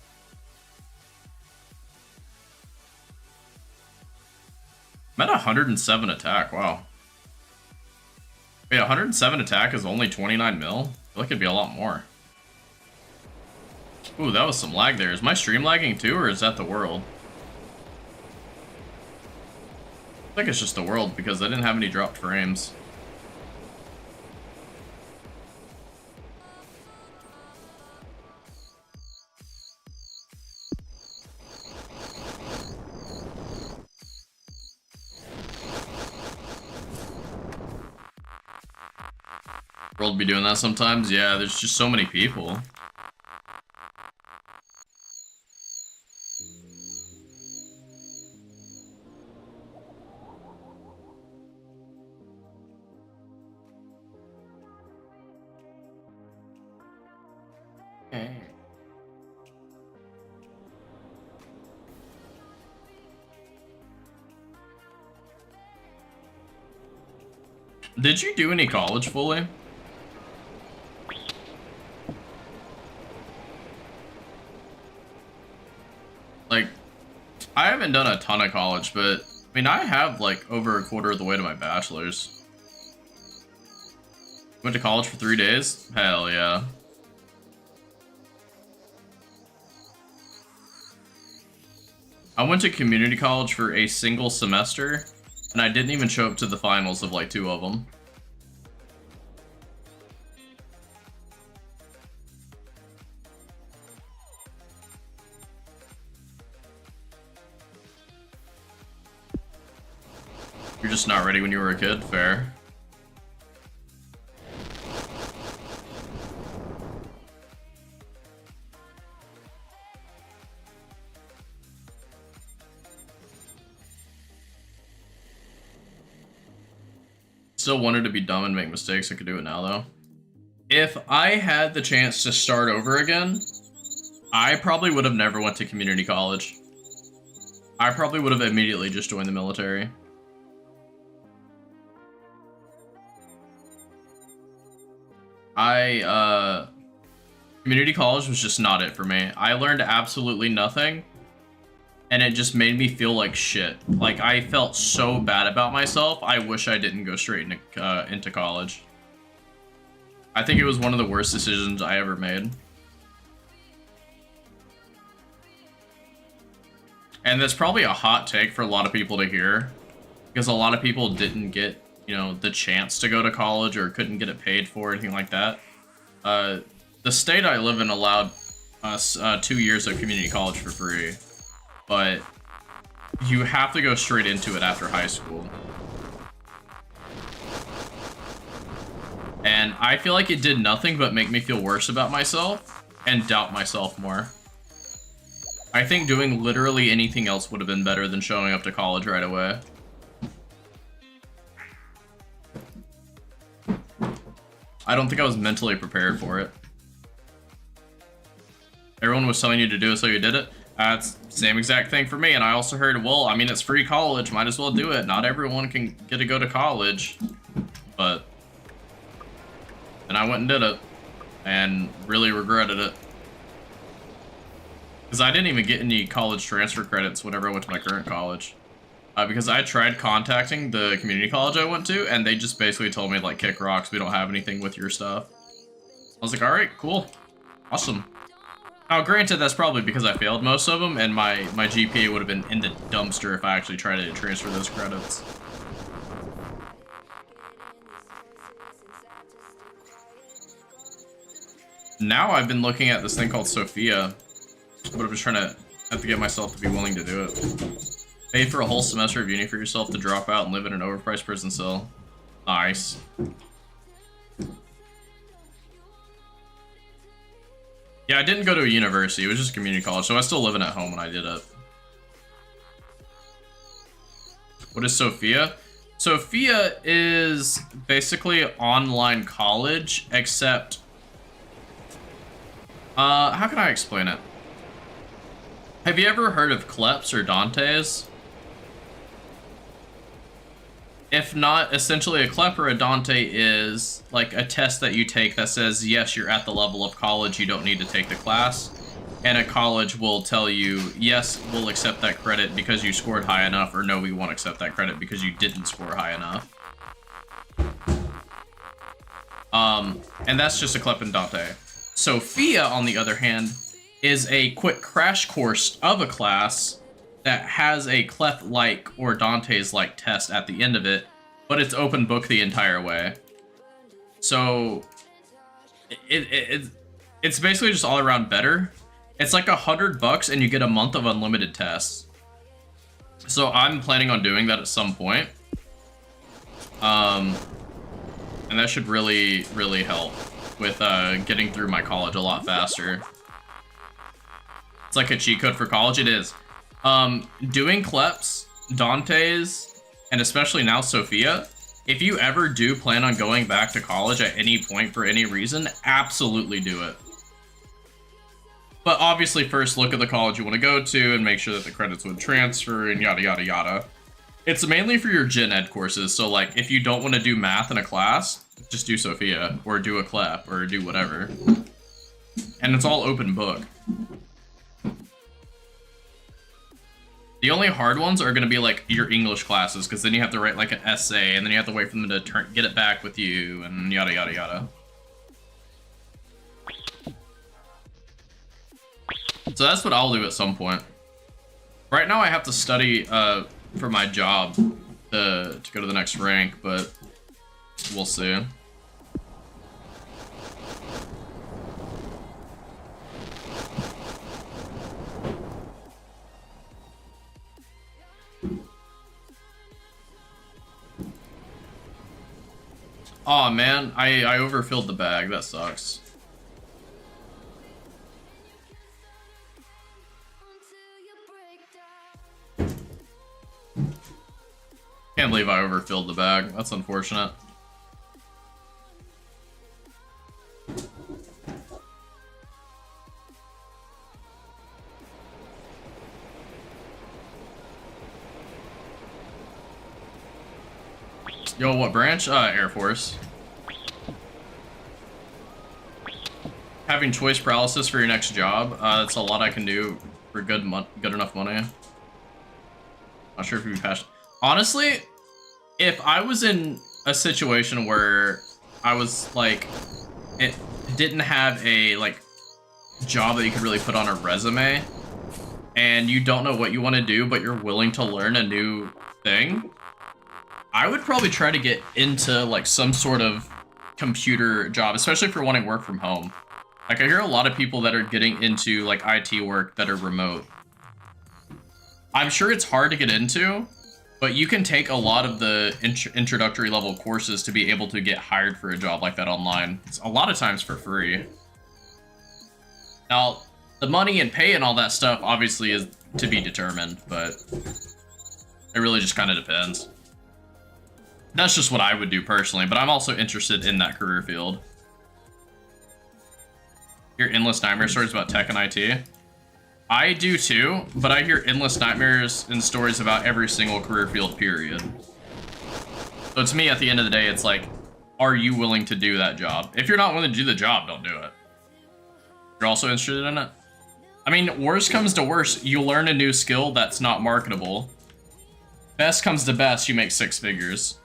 I'm at 107 attack, wow. Wait, 107 attack is only 29 mil? I feel like it'd be a lot more. Ooh, that was some lag there. Is my stream lagging too, or is that the world? I think it's just the world, because I didn't have any dropped frames. World be doing that sometimes? Yeah, there's just so many people. Okay. Did you do any college fully? Like, I haven't done a ton of college, but I mean, I have like over a quarter of the way to my bachelor's. Went to college for 3 days? Hell yeah. I went to community college for a single semester, and I didn't even show up to the finals of like 2 of them. You're just not ready when you were a kid? Fair. Still wanted to be dumb and make mistakes. I could do it now, though. If I had the chance to start over again, I probably would have never went to community college. I probably would have immediately just joined the military. Community college was just not it for me. I learned absolutely nothing, and it just made me feel like shit. Like, I felt so bad about myself, I wish I didn't go straight into college. I think it was one of the worst decisions I ever made. And that's probably a hot take for a lot of people to hear, because a lot of people didn't get, you know, the chance to go to college or couldn't get it paid for or anything like that. The state I live in allowed us 2 years of community college for free, but you have to go straight into it after high school. And I feel like it did nothing but make me feel worse about myself and doubt myself more. I think doing literally anything else would have been better than showing up to college right away. I don't think I was mentally prepared for it. Everyone was telling you to do it, so you did it. That's the same exact thing for me. And I also heard, well, I mean, it's free college, might as well do it. Not everyone can get to go to college. But then I went and did it, and really regretted it. Because I didn't even get any college transfer credits whenever I went to my current college. Because I tried contacting the community college I went to, and they just basically told me, like, kick rocks, we don't have anything with your stuff. I was like, alright, cool. Awesome. Now, granted, that's probably because I failed most of them, and my GPA would have been in the dumpster if I actually tried to transfer those credits. Now I've been looking at this thing called Sophia, but I'm just trying to have to get myself to be willing to do it. Pay for a whole semester of uni for yourself to drop out and live in an overpriced prison cell. Nice. Yeah, I didn't go to a university. It was just community college, so I was still living at home when I did it. What is Sophia? Sophia is basically online college, except How can I explain it? Have you ever heard of Kleps or Dantes? If not, essentially a Klep or a Dante is like a test that you take that says, yes, you're at the level of college, you don't need to take the class. And a college will tell you, yes, we'll accept that credit because you scored high enough, or no, we won't accept that credit because you didn't score high enough. And that's just a Klep and Dante. Sophia, on the other hand, is a quick crash course of a class that has a Klep-like or Dante's-like test at the end of it, but it's open book the entire way. So it's basically just all around better. It's like $100 and you get a month of unlimited tests. So I'm planning on doing that at some point. And that should really, really help with getting through my college a lot faster. It's like a cheat code for college. It is. Doing Kleps, Dante's, and especially now Sophia, if you ever do plan on going back to college at any point for any reason, absolutely do it. But obviously first look at the college you want to go to and make sure that the credits would transfer and yada yada yada. It's mainly for your gen ed courses, so like if you don't want to do math in a class, just do Sophia or do a Klep or do whatever. And it's all open book. The only hard ones are going to be like your English classes, because then you have to write like an essay and then you have to wait for them to get it back with you and yada yada yada. So that's what I'll do at some point. Right now I have to study for my job to go to the next rank, but we'll see. Aw, man, I overfilled the bag. That sucks. Can't believe I overfilled the bag. That's unfortunate. Yo, what branch? Air Force. Having choice paralysis for your next job. That's a lot I can do for good enough money. Not sure if you'd be passionate. Honestly, if I was in a situation where I was like, it didn't have a like job that you could really put on a resume, and you don't know what you want to do, but you're willing to learn a new thing, I would probably try to get into like some sort of computer job, especially if you're wanting work from home. Like I hear a lot of people that are getting into like IT work that are remote. I'm sure it's hard to get into, but you can take a lot of the introductory level courses to be able to get hired for a job like that online. It's a lot of times for free. Now, the money and pay and all that stuff obviously is to be determined, but it really just kind of depends. That's just what I would do personally, but I'm also interested in that career field. Hear endless nightmare stories about tech and IT? I do too, but I hear endless nightmares and stories about every single career field, period. So to me, at the end of the day, it's like, are you willing to do that job? If you're not willing to do the job, don't do it. You're also interested in it? I mean, worst comes to worst, you learn a new skill that's not marketable. Best comes to best, you make 6 figures.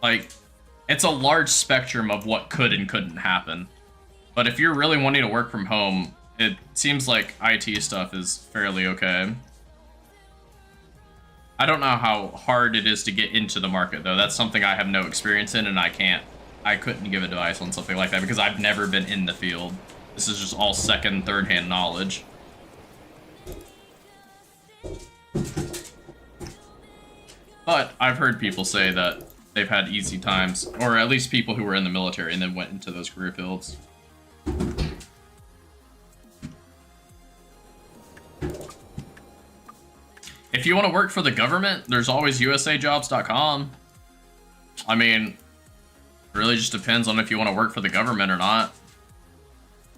Like, it's a large spectrum of what could and couldn't happen. But if you're really wanting to work from home, it seems like IT stuff is fairly okay. I don't know how hard it is to get into the market, though. That's something I have no experience in, and I couldn't give advice on something like that because I've never been in the field. This is just all second, third-hand knowledge. But I've heard people say that they've had easy times, or at least people who were in the military and then went into those career fields. If you want to work for the government, there's always usajobs.com. I mean, it really just depends on if you want to work for the government or not.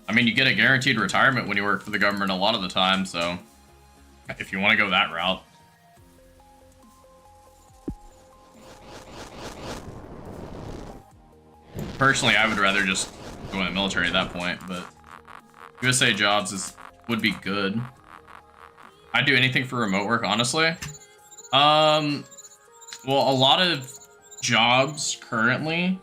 I mean, you get a guaranteed retirement when you work for the government a lot of the time, so if you want to go that route. Personally, I would rather just go in the military at that point, but USA jobs would be good. I'd do anything for remote work, honestly. Well, a lot of jobs currently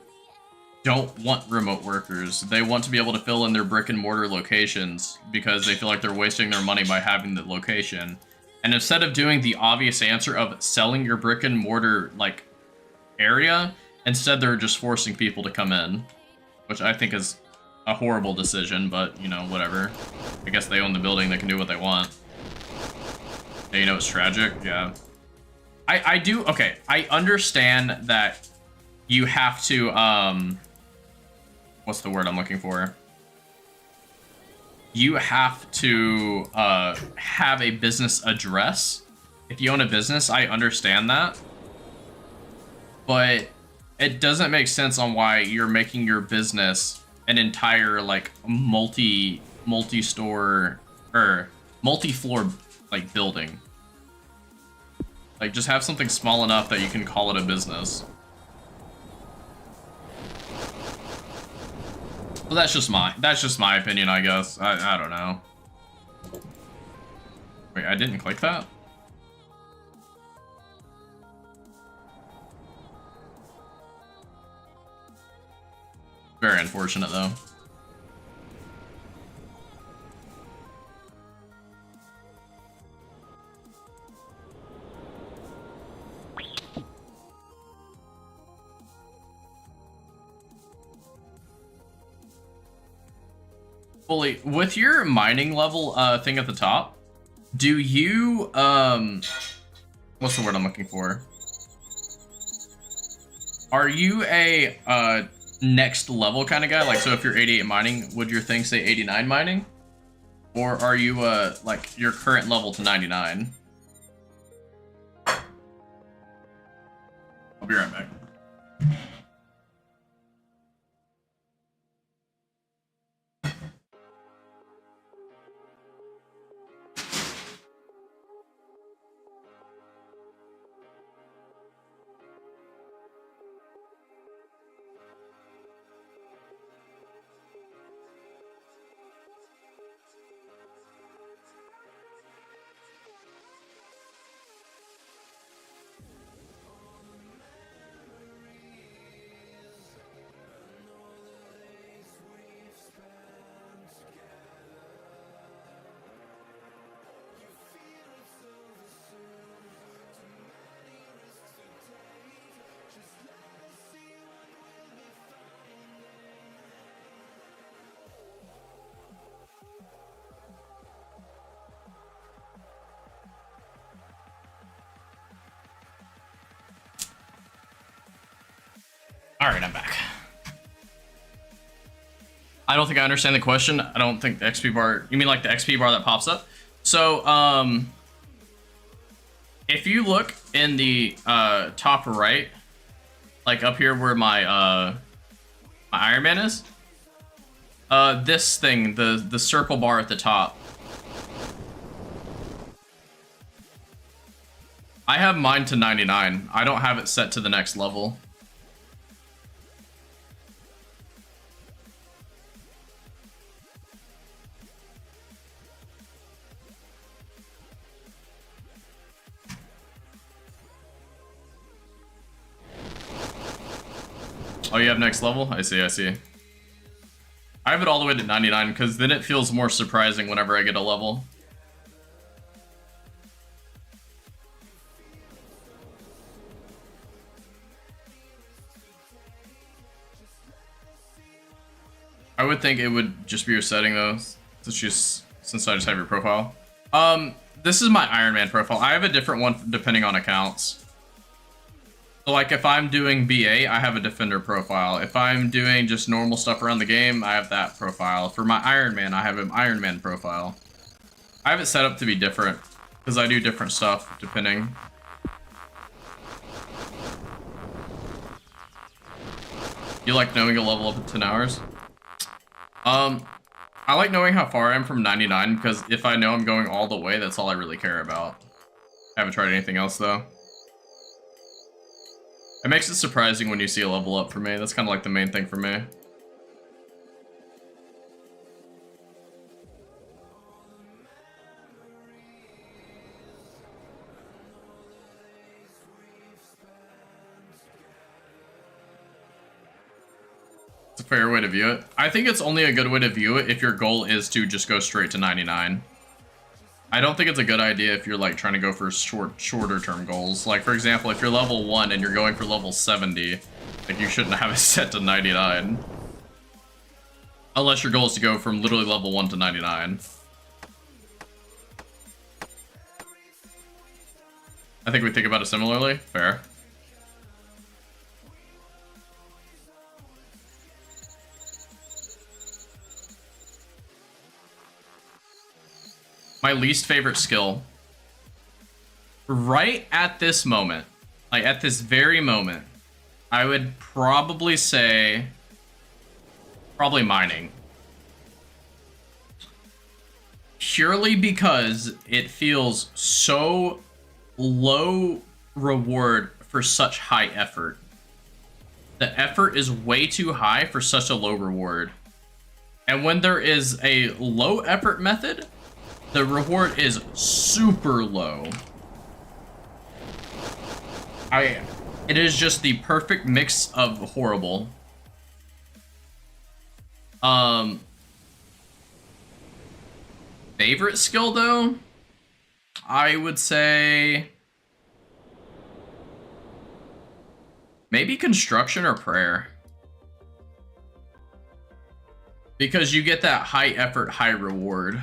don't want remote workers. They want to be able to fill in their brick and mortar locations because they feel like they're wasting their money by having the location. And instead of doing the obvious answer of selling your brick and mortar like area, instead they're just forcing people to come in, which I think is a horrible decision, but you know, whatever. I guess they own the building, they can do what they want. And you know it's tragic? Yeah. I do, okay, I understand that you have to, what's the word I'm looking for? You have to have a business address. If you own a business, I understand that. But it doesn't make sense on why you're making your business an entire like multi-store or multi-floor like building. Like just have something small enough that you can call it a business. Well, that's just my opinion, I guess. I don't know. Wait, I didn't click that? Very unfortunate, though. Fully, with your mining level thing at the top, do you what's the word I'm looking for? Are you a next level kind of guy? Like, so if you're 88 mining, would your thing say 89 mining? Or are you like your current level to 99? I'll be right back. Alright, I'm back. I don't think I understand the question. I don't think the XP bar... You mean like the XP bar that pops up? So, if you look in the top right, like up here where my Iron Man is, this thing, the circle bar at the top. I have mine to 99. I don't have it set to the next level. Oh, you have next level? I see, I see. I have it all the way to 99 because then it feels more surprising whenever I get a level. I would think it would just be your setting though, since I just have your profile. This is my Iron Man profile. I have a different one depending on accounts. So like if I'm doing BA, I have a Defender profile. If I'm doing just normal stuff around the game, I have that profile. For my Iron Man, I have an Iron Man profile. I have it set up to be different because I do different stuff depending. You like knowing a level up in 10 hours? I like knowing how far I am from 99 because if I know I'm going all the way, that's all I really care about. I haven't tried anything else though. It makes it surprising when you see a level up for me. That's kind of like the main thing for me. It's a fair way to view it. I think it's only a good way to view it if your goal is to just go straight to 99. I don't think it's a good idea if you're like trying to go for shorter term goals. Like for example, if you're level 1 and you're going for level 70, like you shouldn't have it set to 99. Unless your goal is to go from literally level 1 to 99. I think we think about it similarly. Fair. My least favorite skill. Right at this moment, like at this very moment, I would probably say probably mining. Purely because it feels so low reward for such high effort. The effort is way too high for such a low reward. And when there is a low effort method, the reward is super low. It is just the perfect mix of horrible. Favorite skill though? I would say maybe construction or prayer. Because you get that high effort, high reward.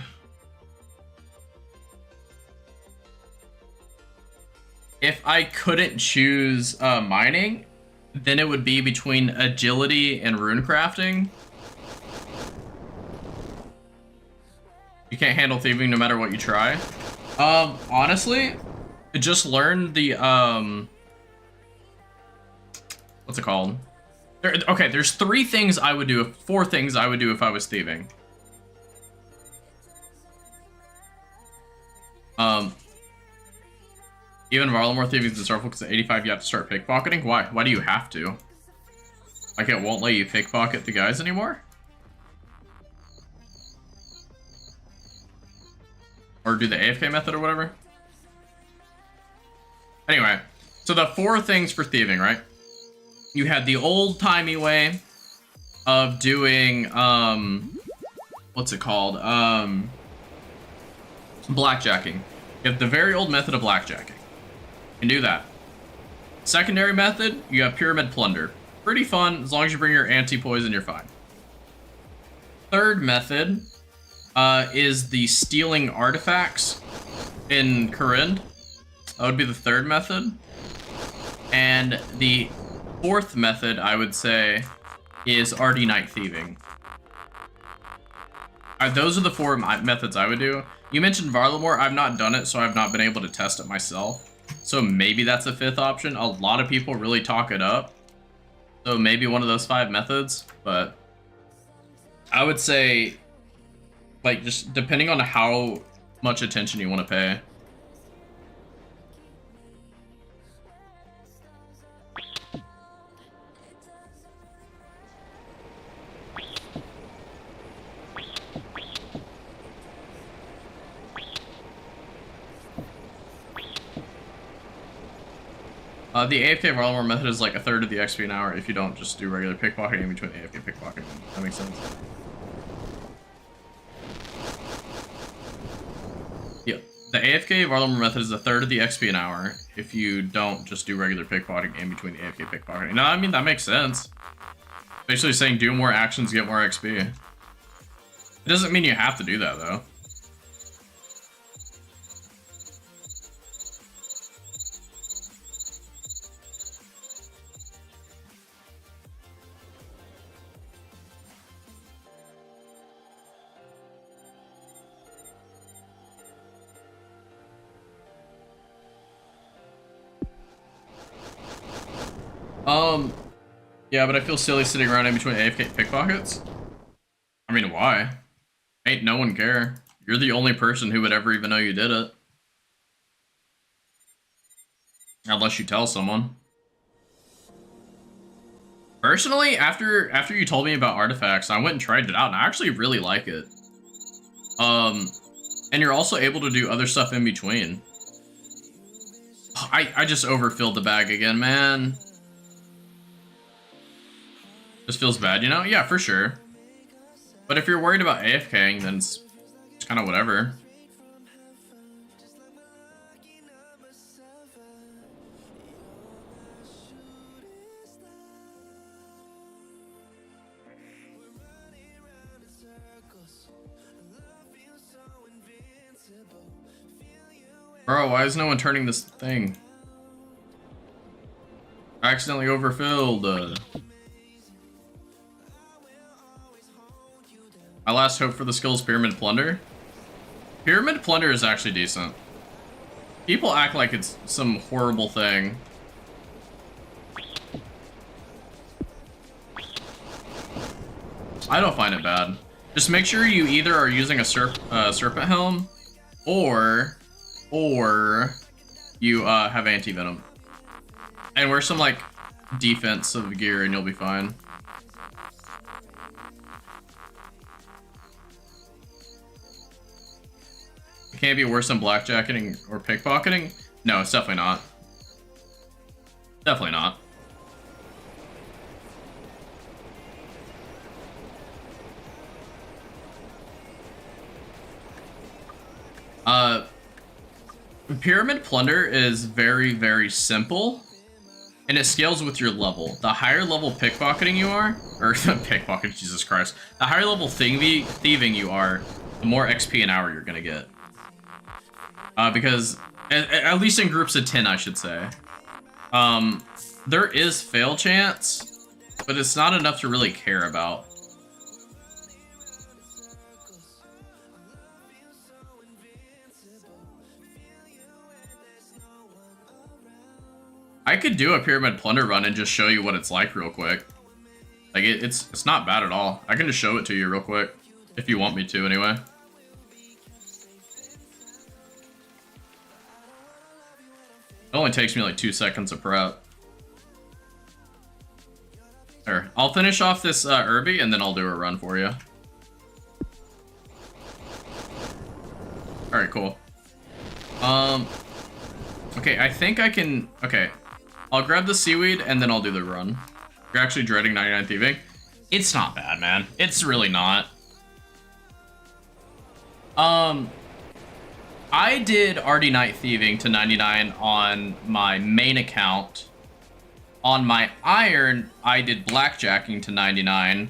If I couldn't choose mining, then it would be between agility and rune crafting. You can't handle thieving no matter what you try. Honestly, just learn the what's it called? Okay, there's 4 things I would do if I was thieving. Even Varlamore thieving is desirable because at 85 you have to start pickpocketing. Why? Why do you have to? Like it won't let you pickpocket the guys anymore? Or do the AFK method or whatever? Anyway, so the 4 things for thieving, right? You had the old-timey way of doing, what's it called? Blackjacking. You have the very old method of blackjacking. You can do that. Secondary method, you have pyramid plunder. Pretty fun, as long as you bring your anti-poison, you're fine. Third method is the stealing artifacts in Corinne. That would be the third method. And the 4th method, I would say, is RD Night thieving. Those are the 4 methods I would do. You mentioned Varlamore. I've not done it, so I've not been able to test it myself. So maybe that's a 5th option. A lot of people really talk it up. So maybe one of those 5 methods. But I would say, like, just depending on how much attention you want to pay. The AFK Varlamore method is like 1/3 of the XP an hour if you don't just do regular pickpocketing in between AFK pickpocketing. That makes sense. Yeah, the AFK Varlamore method is 1/3 of the XP an hour if you don't just do regular pickpocketing in between AFK pickpocketing. No, I mean, that makes sense. Basically saying do more actions, get more XP. It doesn't mean you have to do that, though. Yeah, but I feel silly sitting around in between AFK pickpockets. I mean, why? Ain't no one care. You're the only person who would ever even know you did it. Unless you tell someone. Personally, after you told me about artifacts, I went and tried it out, and I actually really like it. And you're also able to do other stuff in between. I just overfilled the bag again, man. This feels bad, you know? Yeah, for sure. But if you're worried about AFKing, then it's kind of whatever. Bro, why is no one turning this thing? I accidentally overfilled. My last hope for the skill is Pyramid Plunder. Pyramid Plunder is actually decent. People act like it's some horrible thing. I don't find it bad. Just make sure you either are using a Serpent Helm, or you have Anti-Venom. And wear some, like, defensive gear and you'll be fine. It can't be worse than blackjacking or pickpocketing? No, it's definitely not. Definitely not. Pyramid Plunder is very, very simple, and it scales with your level. The higher level pickpocketing you are, or pickpocket, Jesus Christ, the higher level thieving you are, the more XP an hour you're gonna get. Because, at least in groups of 10, I should say. There is fail chance, but it's not enough to really care about. I could do a Pyramid Plunder run and just show you what it's like real quick. Like, it's not bad at all. I can just show it to you real quick, if you want me to, anyway. It only takes me like 2 seconds of prep. There, I'll finish off this Irby, and then I'll do a run for you. Alright, cool. Okay, I think I can... Okay. I'll grab the seaweed, and then I'll do the run. You're actually dreading 99 thieving? It's not bad, man. It's really not. I did Arty Night Thieving to 99 on my main account. On my Iron, I did Blackjacking to 99.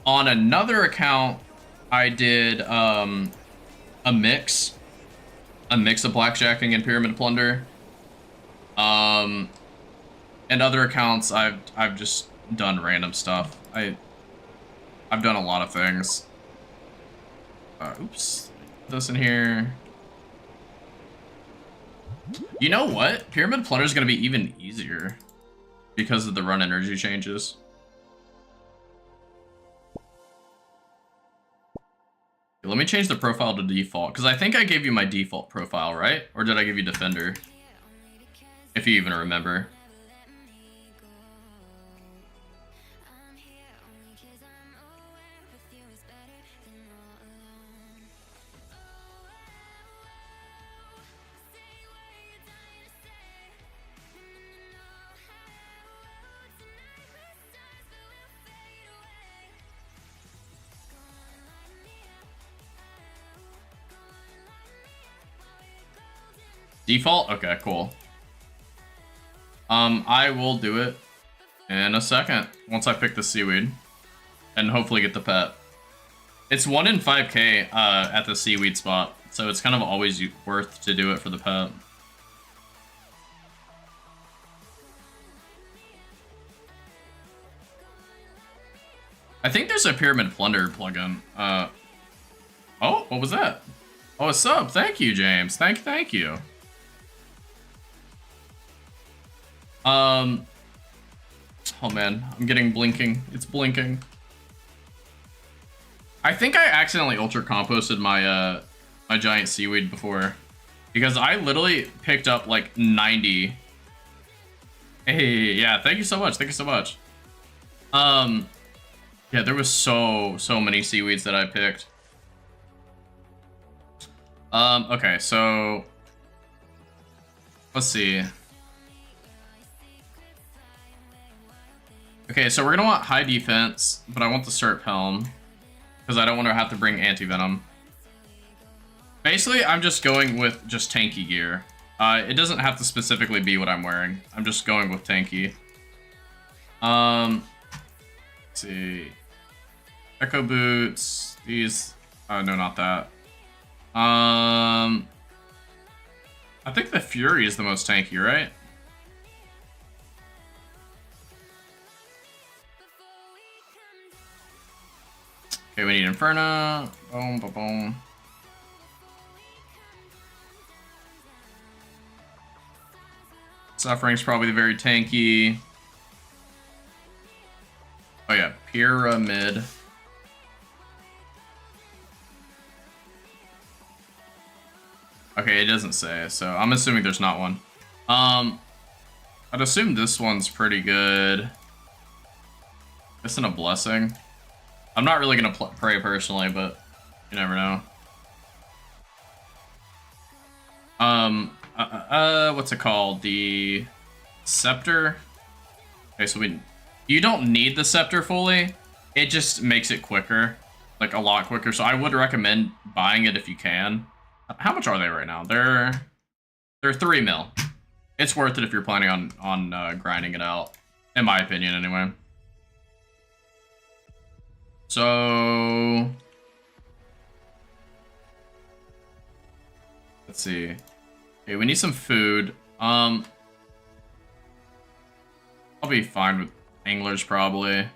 On another account, I did a mix of Blackjacking and Pyramid Plunder. And other accounts, I've just done random stuff. I've done a lot of things. Oops. Put this in here. You know what? Pyramid Plunder is going to be even easier because of the run energy changes. Let me change the profile to default, because I think I gave you my default profile, right? Or did I give you Defender? If you even remember. Default? Okay, cool. I will do it in a second once I pick the seaweed and hopefully get the pet. It's 1 in 5k at the seaweed spot, so it's kind of always worth to do it for the pet. I think there's a Pyramid Plunder plugin. Oh, what was that? Oh, a sub. Thank you, James. Thank you. Oh man, I'm getting blinking. It's blinking. I think I accidentally ultra composted my my giant seaweed before, because I literally picked up like 90. Hey, yeah, thank you so much. Thank you so much. Yeah, there was so many seaweeds that I picked. Okay, so let's see. Okay, so we're gonna want high defense, but I want the Serp Helm because I don't want to have to bring anti-venom. Basically, I'm just going with just tanky gear. It doesn't have to specifically be what I'm wearing. I'm just going with tanky. Let's see. Echo boots. These. Oh no, not that. I think the Fury is the most tanky, right? Okay, we need Inferno. Boom, boom, boom. Suffering's probably very tanky. Oh yeah, Pyramid. Okay, it doesn't say, so I'm assuming there's not one. I'd assume this one's pretty good. This and a blessing. I'm not really gonna pray personally, but you never know. What's it called? The scepter. Okay, so you don't need the scepter fully. It just makes it quicker, like a lot quicker. So I would recommend buying it if you can. How much are they right now? They're 3 mil. It's worth it if you're planning on grinding it out, in my opinion, anyway. So let's see. Okay, we need some food. I'll be fine with anglers probably.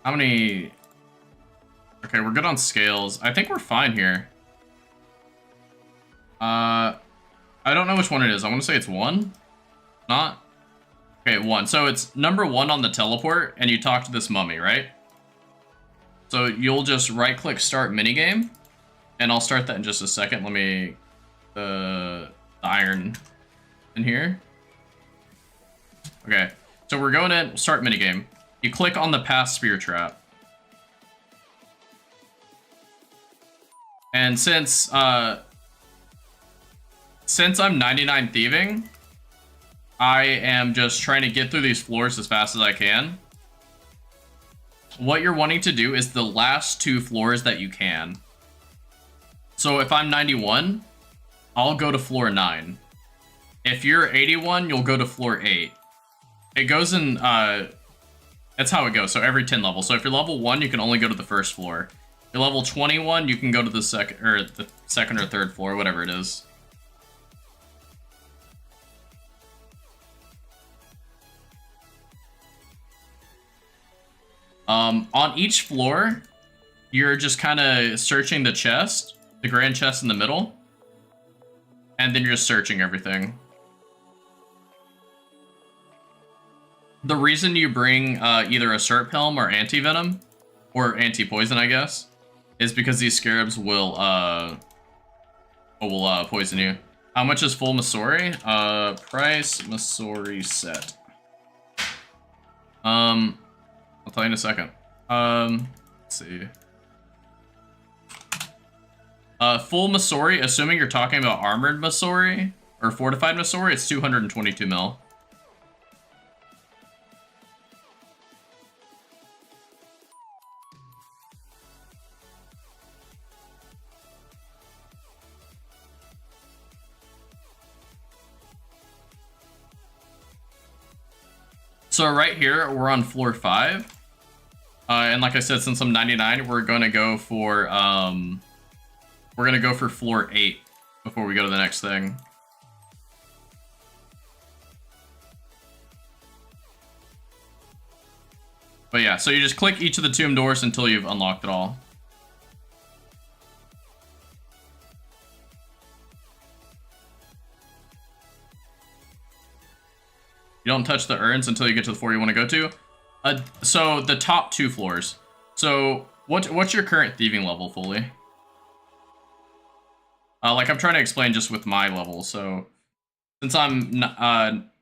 How many? Okay, we're good on scales. I think we're fine here. I don't know which one it is. I want to say it's 1. Not? Okay, 1. So it's number 1 on the teleport, and you talk to this mummy, right? So you'll just right-click start minigame, and I'll start that in just a second. Let me the iron in here. Okay, so we're going in start minigame. You click on the pass spear trap, and since I'm 99 thieving, I am just trying to get through these floors as fast as I can. What you're wanting to do is the last 2 floors that you can. So if I'm 91, I'll go to floor 9. If you're 81, you'll go to floor 8. It goes in, that's how it goes. So every 10 levels. So if you're level 1, you can only go to the first floor. If you're level 21, you can go to the second or third floor, whatever it is. On each floor, you're just kind of searching the chest, the grand chest in the middle, and then you're just searching everything. The reason you bring either a Serp Helm or anti-venom, or anti-poison, I guess, is because these scarabs will poison you. How much is full Masori? Price Masori set. I'll tell you in a second. Let's see. Full Masori, assuming you're talking about armored Masori or fortified Masori, it's 222 mil. So right here, we're on floor 5. And like I said, since I'm 99, we're gonna go for floor 8 before we go to the next thing. But yeah, so you just click each of the tomb doors until you've unlocked it all. You don't touch the urns until you get to the floor you want to go to. So the top 2 floors. So What's your current thieving level fully? Like I'm trying to explain just with my level. So since I'm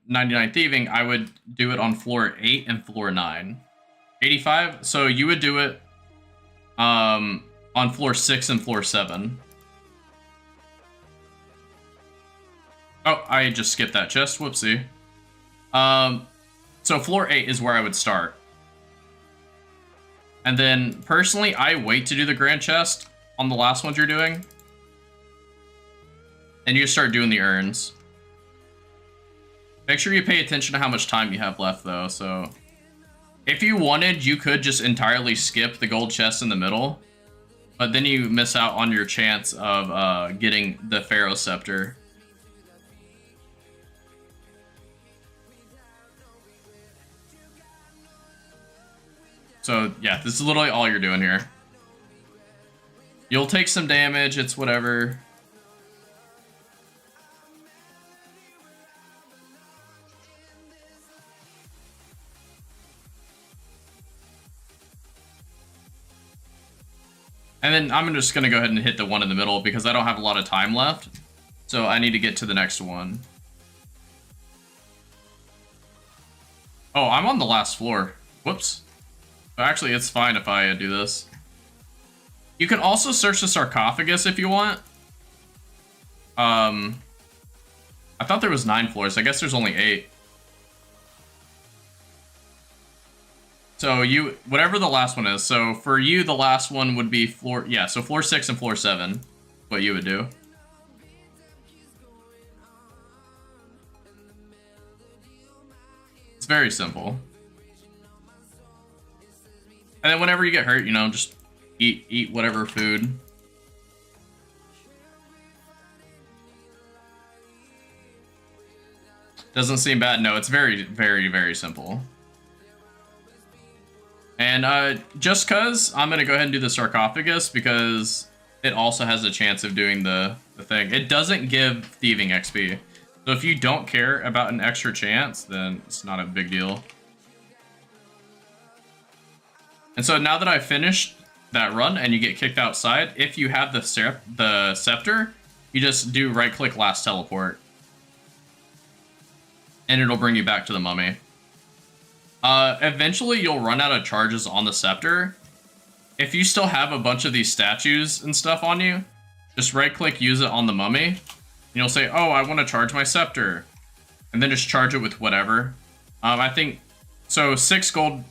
99 thieving, I would do it on floor 8 and floor 9. 85. So you would do it on floor 6 and floor 7. Oh, I just skipped that chest. Whoopsie. So floor 8 is where I would start. And then, personally, I wait to do the grand chest on the last ones you're doing. And you start doing the urns. Make sure you pay attention to how much time you have left, though. So, if you wanted, you could just entirely skip the gold chest in the middle. But then you miss out on your chance of getting the Pharaoh Scepter. So, yeah, this is literally all you're doing here. You'll take some damage, it's whatever. And then I'm just going to go ahead and hit the one in the middle because I don't have a lot of time left. So I need to get to the next one. Oh, I'm on the last floor. Whoops. Actually, it's fine if I do this. You can also search the sarcophagus if you want. I thought there was 9 floors. I guess there's only 8. So you, whatever the last one is. So for you, the last one would be floor, yeah, so floor 6 and floor 7. What you would do. It's very simple. And then whenever you get hurt, you know, just eat whatever food. Doesn't seem bad. No, it's very, very, very simple. And just cause, I'm gonna go ahead and do the sarcophagus because it also has a chance of doing the thing. It doesn't give thieving XP. So if you don't care about an extra chance, then it's not a big deal. And so now that I've finished that run and you get kicked outside, if you have the scepter, you just do right-click last teleport. And it'll bring you back to the mummy. Eventually you'll run out of charges on the scepter. If you still have a bunch of these statues and stuff on you, just right-click, use it on the mummy. And you'll say, oh, I want to charge my scepter. And then just charge it with whatever. I think, so 6 gold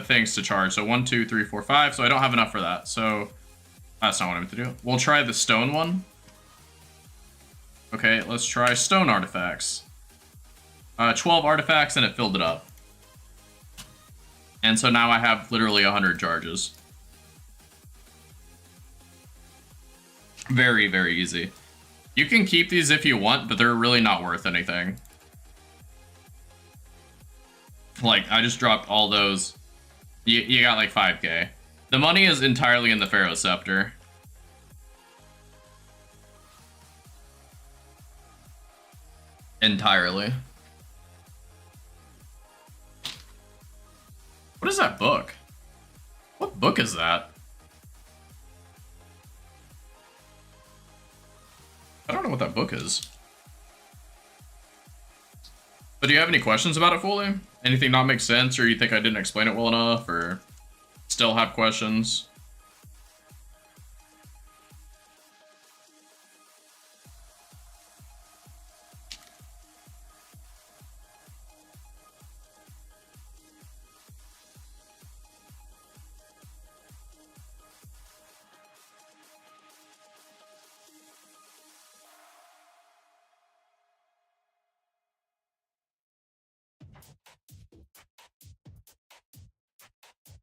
things to charge. So 1, 2, 3, 4, 5. So I don't have enough for that. So that's not what I meant to do. We'll try the stone one. Okay, let's try stone artifacts. 12 artifacts and it filled it up. And so now I have literally 100 charges. Very, very easy. You can keep these if you want, but they're really not worth anything. Like, I just dropped all those. You got like 5k. The money is entirely in the Pharaoh Scepter. Entirely. What is that book? What book is that? I don't know what that book is. But do you have any questions about it fully? Anything not make sense, or you think I didn't explain it well enough, or still have questions?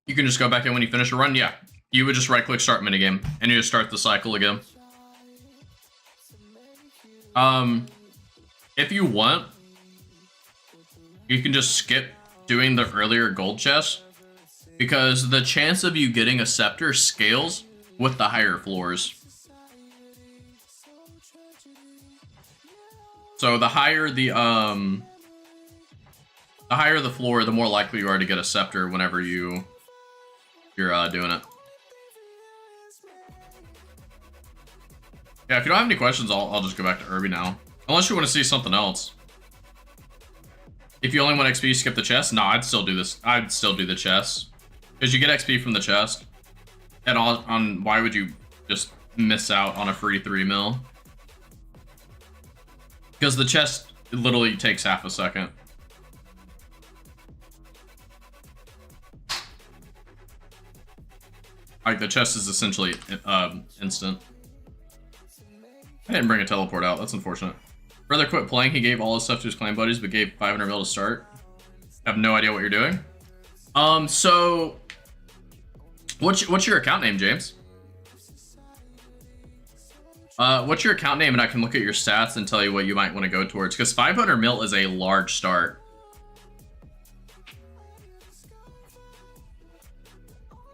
You can just go back in when you finish a run. Yeah, you would just right-click start minigame, and you just start the cycle again. If you want, you can just skip doing the earlier gold chest, because the chance of you getting a scepter scales with the higher floors. So the higher the floor, the more likely you are to get a scepter whenever you're doing it. Yeah, if you don't have any questions, I'll just go back to Irby now. Unless you want to see something else. If you only want XP, skip the chest. No, I'd still do this. I'd still do the chest. Because you get XP from the chest. And on why would you just miss out on a free 3 mil? Because the chest literally takes half a second. Like, the chest is essentially instant. I didn't bring a teleport out. That's unfortunate. Brother quit playing. He gave all his stuff to his clan buddies, but gave 500 mil to start. I have no idea what you're doing. So... What's your account name, James? What's your account name, and I can look at your stats and tell you what you might want to go towards. Because 500 mil is a large start.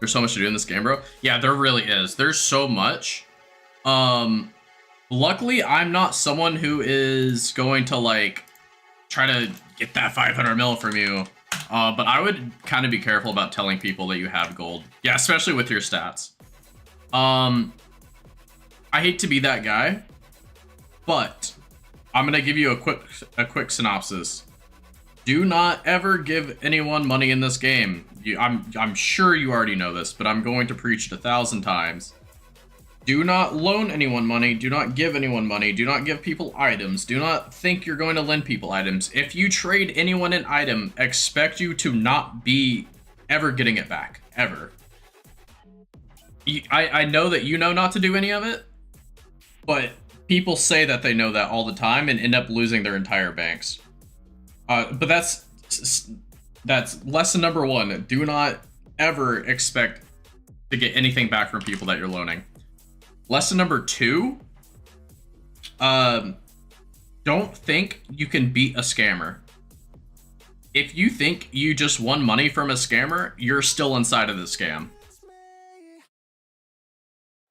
There's so much to do in this game, bro. Yeah, there really is. There's so much. Luckily, I'm not someone who is going to, like, try to get that 500 mil from you. But I would kind of be careful about telling people that you have gold. Yeah, especially with your stats. I hate to be that guy, but I'm gonna give you a quick synopsis. Do not ever give anyone money in this game. I'm sure you already know this, but I'm going to preach it 1,000 times. Do not loan anyone money. Do not give anyone money. Do not give people items. Do not think you're going to lend people items. If you trade anyone an item, expect you to not be ever getting it back. Ever. I know that you know not to do any of it, but people say that they know that all the time and end up losing their entire banks. But that's lesson number 1. Do not ever expect to get anything back from people that you're loaning. Lesson number 2, don't think you can beat a scammer. If you think you just won money from a scammer, you're still inside of the scam.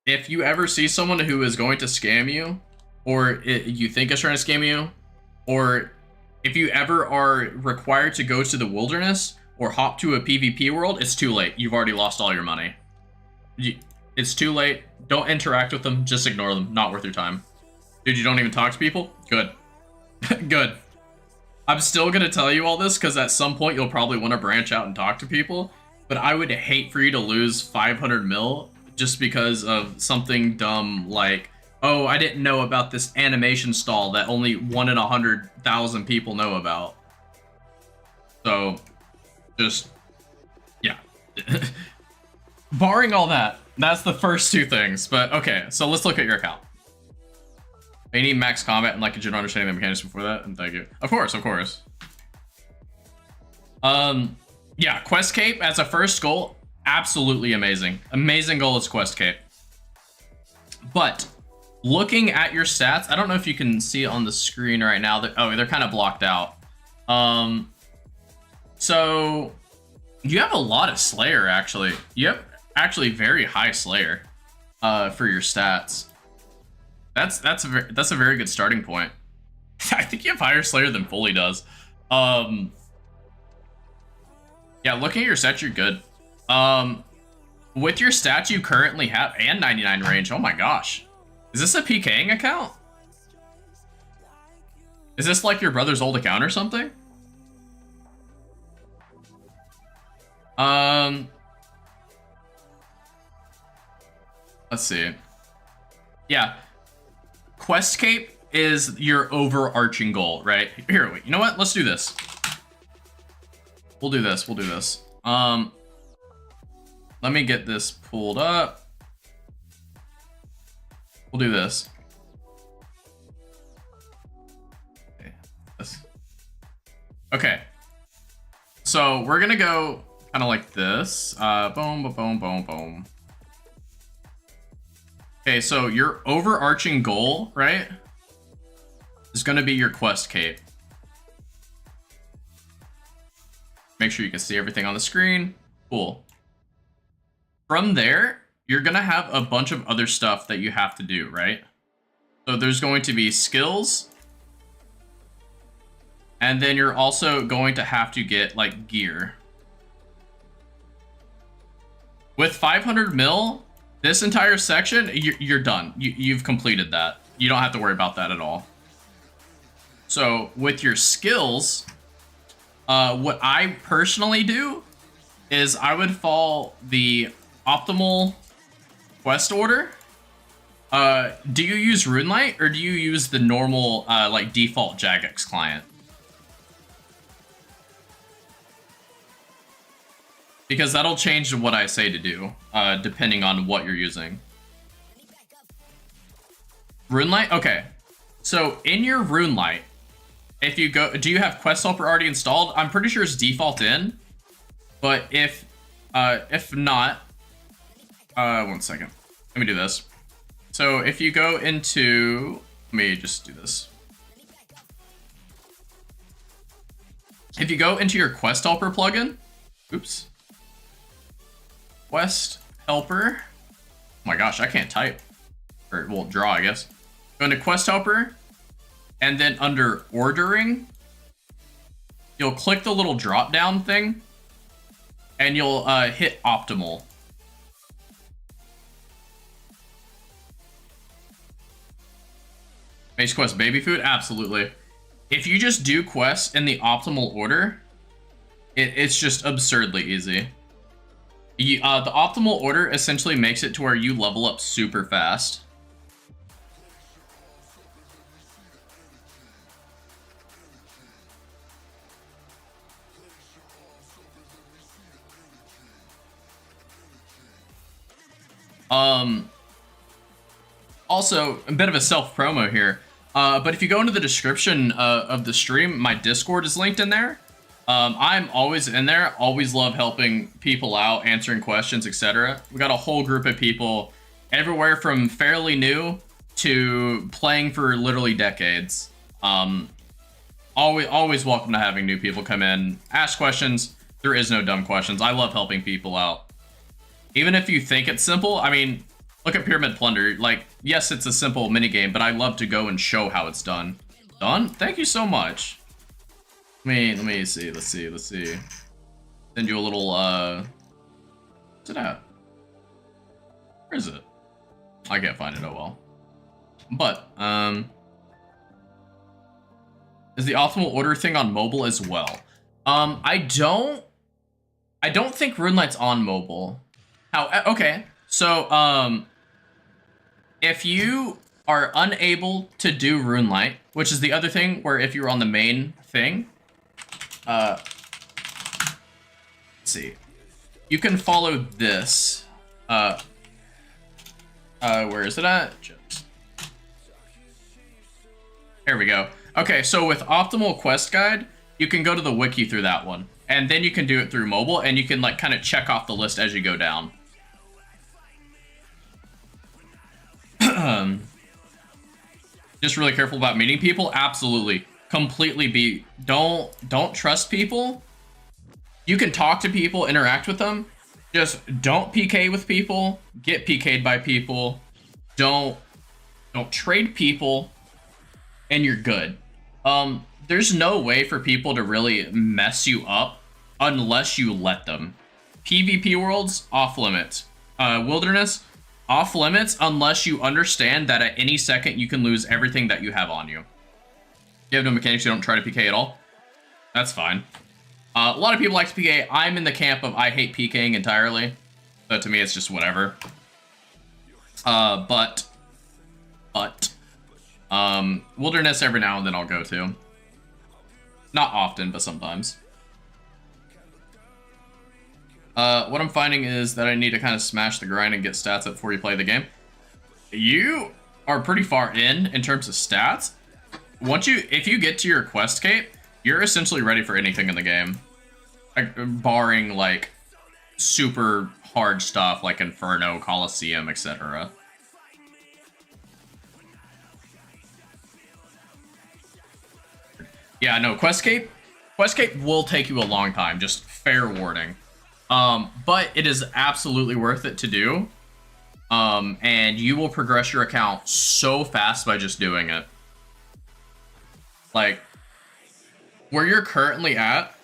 If you ever see someone who is going to scam you, or you think is trying to scam you, or if you ever are required to go to the wilderness or hop to a PvP world, it's too late. You've already lost all your money. It's too late. Don't interact with them. Just ignore them. Not worth your time. Dude, you don't even talk to people? Good. Good. I'm still going to tell you all this because at some point you'll probably want to branch out and talk to people. But I would hate for you to lose 500 mil just because of something dumb like, oh, I didn't know about this animation stall that only 1 in 100,000 people know about. So, just, yeah. Barring all that, that's the first 2 things. But okay, so let's look at your account. You need max combat and like a general understanding of the mechanics before that, and thank you. Of course, of course. Yeah, Quest Cape as a first goal, absolutely amazing. Amazing goal is Quest Cape. But looking at your stats, I don't know if you can see it on the screen right now. They're kind of blocked out. So you have a lot of Slayer actually. You have actually very high Slayer for your stats. That's a very good starting point. I think you have higher Slayer than Fully does. Yeah, looking at your stats, you're good. With your stats you currently have and 99 range. Oh my gosh. Is this a PKing account? Is this like your brother's old account or something? Let's see. Yeah. Quest Cape is your overarching goal, right? Here, wait, you know what? Let's do this. We'll do this. Let me get this pulled up. We'll do this. Okay. So we're gonna go kind of like this. Boom, boom, boom, boom, boom. Okay, so your overarching goal, right, is gonna be your Quest Cape. Make sure you can see everything on the screen. Cool. From there, you're gonna have a bunch of other stuff that you have to do, right? So there's going to be skills. And then you're also going to have to get like gear. With 500 mil, This entire section, you're done. You've completed that. You don't have to worry about that at all. So with your skills, what I personally do is I would follow the optimal quest order. Do you use Runelight or do you use the normal like default Jagex client? Because that'll change what I say to do, depending on what you're using. Runelight? Okay. So in your Runelight, if you go, do you have Quest Helper already installed? I'm pretty sure it's default in, but if not, 1 second. Let me do this. So if you go into, let me just do this. If you go into your Quest Helper plugin, oops. Quest Helper. Oh my gosh, I can't type. Or, well, draw, I guess. Go into Quest Helper, and then under Ordering, you'll click the little drop-down thing, and you'll hit Optimal. Base quest baby food? Absolutely. If you just do quests in the optimal order, it's just absurdly easy. The optimal order essentially makes it to where you level up super fast. Also, a bit of a self-promo here, but if you go into the description of the stream, my Discord is linked in there. I'm always in there, always love helping people out, answering questions, etc. We got a whole group of people everywhere from fairly new to playing for literally decades. Always welcome to having new people come in, ask questions. There is no dumb questions. I love helping people out. Even if you think it's simple, I mean, look at Pyramid Plunder. Like, yes, it's a simple minigame, but I love to go and show how it's done. Done? Thank you so much. Let me see. Let's see. Send you a little, where's it at? Where is it? I can't find it, oh well. But, is the optimal order thing on mobile as well? I don't think Runelight's on mobile. Okay, so, if you are unable to do Runelight, which is the other thing where if you're on the main thing, let's see, you can follow this, where is it at? There we go. Okay, so with Optimal Quest Guide, you can go to the wiki through that one, and then you can do it through mobile, and you can like kind of check off the list as you go down. Just really careful about meeting people. Absolutely, completely don't trust people. You can talk to people, interact with them. Just don't PK with people. Get PK'd by people. Don't trade people, and you're good. There's no way for people to really mess you up unless you let them. PvP worlds off limits. Wilderness off limits unless you understand that at any second you can lose everything that you have on you. If you have no mechanics, you don't try to PK at all. That's fine. A lot of people like to PK. I'm in the camp of I hate PKing entirely. So to me, it's just whatever. Wilderness every now and then I'll go to. Not often, but sometimes. What I'm finding is that I need to kind of smash the grind and get stats up before you play the game. You are pretty far in terms of stats. If you get to your quest cape, you're essentially ready for anything in the game. Like, barring like super hard stuff like Inferno, Coliseum, etc. Yeah, no, Quest Cape will take you a long time, just fair warning. But it is absolutely worth it to do. And you will progress your account so fast by just doing it. Like, where you're currently at,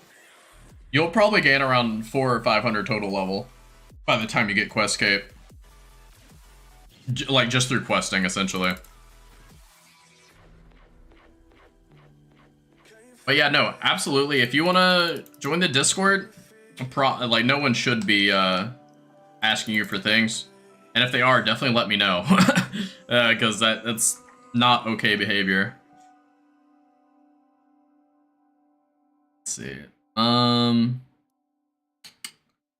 you'll probably gain around 400 or 500 total level by the time you get Quest Cape. Like, just through questing, essentially. But yeah, no, absolutely. If you want to join the Discord, like, no one should be asking you for things. And if they are, definitely let me know. Because that's not okay behavior. Let's see. What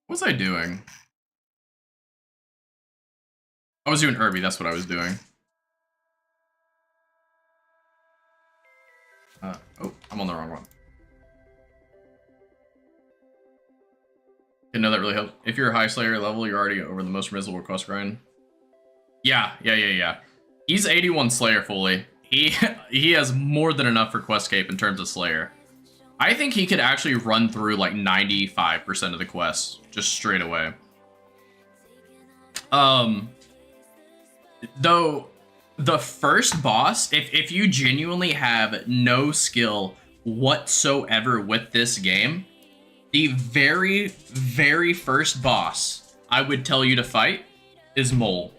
was I doing? I was doing Irby, that's what I was doing. Oh, I'm on the wrong one. You know that really helps. If you're a high Slayer level, you're already over the most miserable quest grind. Yeah. He's 81 Slayer fully. He has more than enough for quest cape in terms of Slayer. I think he could actually run through like 95% of the quests just straight away. Though the first boss, if you genuinely have no skill whatsoever with this game, the very, very first boss I would tell you to fight is Mole.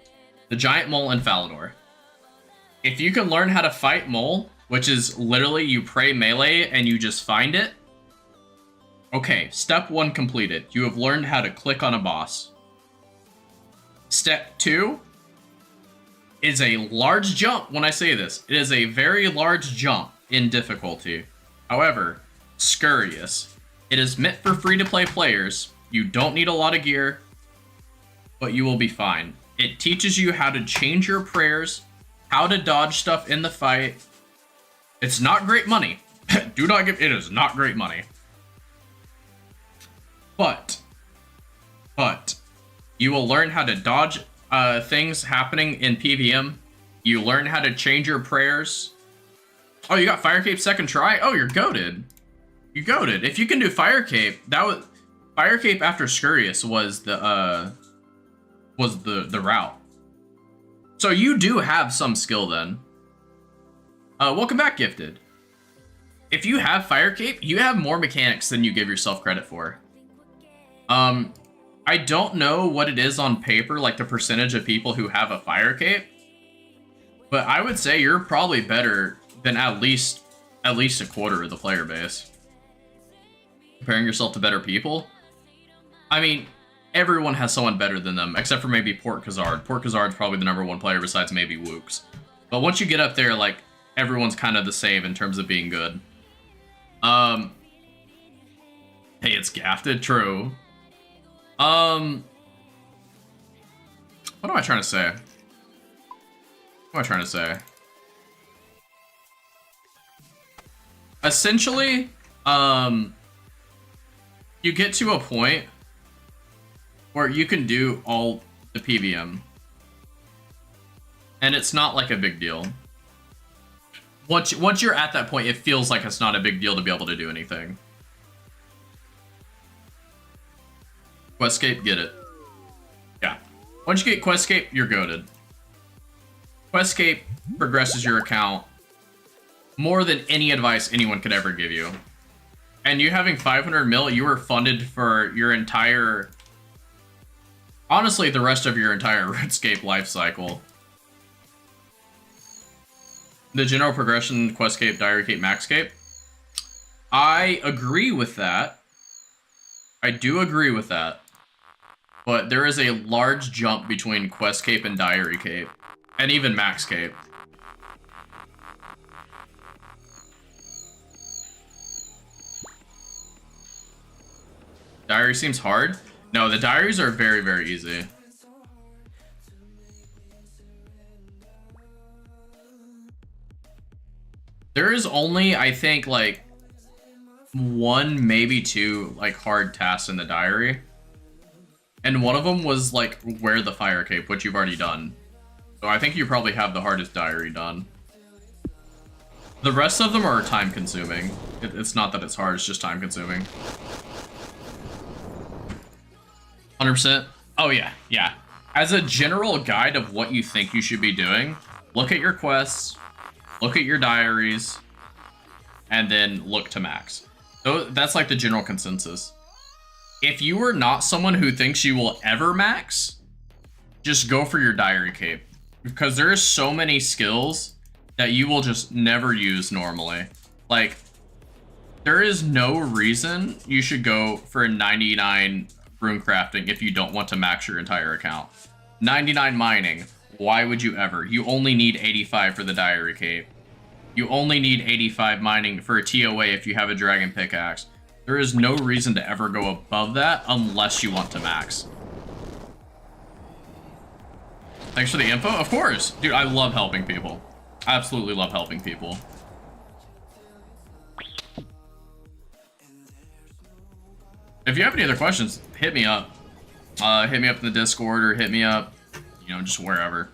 The giant mole in Falador. If you can learn how to fight Mole, which is literally you pray melee and you just find it, okay, step 1 completed. You have learned how to click on a boss. Step 2 is a large jump when I say this. It is a very large jump in difficulty. However, Scurious. It is meant for free-to-play players. You don't need a lot of gear, but you will be fine. It teaches you how to change your prayers, how to dodge stuff in the fight. It's not great money. Do not give, it is not great money. But you will learn how to dodge things happening in PVM. You learn how to change your prayers. Oh, you got Fire Cape second try? Oh, you're goated. You goated. If you can do Fire Cape, that was Fire Cape after Scurious was the route. So you do have some skill then. Welcome back, Gifted. If you have Fire Cape, you have more mechanics than you give yourself credit for. I don't know what it is on paper, like the percentage of people who have a Fire Cape, but I would say you're probably better than at least a quarter of the player base. Comparing yourself to better people? I mean, everyone has someone better than them, except for maybe Port Khazard. Port Khazard's probably the #1 player besides maybe Wooks. But once you get up there, like, everyone's kind of the same in terms of being good. Hey, it's gafted, true. What am I trying to say? What am I trying to say? Essentially, you get to a point where you can do all the PVM. And it's not like a big deal. Once you're at that point, it feels like it's not a big deal to be able to do anything. Questcape, get it. Yeah. Once you get Questcape, you're goated. Questcape progresses your account more than any advice anyone could ever give you. And you having 500 mil, you were funded for your entire... honestly, the rest of your entire RuneScape life cycle. The general progression, Questcape, Diary Cape, Max Cape. I agree with that. I do agree with that. But there is a large jump between Quest Cape and Diary Cape. And even Max Cape. Diary seems hard. No, the diaries are very, very easy. There is only, I think, like, 1, maybe 2, like, hard tasks in the diary. And one of them was, like, wear the Fire Cape, which you've already done. So I think you probably have the hardest diary done. The rest of them are time-consuming. It's not that it's hard, it's just time-consuming. 100%? Oh, yeah, yeah. As a general guide of what you think you should be doing, look at your quests, look at your diaries, and then look to max. So that's like the general consensus. If you are not someone who thinks you will ever max, just go for your Diary Cape. because there's so many skills that you will just never use normally. Like, there is no reason you should go for 99 rune crafting if you don't want to max your entire account. 99 mining, why would you ever? You only need 85 for the diary cape. You only need 85 mining for a TOA if you have a dragon pickaxe. There is no reason to ever go above that unless you want to max. Thanks for the info. Of course. Dude, I love helping people. I absolutely love helping people. If you have any other questions, hit me up. Hit me up in the Discord or hit me up, you know, just wherever.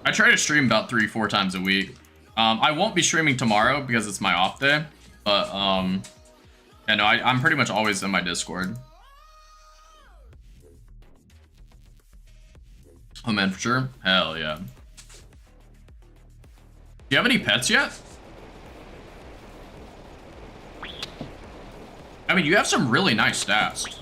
I try to stream about 3-4 times a week. I won't be streaming tomorrow because it's my off day, but yeah, no, I'm pretty much always in my Discord. Oh man, for sure. Hell yeah. Do you have any pets yet? I mean, you have some really nice stats.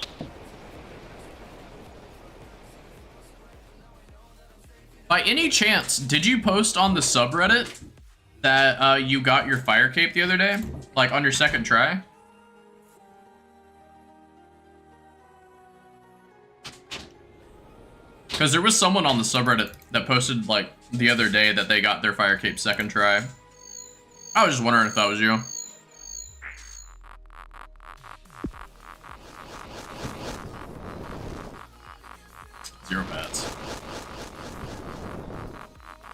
By any chance, did you post on the subreddit that you got your fire cape the other day? Like on your second try? Because there was someone on the subreddit that posted like the other day that they got their fire cape second try. I was just wondering if that was you. Zero bats.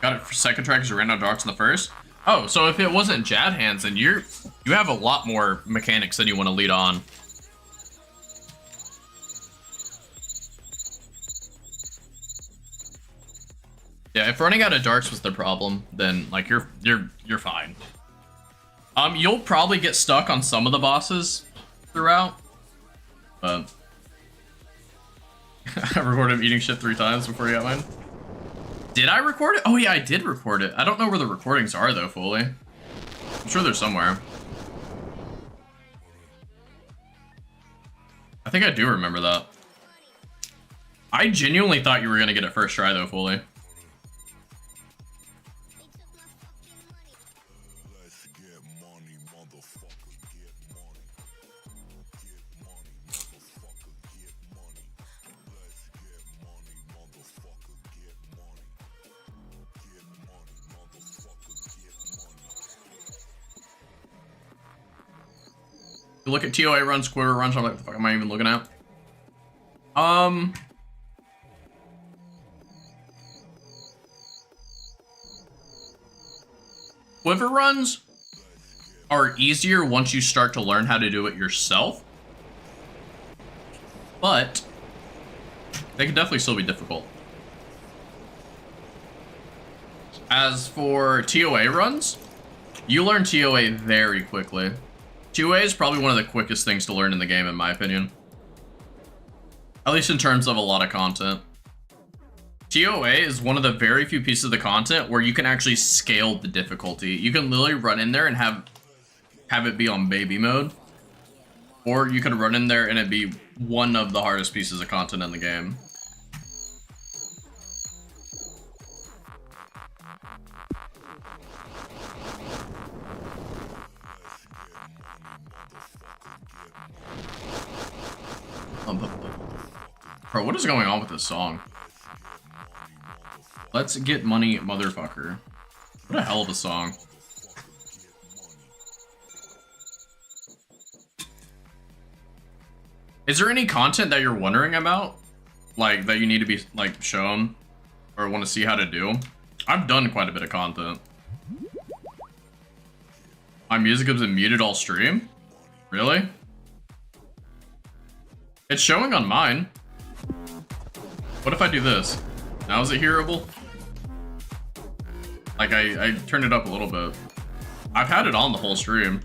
Got it for second try because you ran out of darks in the first? Oh, so if it wasn't Jad hands, then you have a lot more mechanics than you want to lead on. Yeah, if running out of darks was the problem, then like you're fine. You'll probably get stuck on some of the bosses throughout, but I recorded him eating shit 3 times before he got mine. Did I record it? Oh yeah, I did record it. I don't know where the recordings are though fully. I'm sure they're somewhere. I think I do remember that. I genuinely thought you were gonna get it first try though fully. You look at TOA runs, Quiver runs, I'm like, what the fuck am I even looking at? Quiver runs are easier once you start to learn how to do it yourself, but they can definitely still be difficult. As for TOA runs, you learn TOA very quickly. TOA is probably one of the quickest things to learn in the game, in my opinion. At least in terms of a lot of content. TOA is one of the very few pieces of the content where you can actually scale the difficulty. You can literally run in there and have it be on baby mode. Or you can run in there and it be one of the hardest pieces of content in the game. Bro, what is going on with this song? Let's get money, motherfucker. What a hell of a song. Is there any content that you're wondering about? Like, that you need to be, like, shown? Or want to see how to do? I've done quite a bit of content. My music has been muted all stream? Really? It's showing on mine. What if I do this? Now is it hearable? Like, I turned it up a little bit. I've had it on the whole stream.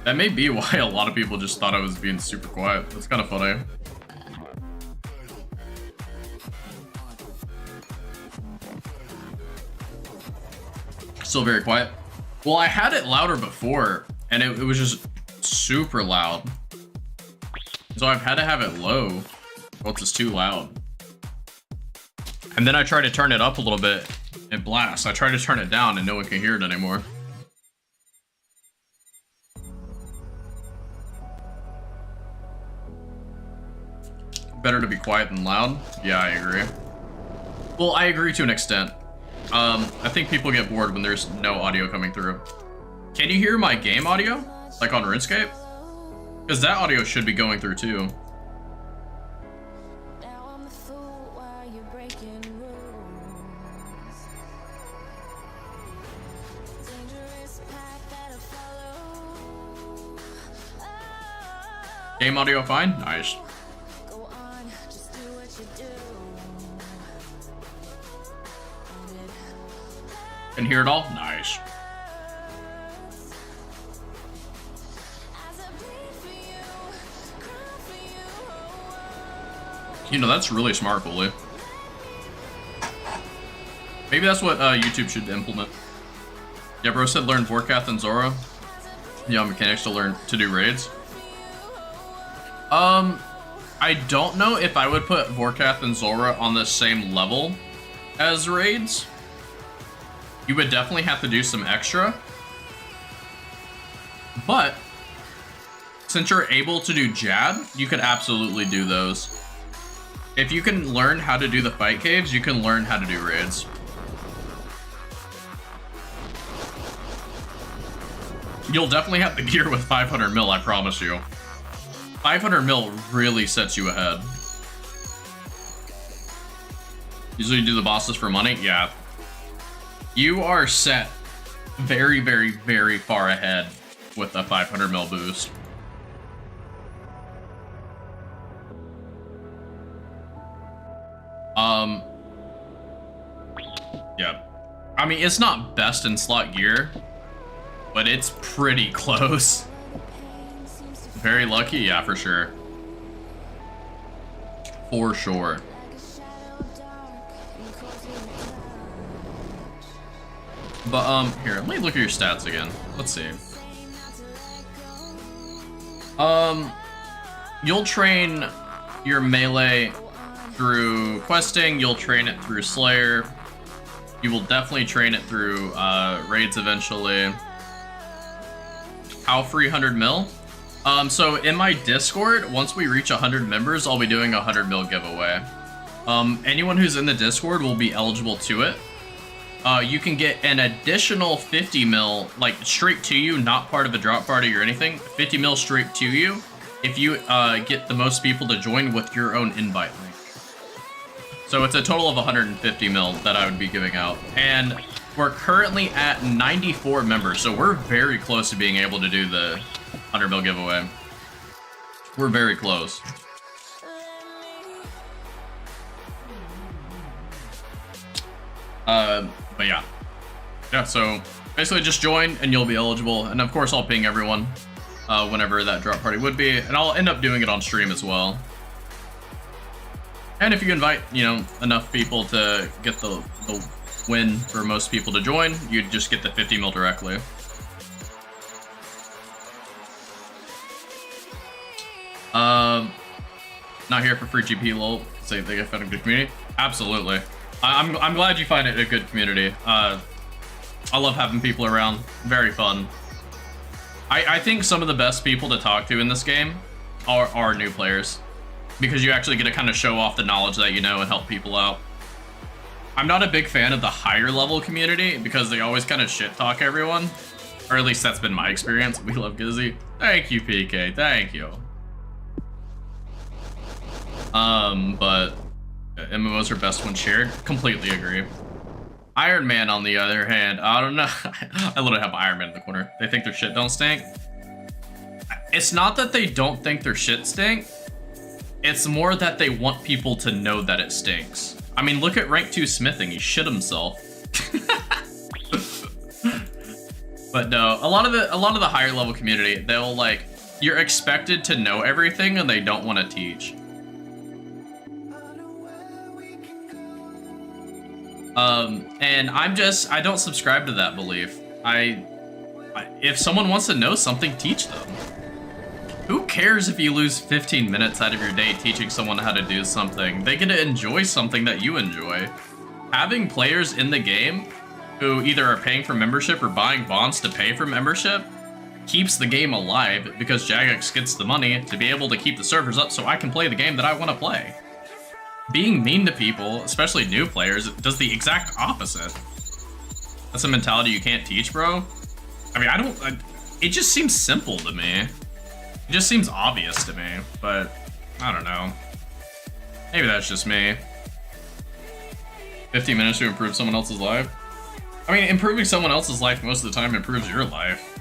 That may be why a lot of people just thought I was being super quiet. That's kind of funny. Still very quiet. Well, I had it louder before, and it was just super loud. So I've had to have it low. Oh, it's just too loud. And then I try to turn it up a little bit and blast. I try to turn it down and no one can hear it anymore. Better to be quiet than loud? Yeah, I agree. Well, I agree to an extent. I think people get bored when there's no audio coming through. Can you hear my game audio? Like on RuneScape? Because that audio should be going through too. Game audio fine? Nice. Can hear it all? Nice. You know, that's really smart, Fully. Maybe that's what YouTube should implement. Yeah, bro said learn Vorkath and Zora. Yeah, mechanics to learn to do raids. I don't know if I would put Vorkath and Zora on the same level as raids. You would definitely have to do some extra. But since you're able to do Jad, you could absolutely do those. If you can learn how to do the fight caves, you can learn how to do raids. You'll definitely have the gear with 500 mil, I promise you. 500 mil really sets you ahead. Usually you do the bosses for money? Yeah. You are set very, very, very far ahead with a 500 mil boost. Yeah. I mean, it's not best in slot gear, but it's pretty close. Very lucky? Yeah, for sure. For sure. But, here, let me look at your stats again. Let's see. You'll train your melee through questing, you'll train it through Slayer. You will definitely train it through, raids eventually. How free 100 mil? So in my Discord, once we reach 100 members, I'll be doing a 100 mil giveaway. Anyone who's in the Discord will be eligible to it. You can get an additional 50 mil, like straight to you, not part of a drop party or anything. 50 mil straight to you if you get the most people to join with your own invite link. So it's a total of 150 mil that I would be giving out. And we're currently at 94 members, so we're very close to being able to do the 100 mil giveaway. We're very close. But yeah. Yeah, so basically just join and you'll be eligible. And of course I'll ping everyone whenever that drop party would be. And I'll end up doing it on stream as well. And if you invite, you know, enough people to get the win for most people to join, you'd just get the 50 mil directly. Not here for free GP, lol. Say they get found a good community. Absolutely. I'm glad you find it a good community. I love having people around. Very fun. I think some of the best people to talk to in this game are new players, because you actually get to kind of show off the knowledge that you know and help people out. I'm not a big fan of the higher level community because they always kind of shit talk everyone, or at least that's been my experience. We love Gizzy. Thank you, PK. Thank you. But MMOs are best when shared. Completely agree. Iron Man, on the other hand, I don't know. I literally have Iron Man in the corner. They think their shit don't stink. It's not that they don't think their shit stink. It's more that they want people to know that it stinks. I mean, look at rank 2 smithing. He shit himself. But no, a lot of the higher level community, they'll like, you're expected to know everything and they don't want to teach. And I don't subscribe to that belief. If someone wants to know something, teach them. Who cares if you lose 15 minutes out of your day teaching someone how to do something? They get to enjoy something that you enjoy. Having players in the game who either are paying for membership or buying bonds to pay for membership keeps the game alive because Jagex gets the money to be able to keep the servers up so I can play the game that I want to play. Being mean to people, especially new players, does the exact opposite. That's a mentality you can't teach, bro. I mean, it just seems simple to me. It just seems obvious to me, but I don't know. Maybe that's just me. 15 minutes to improve someone else's life? I mean, improving someone else's life most of the time improves your life.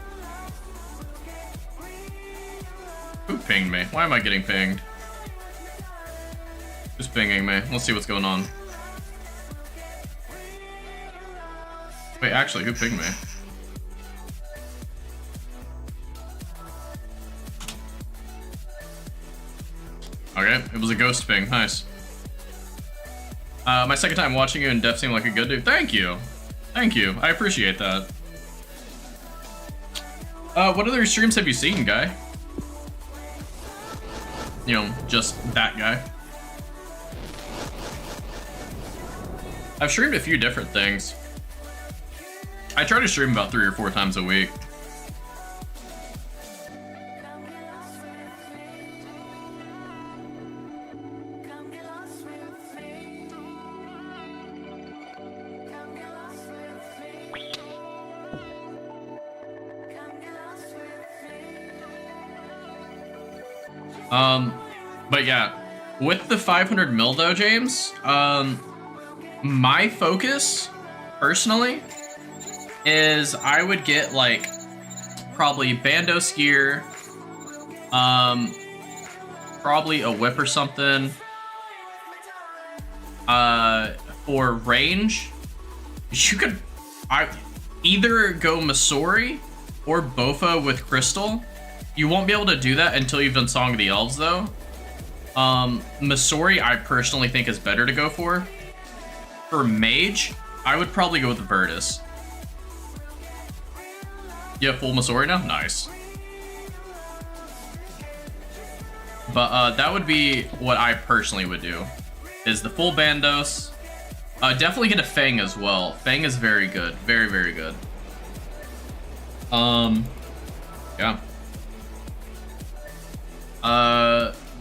Who pinged me? Why am I getting pinged? Who's pinging me? Let's see what's going on. Wait, actually, who pinged me? Okay, it was a ghost ping. Nice. My second time watching you and Def seemed like a good dude. Thank you. Thank you. I appreciate that. What other streams have you seen, guy? You know, just that guy. I've streamed a few different things. I try to stream about 3 or 4 times a week. But yeah, with the 500 mil though, James, my focus, personally, is I would get, like, probably Bandos gear, probably a whip or something, for range. You could either go Masori or Bofa with Crystal. You won't be able to do that until you've done Song of the Elves, though. Masori, I personally think is better to go for. For Mage, I would probably go with Virtus. You have full Masori now? Nice. But that would be what I personally would do. Is the full Bandos. Definitely get a Fang as well. Fang is very good. Very, very good. Yeah.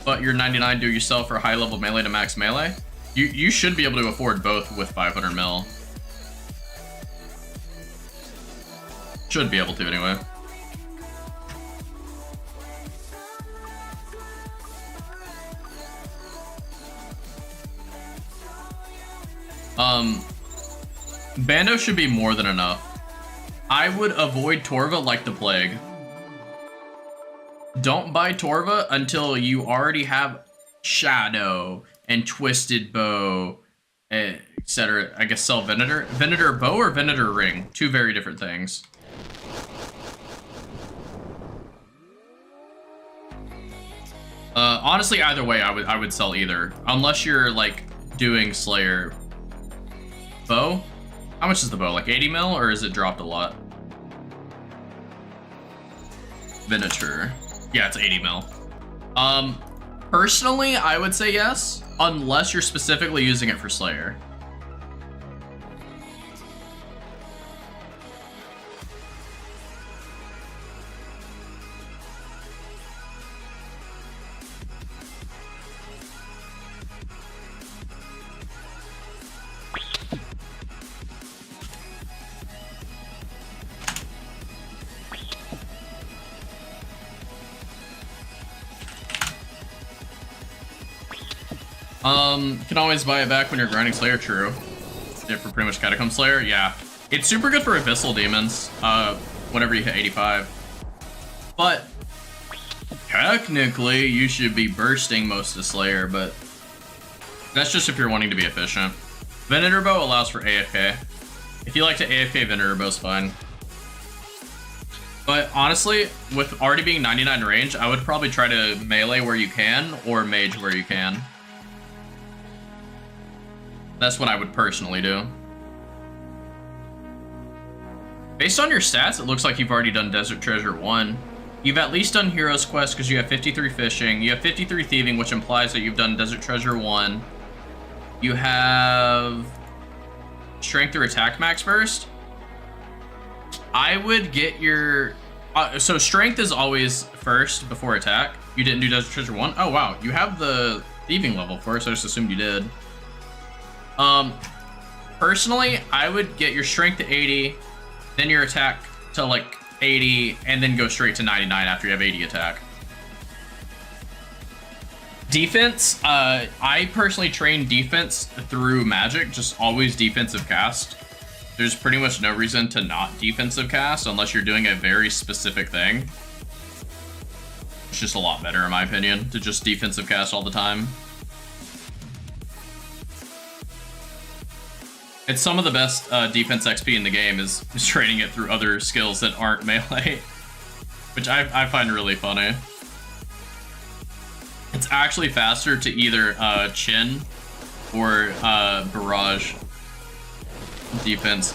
But your 99 do yourself for high level melee to max melee. You should be able to afford both with 500 mil. Should be able to anyway. Bando should be more than enough. I would avoid Torva like the plague. Don't buy Torva until you already have Shadow and Twisted Bow, etc. I guess sell Venator. Venator Bow or Venator Ring? Two very different things. Honestly, either way, I would sell either. Unless you're, like, doing Slayer. Bow? How much is the bow? Like 80 mil, or is it dropped a lot? Venator. Yeah, it's 80 mil. Personally, I would say yes, unless you're specifically using it for Slayer. Can always buy it back when you're grinding Slayer, true. Yeah, for pretty much Catacomb Slayer, yeah. It's super good for Abyssal Demons, whenever you hit 85. But, technically, you should be bursting most of Slayer, but that's just if you're wanting to be efficient. Venator Bow allows for AFK. If you like to AFK, Venator Bow's fine. But honestly, with already being 99 range, I would probably try to melee where you can, or mage where you can. That's what I would personally do. Based on your stats, it looks like you've already done Desert Treasure 1. You've at least done Heroes Quest because you have 53 Fishing. You have 53 Thieving, which implies that you've done Desert Treasure 1. You have Strength or Attack Max first. I would get your... so Strength is always first before Attack. You didn't do Desert Treasure 1? Oh, wow. You have the Thieving level first. I just assumed you did. Personally, I would get your Strength to 80, then your Attack to, like, 80, and then go straight to 99 after you have 80 Attack. Defense, I personally train defense through magic, just always defensive cast. There's pretty much no reason to not defensive cast unless you're doing a very specific thing. It's just a lot better, in my opinion, to just defensive cast all the time. It's some of the best defense XP in the game is training it through other skills that aren't melee, which I find really funny. It's actually faster to either Chin or Barrage defense.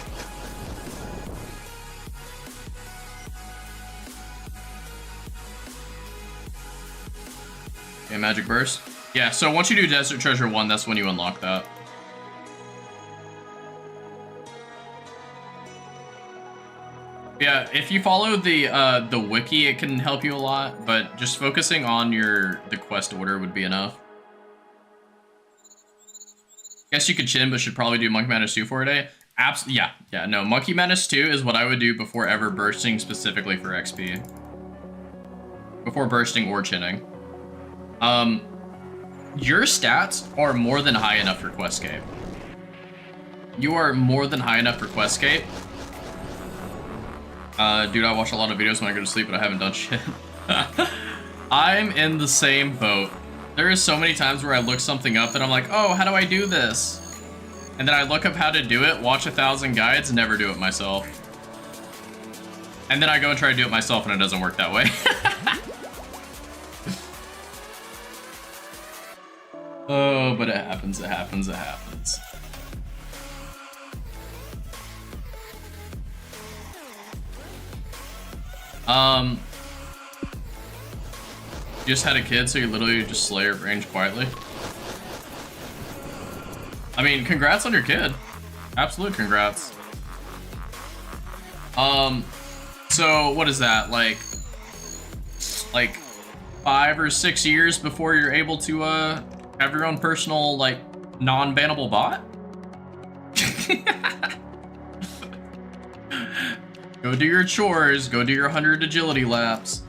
Okay, Magic Burst. Yeah, so once you do Desert Treasure 1, that's when you unlock that. Yeah, if you follow the wiki, it can help you a lot, but just focusing on the quest order would be enough. Guess you could Chin, but should probably do Monkey Madness 2 for a day. Yeah, no, Monkey Madness 2 is what I would do before ever bursting specifically for XP. Before bursting or chinning. Your stats are more than high enough for Questscape. You are more than high enough for Questscape. Dude, I watch a lot of videos when I go to sleep, but I haven't done shit. I'm in the same boat. There is so many times where I look something up that I'm like, oh, how do I do this? And then I look up how to do it, watch 1,000 guides, never do it myself. And then I go and try to do it myself and it doesn't work that way. Oh, but it happens, it happens, it happens. You just had a kid, so you literally just slay her range quietly. I mean, congrats on your kid. Absolute congrats. So what is that, like 5 or 6 years before you're able to have your own personal, like, non-bannable bot? Go do your chores, go do your 100 agility laps.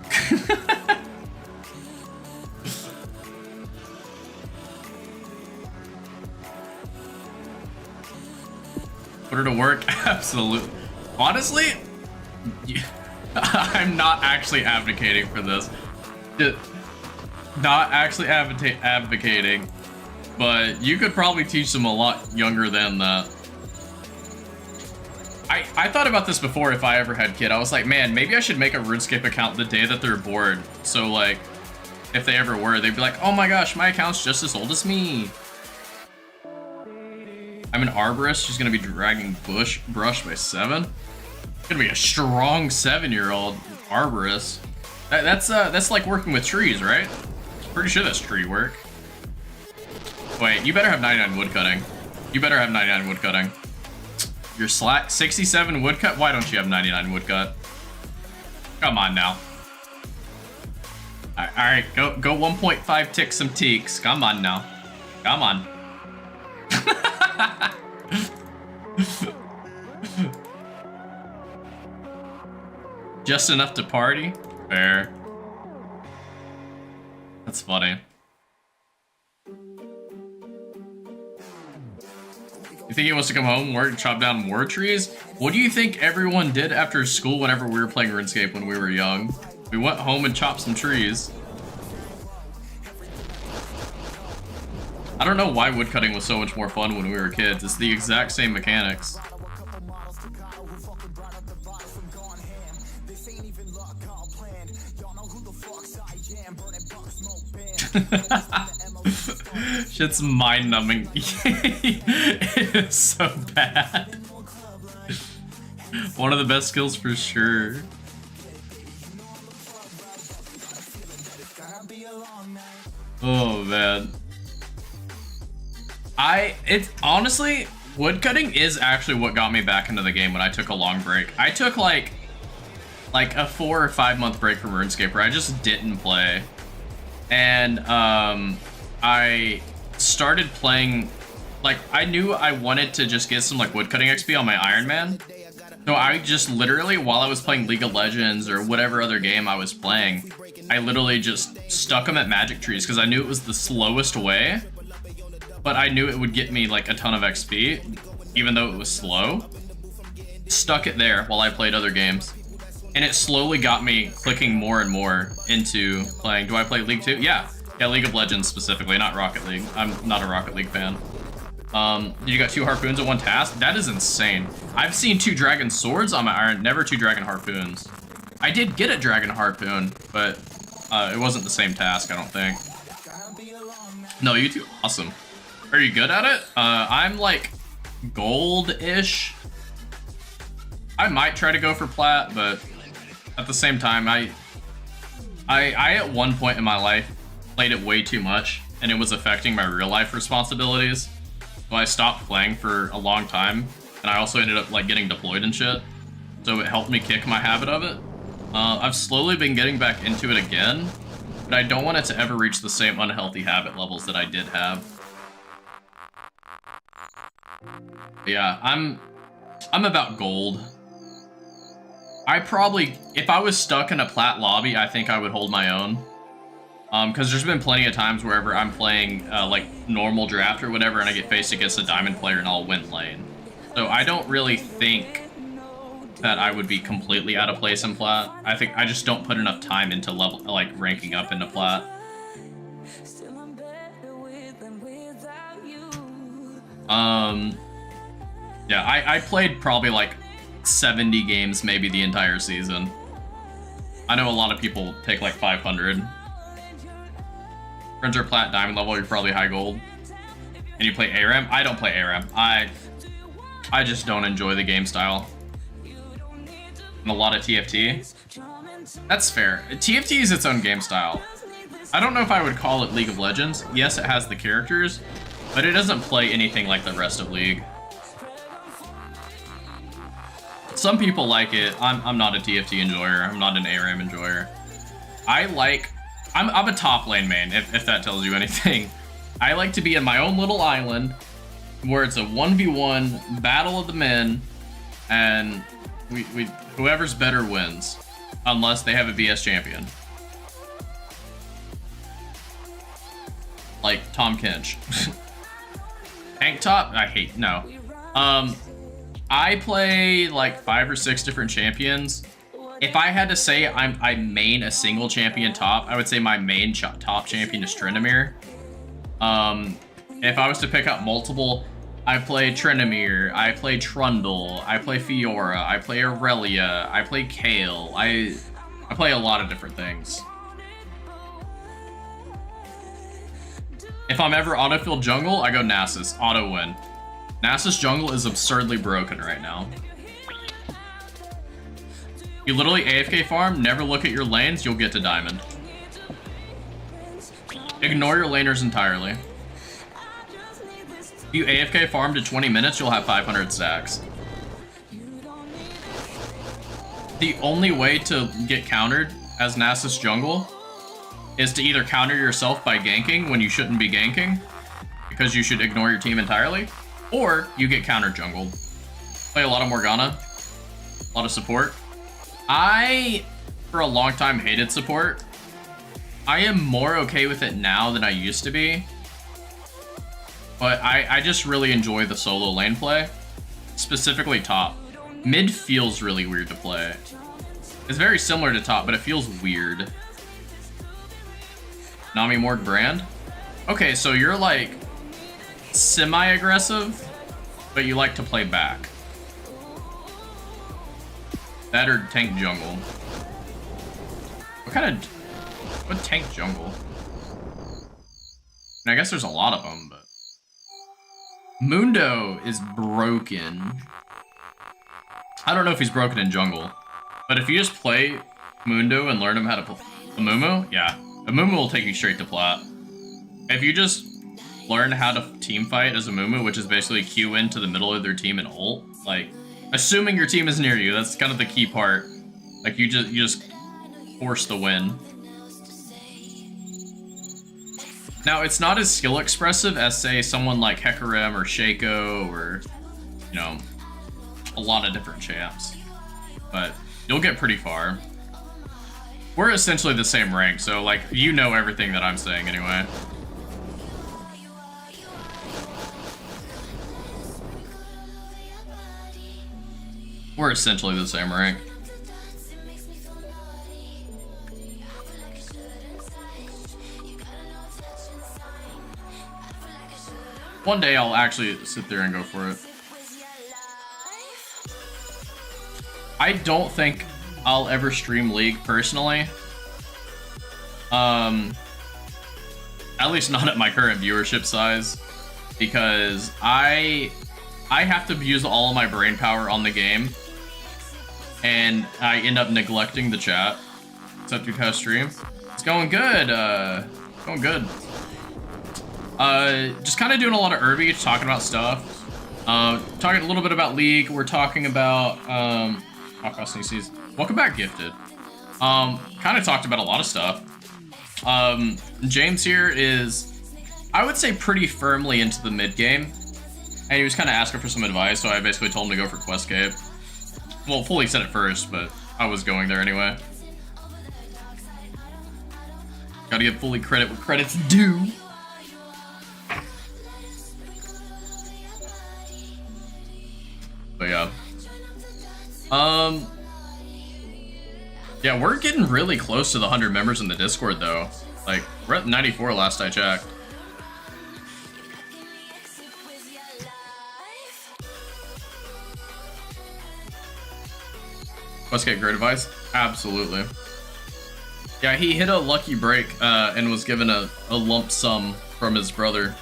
Put her to work? Absolutely. Honestly, I'm not actually advocating for this. Not actually advocating, but you could probably teach them a lot younger than that. I thought about this before if I ever had a kid. I was like, man, maybe I should make a RuneScape account the day that they're bored. So, like, if they ever were, they'd be like, oh my gosh, my account's just as old as me. I'm an arborist. She's gonna be dragging brush by 7. Gonna be a strong 7-year-old arborist. That's like working with trees, right? Pretty sure that's tree work. Wait, you better have 99 woodcutting. You better have 99 woodcutting. Your 67 woodcut? Why don't you have 99 woodcut? Come on now. Alright, go 1.5 tick some teaks. Come on now. Come on. Just enough to party? Fair. That's funny. You think he wants to come home, work, and chop down more trees? What do you think everyone did after school whenever we were playing RuneScape when we were young? We went home and chopped some trees. I don't know why woodcutting was so much more fun when we were kids. It's the exact same mechanics. Shit's mind-numbing. It is so bad. One of the best skills for sure. Oh man. It's honestly, woodcutting is actually what got me back into the game when I took a long break. I took like a 4 or 5 month break from RuneScape where I just didn't play. And I started playing, like, I knew I wanted to just get some like woodcutting XP on my Iron Man. So I just literally, while I was playing League of Legends or whatever other game I was playing, I literally just stuck them at magic trees because I knew it was the slowest way, but I knew it would get me like a ton of XP, even though it was slow. Stuck it there while I played other games. And it slowly got me clicking more and more into playing. Do I play League 2? Yeah, League of Legends specifically, not Rocket League. I'm not a Rocket League fan. You got 2 harpoons at 1 task? That is insane. I've seen 2 dragon swords on my iron, never 2 dragon harpoons. I did get a dragon harpoon, but it wasn't the same task, I don't think. No, you two, awesome. Are you good at it? I'm like gold-ish. I might try to go for plat, but at the same time, I at one point in my life played it way too much, and it was affecting my real life responsibilities. So I stopped playing for a long time, and I also ended up like getting deployed and shit. So it helped me kick my habit of it. I've slowly been getting back into it again, but I don't want it to ever reach the same unhealthy habit levels that I did have. But yeah, I'm about gold. I probably, if I was stuck in a plat lobby, I think I would hold my own. Because there's been plenty of times wherever I'm playing like normal draft or whatever, and I get faced against a diamond player and I'll win lane. So I don't really think that I would be completely out of place in plat. I think I just don't put enough time into level, like ranking up into plat. Yeah, I played probably like 70 games maybe the entire season. I know a lot of people take like 500. Friends are plat diamond level, you're probably high gold. And you play ARAM? I don't play ARAM. I just don't enjoy the game style. And a lot of TFT. That's fair. TFT is its own game style. I don't know if I would call it League of Legends. Yes, it has the characters, but it doesn't play anything like the rest of League. Some people like it. I'm not a TFT enjoyer. I'm not an ARAM enjoyer. I'm a top lane main, if that tells you anything. I like to be in my own little island where it's a 1v1 battle of the men, and whoever's better wins, unless they have a BS champion. Like Tom Kinch. Tank top? I hate, no. I play like 5 or 6 different champions. If I had to say I main a single champion top, I would say my main top champion is Tryndamere. If I was to pick up multiple, I play Tryndamere, I play Trundle, I play Fiora, I play Aurelia, I play Kayle, I play a lot of different things. If I'm ever autofill jungle, I go Nasus, auto win. Nasus jungle is absurdly broken right now. You literally AFK farm, never look at your lanes, you'll get to diamond. Ignore your laners entirely. If you AFK farm to 20 minutes, you'll have 500 stacks. The only way to get countered as Nasus jungle is to either counter yourself by ganking when you shouldn't be ganking, because you should ignore your team entirely, or you get counter jungled. Play a lot of Morgana, a lot of support. I, for a long time, hated support. I am more okay with it now than I used to be. But I just really enjoy the solo lane play, specifically top. Mid feels really weird to play. It's very similar to top, but it feels weird. Nami Morg Brand? Okay, so you're like semi-aggressive, but you like to play back. That or tank jungle. What tank jungle? And I guess there's a lot of them, but Mundo is broken. I don't know if he's broken in jungle, but if you just play Mundo and learn him how to play Amumu, yeah, A Mumu will take you straight to plat. If you just learn how to team fight as a Mumu, which is basically Q into the middle of their team and ult, like, assuming your team is near you, that's kind of the key part. Like, you just force the win. Now, it's not as skill expressive as, say, someone like Hecarim or Shaco or, you know, a lot of different champs. But you'll get pretty far. We're essentially the same rank, so, like, you know everything that I'm saying anyway. We're essentially the same rank. One day I'll actually sit there and go for it. I don't think I'll ever stream League personally. At least not at my current viewership size, because I have to use all of my brain power on the game, and I end up neglecting the chat. Except through past stream. It's going good. Going good. Just kind of doing a lot of Irby, talking about stuff. Talking a little bit about League. We're talking about welcome back, Gifted. Kind of talked about a lot of stuff. James here is, I would say, pretty firmly into the mid game, and he was kind of asking for some advice, so I basically told him to go for Questcape. Well, fully said it first, but I was going there anyway. Gotta give fully credit where credit's due. But yeah. Yeah, we're getting really close to the 100 members in the Discord, though. Like, we're at 94 last I checked. Let's get great advice? Absolutely. Yeah, he hit a lucky break and was given a lump sum from his brother.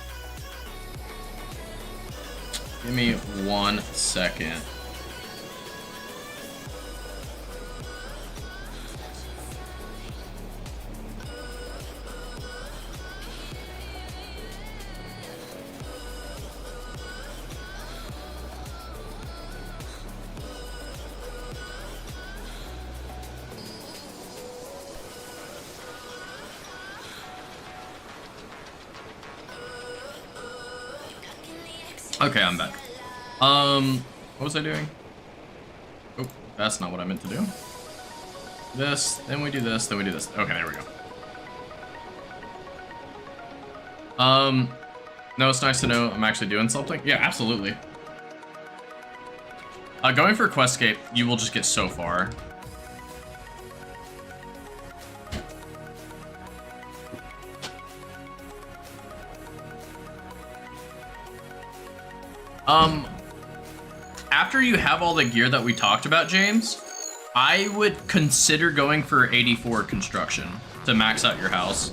Give me 1 second. Okay, I'm back. What was I doing? Oh, that's not what I meant to do. This, then we do this, then we do this. Okay, there we go. No, it's nice to know I'm actually doing something. Yeah, absolutely. Going for Questcape, you will just get so far. After you have all the gear that we talked about, James, I would consider going for 84 construction to max out your house.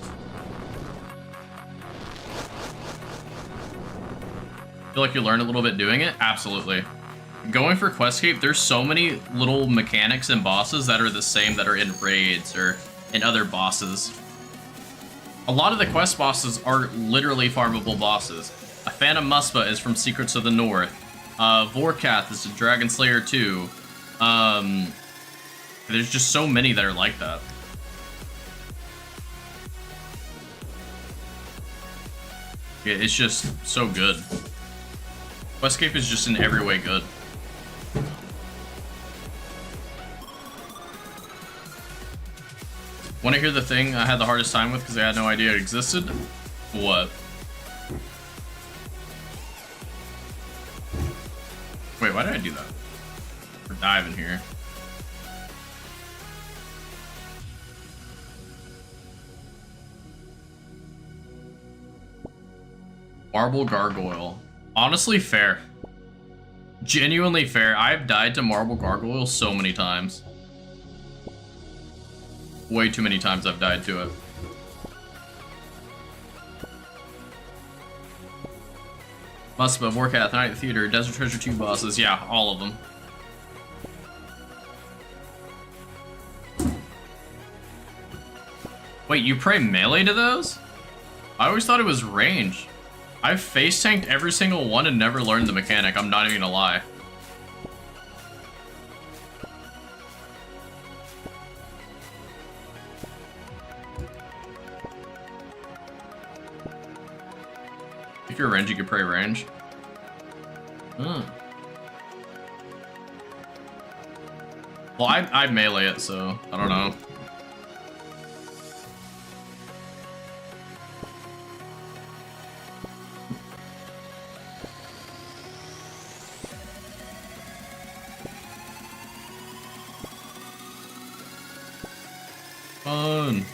Feel like you learn a little bit doing it? Absolutely. Going for Questcape, there's so many little mechanics and bosses that are the same that are in raids or in other bosses. A lot of the quest bosses are literally farmable bosses. A Phantom Muspa is from Secrets of the North. Vorkath is a Dragon Slayer 2. There's just so many that are like that. Yeah, it's just so good. Questcape is just in every way good. Want to hear the thing I had the hardest time with because I had no idea it existed? What? Wait, why did I do that? We're diving here. Marble Gargoyle. Honestly, fair. Genuinely fair. I've died to Marble Gargoyle so many times. Way too many times I've died to it. Muspa, Vorkath, Night at the Theater, Desert Treasure 2 bosses. Yeah, all of them. Wait, you pray melee to those? I always thought it was range. I've face tanked every single one and never learned the mechanic, I'm not even gonna lie. If you're range, you could pray range. Well, I melee it, so I don't know. Fun.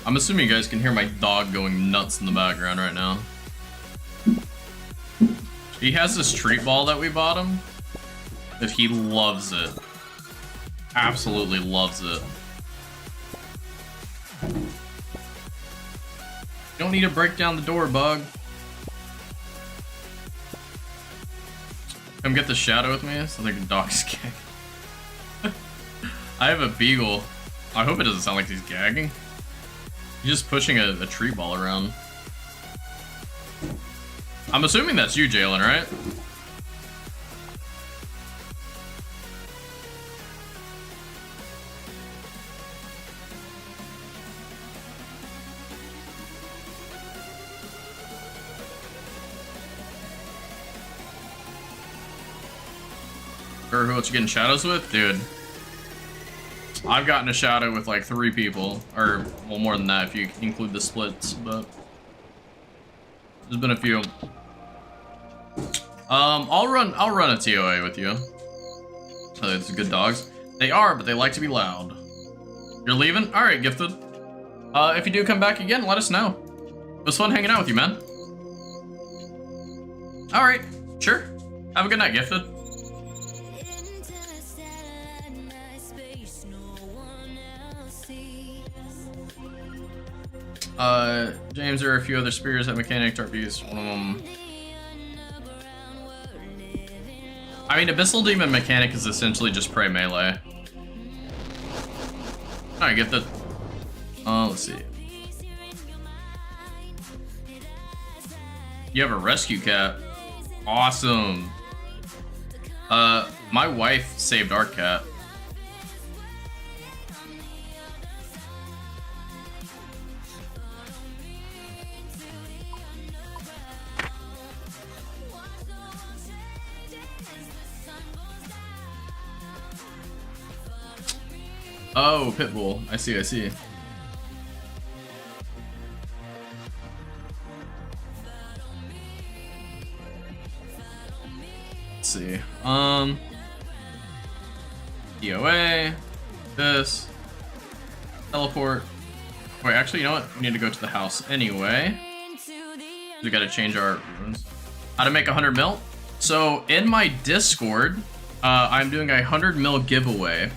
I'm assuming you guys can hear my dog going nuts in the background right now. He has this treat ball that we bought him that he loves it. Absolutely loves it. You don't need to break down the door, bug. Come get the shadow with me? Sounds like a dog's gag. I have a beagle. I hope it doesn't sound like he's gagging. He's just pushing a tree ball around. I'm assuming that's you, Jalen, right? Or who else you getting shadows with? Dude. I've gotten a shadow with like 3 people. Or, well, more than that if you include the splits, but there's been a few. I'll run a TOA with you. It's good dogs. They are, but they like to be loud. You're leaving? Alright, Gifted. If you do come back again, let us know. It was fun hanging out with you, man. Alright, sure. Have a good night, Gifted. James, there are a few other spears that mechanic torpedoes. I mean, Abyssal Demon mechanic is essentially just pray melee. Alright, get the... let's see. You have a rescue cat. Awesome. My wife saved our cat. Oh, Pitbull. I see, I see. Let's see. DOA. This. Teleport. Wait, actually, you know what? We need to go to the house anyway. We gotta change our runes. How to make 100 mil? So, in my Discord, I'm doing a 100 mil giveaway.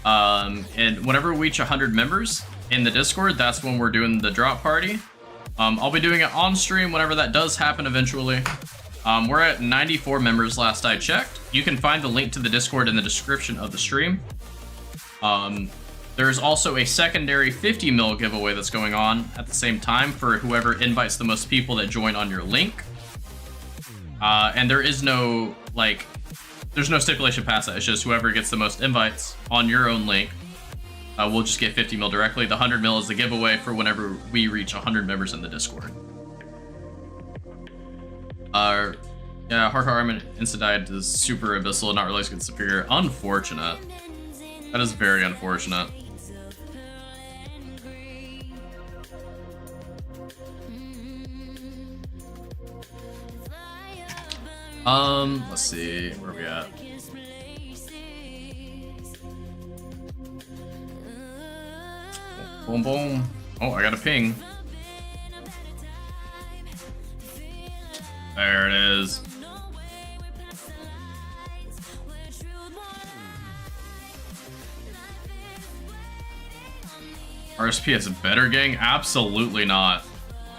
And whenever we reach 100 members in the Discord, that's when we're doing the drop party. I'll be doing it on stream whenever that does happen eventually. We're at 94 members last I checked. You can find the link to the Discord in the description of the stream. There's also a secondary 50 mil giveaway that's going on at the same time for whoever invites the most people that join on your link. And there is no, like, there's no stipulation past that. It's just whoever gets the most invites on your own link will just get 50 mil directly. The 100 mil is the giveaway for whenever we reach 100 members in the Discord. Yeah, Hardcore Armament Insta-Died is super abyssal, not really good superior. Unfortunate. That is very unfortunate. Let's see, where are we at? Boom, boom. Oh, I got a ping. There it is. RSP has a better gang? Absolutely not.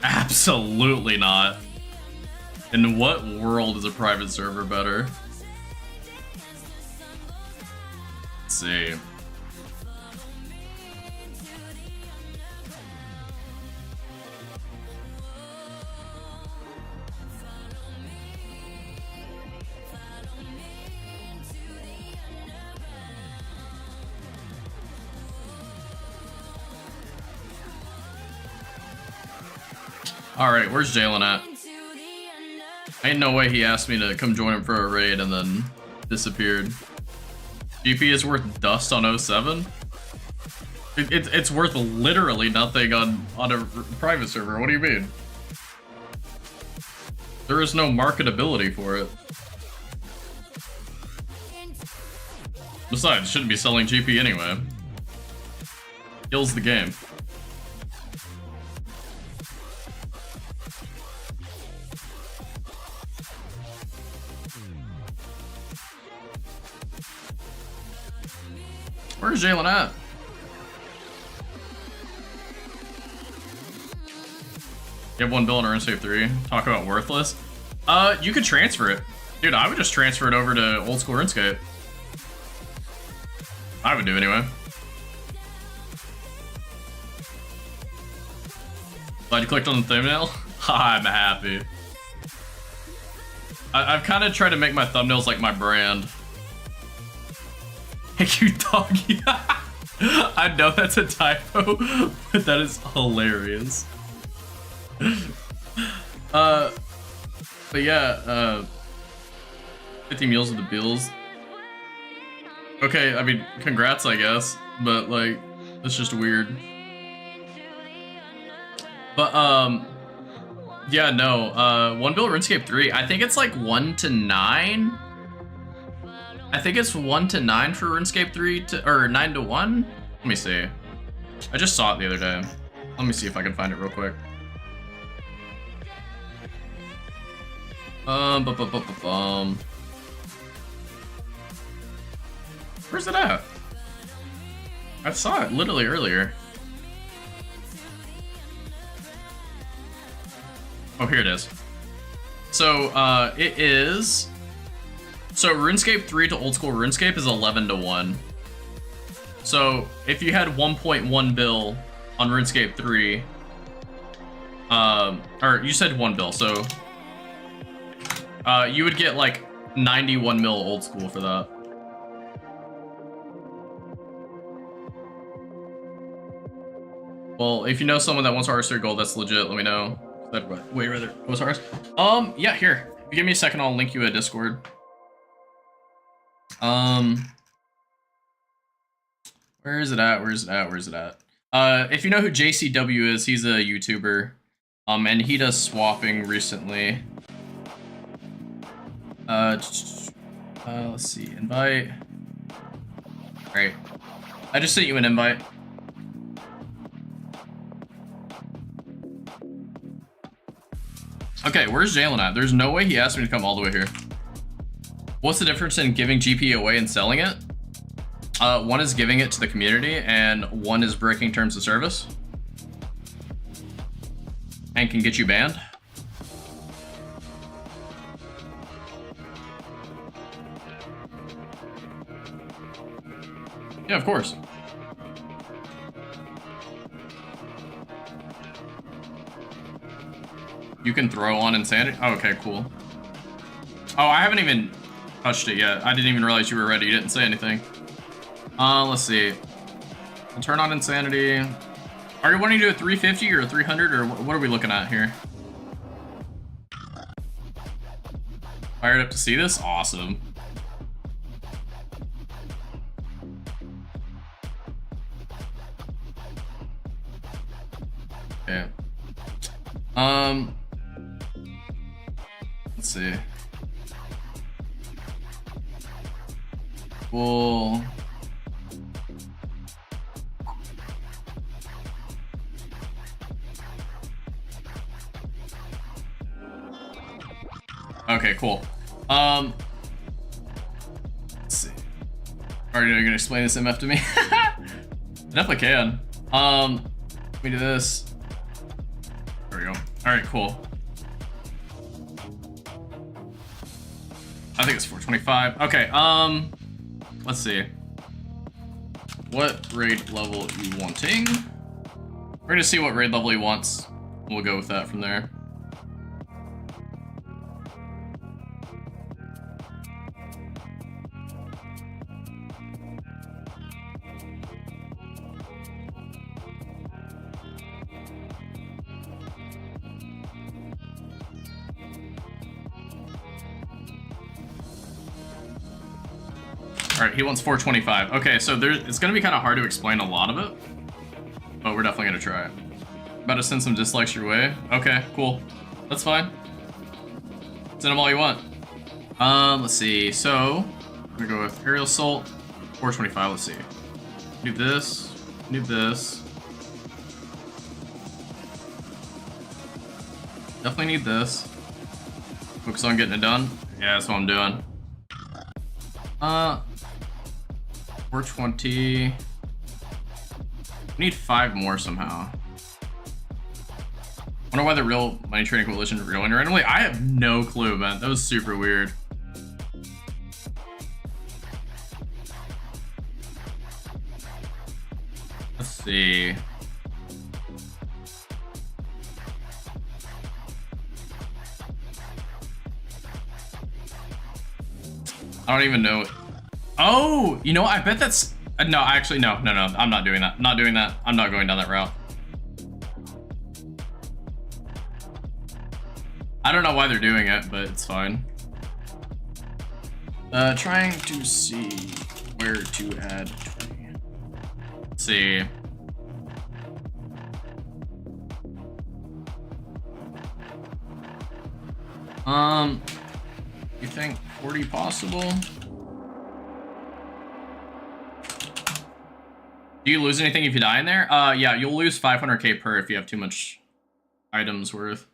Absolutely not. In what world is a private server better? Let's see. Alright, where's Jalen at? Ain't no way he asked me to come join him for a raid and then disappeared. GP is worth dust on 07? It's worth literally nothing on a private server. What do you mean? There is no marketability for it. Besides, shouldn't be selling GP anyway. Kills the game. Where's Jalen at? You have 1 bill in RuneScape 3. Talk about worthless. You could transfer it. Dude, I would just transfer it over to old school RuneScape. I would do anyway. Glad you clicked on the thumbnail. I'm happy. I've kind of tried to make my thumbnails like my brand. Thank you, doggy. I know that's a typo, but that is hilarious. But yeah, 50 meals with the bills. Okay, I mean, congrats, I guess, but like, that's just weird. But yeah, no, 1 bill RuneScape 3. I think it's like 1 to 9. I think it's 1 to 9 for RuneScape 3 or 9 to 1. Let me see. I just saw it the other day. Let me see if I can find it real quick. Where's it at? I saw it literally earlier. Oh, here it is. So, it is... So, RuneScape 3 to old school RuneScape is 11 to 1. So, if you had 1.1 bill on RuneScape 3... or you said 1 bill, so... you would get, like, 91 mil old school for that. Well, if you know someone that wants RS3 gold, that's legit, let me know. I'd way rather go as RS. Yeah, here. If you give me a second, I'll link you a Discord. Where is it at? Where is it at? Where is it at? If you know who JCW is, he's a YouTuber. And he does swapping recently. Let's see, invite. Alright. I just sent you an invite. Okay, where's Jalen at? There's no way he asked me to come all the way here. What's the difference in giving GP away and selling it? One is giving it to the community, and one is breaking terms of service. And can get you banned. Yeah, of course. You can throw on Insanity? Oh, okay, cool. Oh, I haven't even touched it yet. I didn't even realize you were ready. You didn't say anything. Let's see. We'll turn on Insanity. Are you wanting to do a 350 or a 300, or what are we looking at here? Fired up to see this? Awesome. Okay. Let's see. Cool. Okay, cool. Let's see. Are you gonna explain this MF to me? I definitely can. Let me do this. There we go. Alright, cool. I think it's 425. Okay, let's see. what raid level you wanting? We're gonna see what raid level he wants. We'll go with that from there. All right, he wants 425. Okay, so it's gonna be kind of hard to explain a lot of it, but we're definitely gonna try it. About to send some dislikes your way. Okay, cool. That's fine. Send them all you want. Let's see. So we're gonna go with aerial assault, 425. Let's see. Do this. Do this. Definitely need this. Focus on getting it done. Yeah, that's what I'm doing. 420. We need 5 more somehow. Wonder why the real money trading coalition is reeling randomly. I have no clue, man. That was super weird. Let's see. I don't even know. Oh, you know what? I bet that's no. Actually, no. I'm not doing that. I'm not doing that. I'm not going down that route. I don't know why they're doing it, but it's fine. Trying to see where to add. Let's see. You think 40 possible? Do you lose anything if you die in there? Yeah, you'll lose 500k per if you have too much items worth.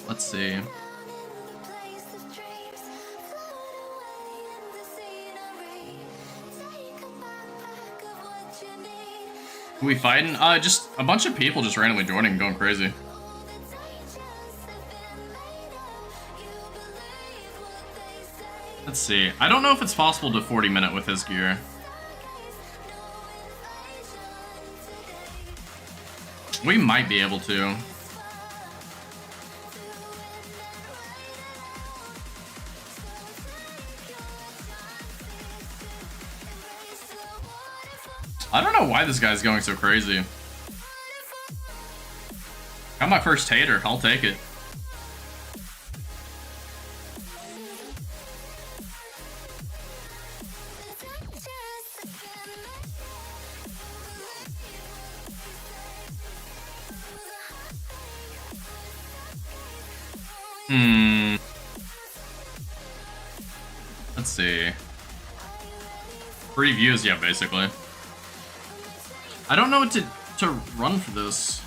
Let's see. Who we fighting? Just a bunch of people just randomly joining and going crazy. Let's see. I don't know if it's possible to 40-minute with his gear. We might be able to. I don't know why this guy's going so crazy. Got my first tater. I'll take it. Let's see. Free views, yeah, basically. I don't know what to run for this.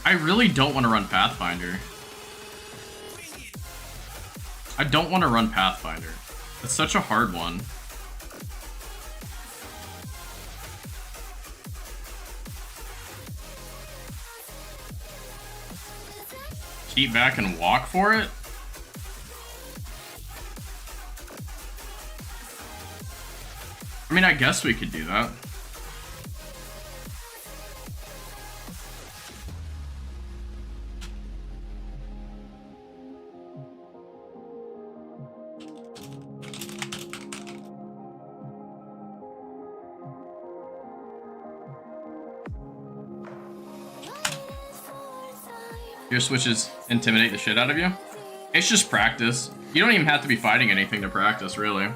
I really don't want to run Pathfinder. I don't want to run Pathfinder. It's such a hard one. Keep back and walk for it? I mean, I guess we could do that. Your switches intimidate the shit out of you? It's just practice. You don't even have to be fighting anything to practice, really.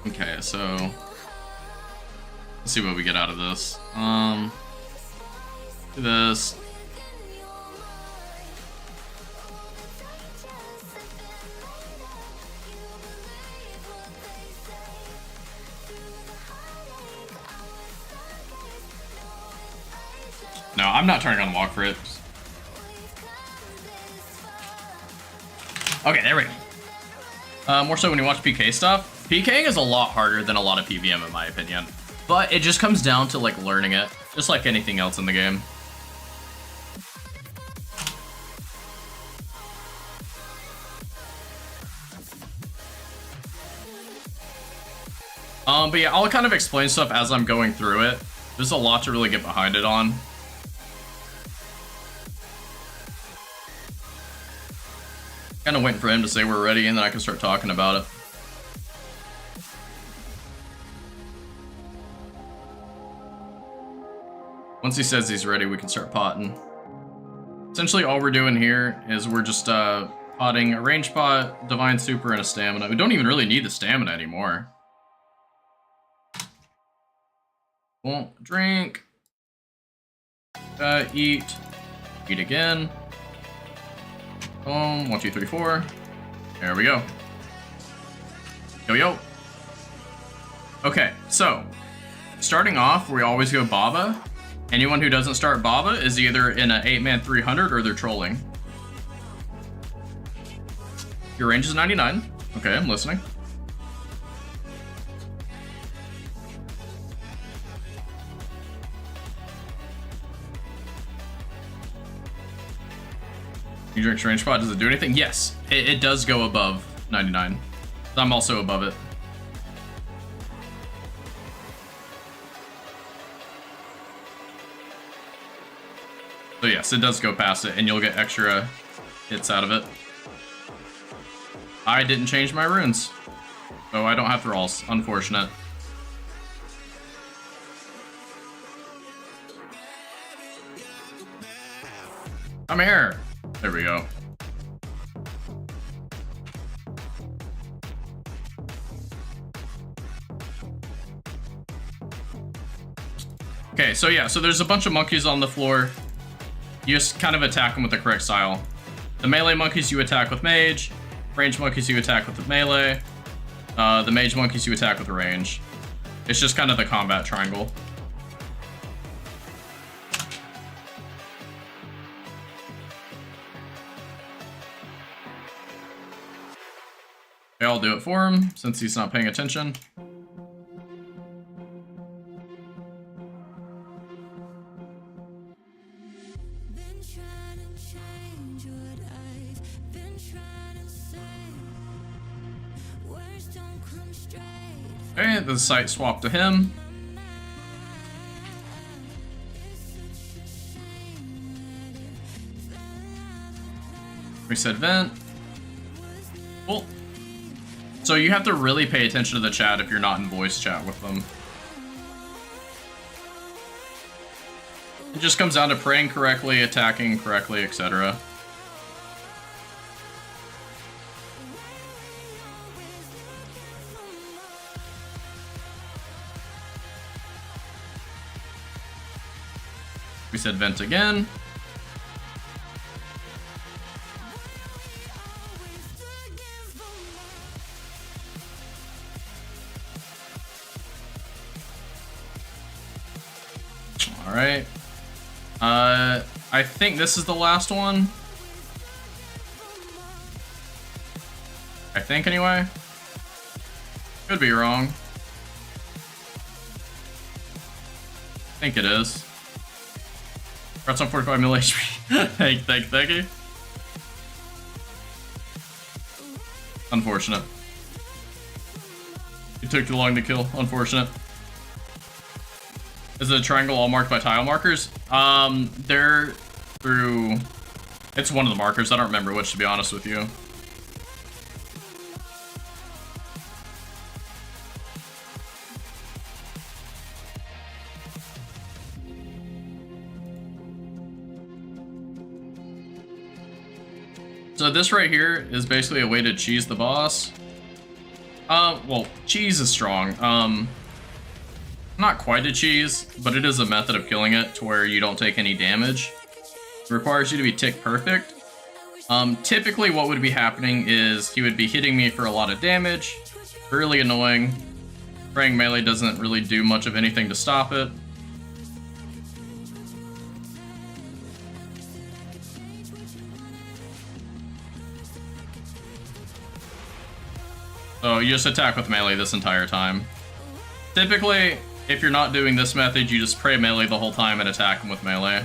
Okay, so let's see what we get out of this. Do this. No, I'm not turning on the walk for it. Okay, there we go. More so when you watch PK stuff. PKing is a lot harder than a lot of PVM in my opinion. But it just comes down to like learning it. Just like anything else in the game. But yeah, I'll kind of explain stuff as I'm going through it. There's a lot to really get behind it on. Kind of waiting for him to say we're ready, and then I can start talking about it. Once he says he's ready, we can start potting. Essentially, all we're doing here is we're just potting a range pot, divine super, and a stamina. We don't even really need the stamina anymore. Won't drink. Eat. Eat again. Boom. 1, 2, 3, 4. There we go. Yo, yo. Okay, so starting off, we always go Baba. Anyone who doesn't start Baba is either in an 8-man 300 or they're trolling. Your range is 99. Okay, I'm listening. You drink range spot, does it do anything? Yes, it does go above 99. I'm also above it. So yes, it does go past it, and you'll get extra hits out of it. I didn't change my runes, so I don't have thralls. Unfortunate. Come here. There we go. Okay, so yeah, so there's a bunch of monkeys on the floor. You just kind of attack them with the correct style. The melee monkeys you attack with mage. Range monkeys you attack with the melee. The mage monkeys you attack with the range. It's just kind of the combat triangle. Okay, I'll do it for him since he's not paying attention. Okay, the site swap to him. Reset vent. Cool. So you have to really pay attention to the chat if you're not in voice chat with them. It just comes down to praying correctly, attacking correctly, etc. We said vent again. All right. I think this is the last one. I think anyway. Could be wrong. I think it is. Congrats on 45 mil HP. Thank you. Unfortunate. It took too long to kill. Unfortunate. Is it a triangle all marked by tile markers? They're through... It's one of the markers. I don't remember which, to be honest with you. So this right here is basically a way to cheese the boss. Well, cheese is strong. Not quite a cheese, but it is a method of killing it to where you don't take any damage. It requires you to be tick perfect. Typically what would be happening is he would be hitting me for a lot of damage. Really annoying. Praying melee doesn't really do much of anything to stop it. So you just attack with melee this entire time. Typically, if you're not doing this method, you just pray melee the whole time and attack him with melee.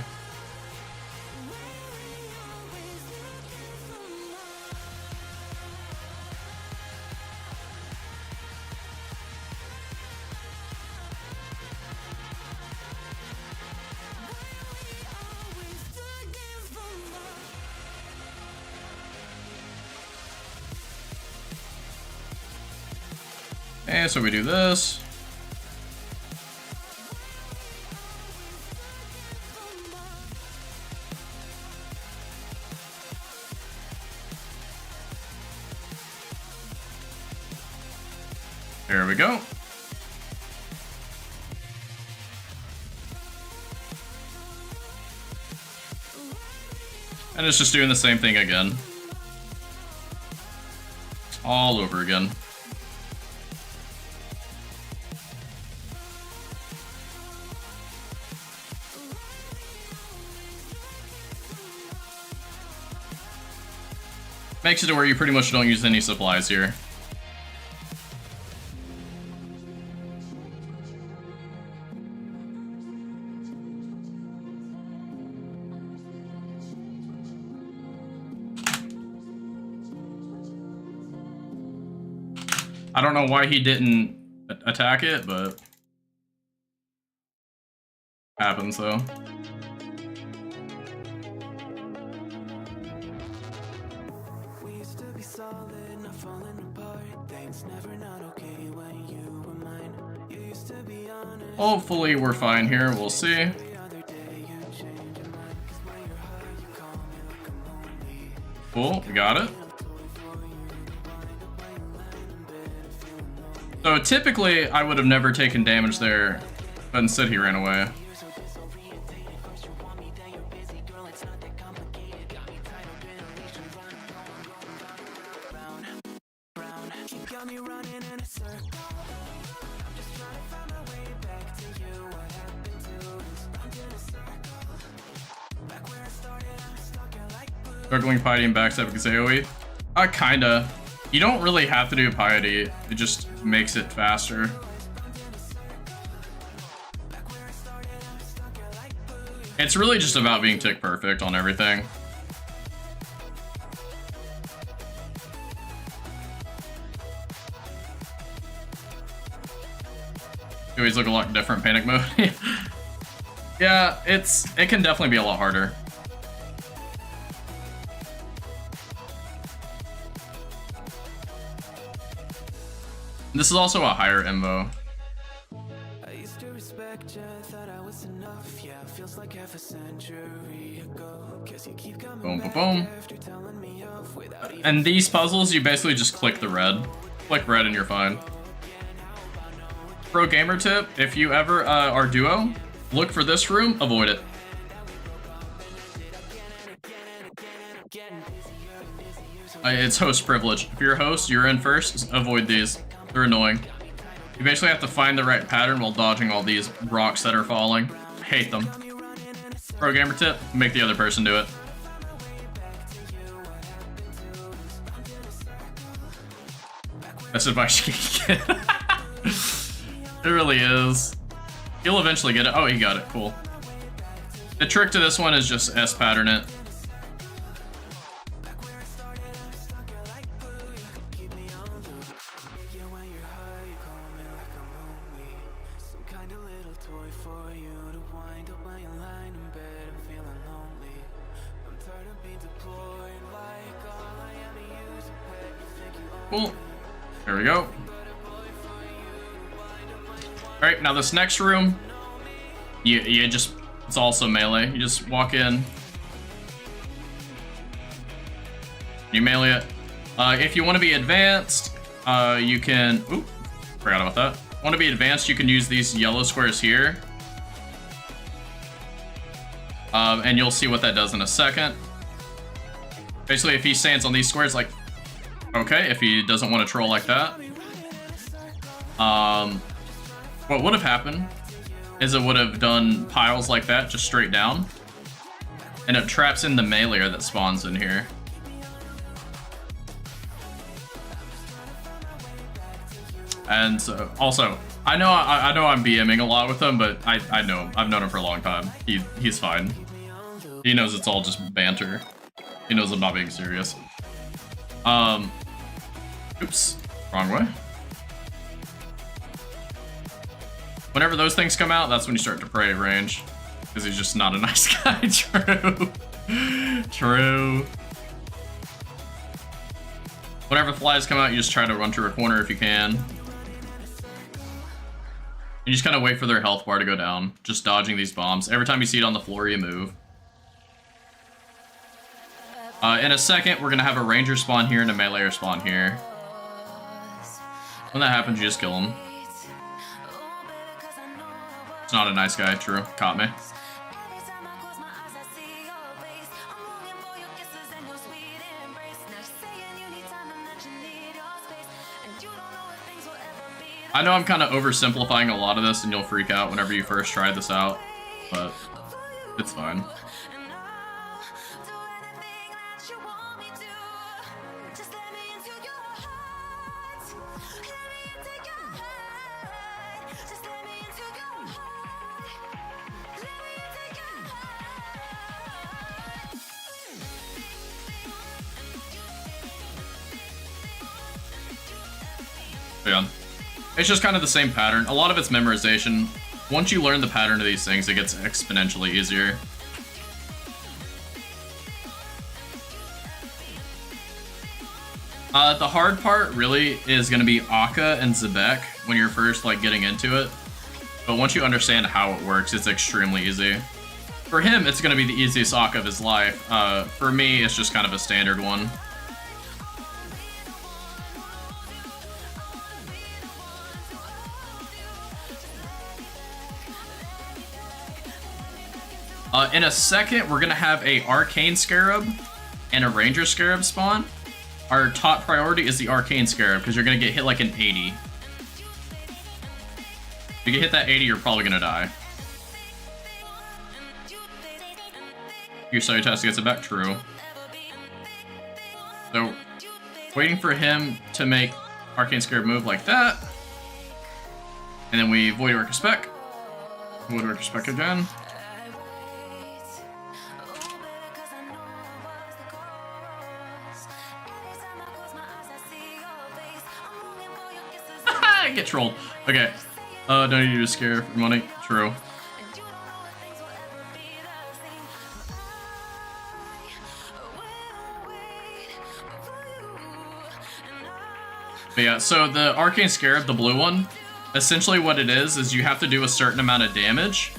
Okay, so we do this. There we go. And it's just doing the same thing again. All over again. Makes it to where you pretty much don't use any supplies here. I don't know why he didn't attack it, but happens though. Hopefully we're fine here, we'll see. Cool, we got it. So typically I would have never taken damage there, but instead he ran away. Struggling piety and backstab because AoE? Kinda. You don't really have to do piety, it just makes it faster. It's really just about being tick perfect on everything. You always look a lot different panic mode. Yeah, it can definitely be a lot harder. This is also a higher MVO. Boom, boom, boom. And these puzzles, you basically just click the red. Click red and you're fine. Pro gamer tip, if you ever are duo, look for this room, avoid it. It's host privilege. If you're a host, you're in first, avoid these. They're annoying. You basically have to find the right pattern while dodging all these rocks that are falling. I hate them. Pro gamer tip, make the other person do it. Best advice you can get. It really is. You'll eventually get it. Oh, he got it. Cool. The trick to this one is just S pattern it. Cool. There we go. Alright, now this next room, you just, it's also melee. You just walk in. You melee it. If you want to be advanced, you can, oop, forgot about that. Want to be advanced, you can use these yellow squares here. And you'll see what that does in a second. Basically, if he stands on these squares, like, okay, if he doesn't want to troll like that. What would have happened is it would have done piles like that, just straight down. And it traps in the melee that spawns in here. And so, also, I know I'm BMing a lot with him, but I know him. I've known him for a long time. He's fine. He knows it's all just banter. He knows I'm not being serious. Oops, wrong way. Whenever those things come out, that's when you start to pray range. Because he's just not a nice guy. True. True. Whenever the flies come out, you just try to run to a corner if you can. You just kind of wait for their health bar to go down. Just dodging these bombs. Every time you see it on the floor, you move. In a second, we're going to have a ranger spawn here and a meleeer spawn here. When that happens, you just kill him. It's not a nice guy, true. Caught me. I know I'm kind of oversimplifying a lot of this and you'll freak out whenever you first try this out, but it's fine. Yeah. It's just kind of the same pattern. A lot of it's memorization. Once you learn the pattern of these things, it gets exponentially easier. The hard part really is going to be Akka and Zebek when you're first like getting into it. But once you understand how it works, it's extremely easy. For him, it's going to be the easiest Akka of his life. For me, it's just kind of a standard one. In a second, we're going to have a Arcane Scarab and a Ranger Scarab spawn. Our top priority is the Arcane Scarab, because you're going to get hit like an 80. If you get hit that 80, you're probably going to die. Your Salutas gets it back, true. So, waiting for him to make Arcane Scarab move like that. And then we Void Orc Spec. Void Orc Spec again. Get trolled. Okay. Don't need you to scare for money. True. But yeah, so the Arcane Scarab, the blue one, essentially what it is you have to do a certain amount of damage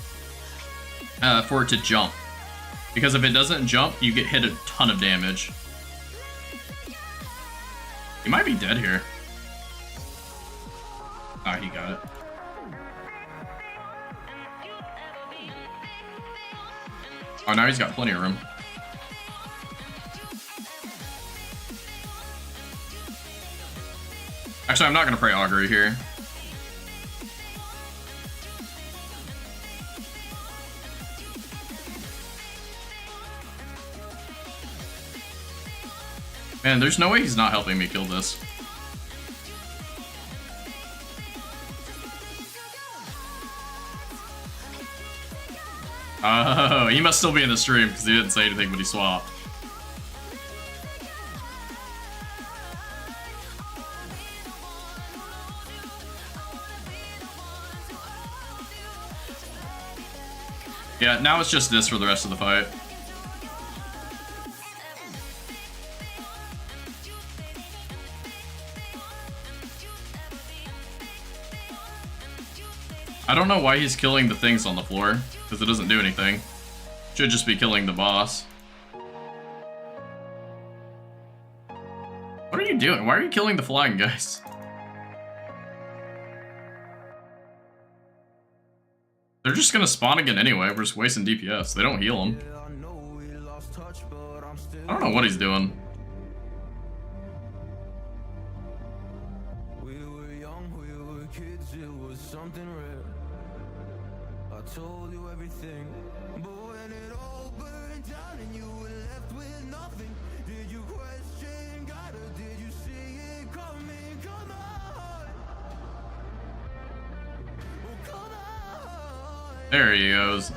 for it to jump. Because if it doesn't jump, you get hit a ton of damage. He might be dead here. Ah, he got it. Oh, now he's got plenty of room. Actually, I'm not going to pray Augury here. Man, there's no way he's not helping me kill this. Oh, he must still be in the stream because he didn't say anything, but he swapped. Yeah, now it's just this for the rest of the fight. I don't know why he's killing the things on the floor, because it doesn't do anything. Should just be killing the boss. What are you doing? Why are you killing the flying guys? They're just gonna spawn again anyway. We're just wasting DPS. They don't heal them. I don't know what he's doing. I told you everything, but when it all burned down and you were left with nothing, did you question God or did you see it coming? Come on, oh, come on. There he goes.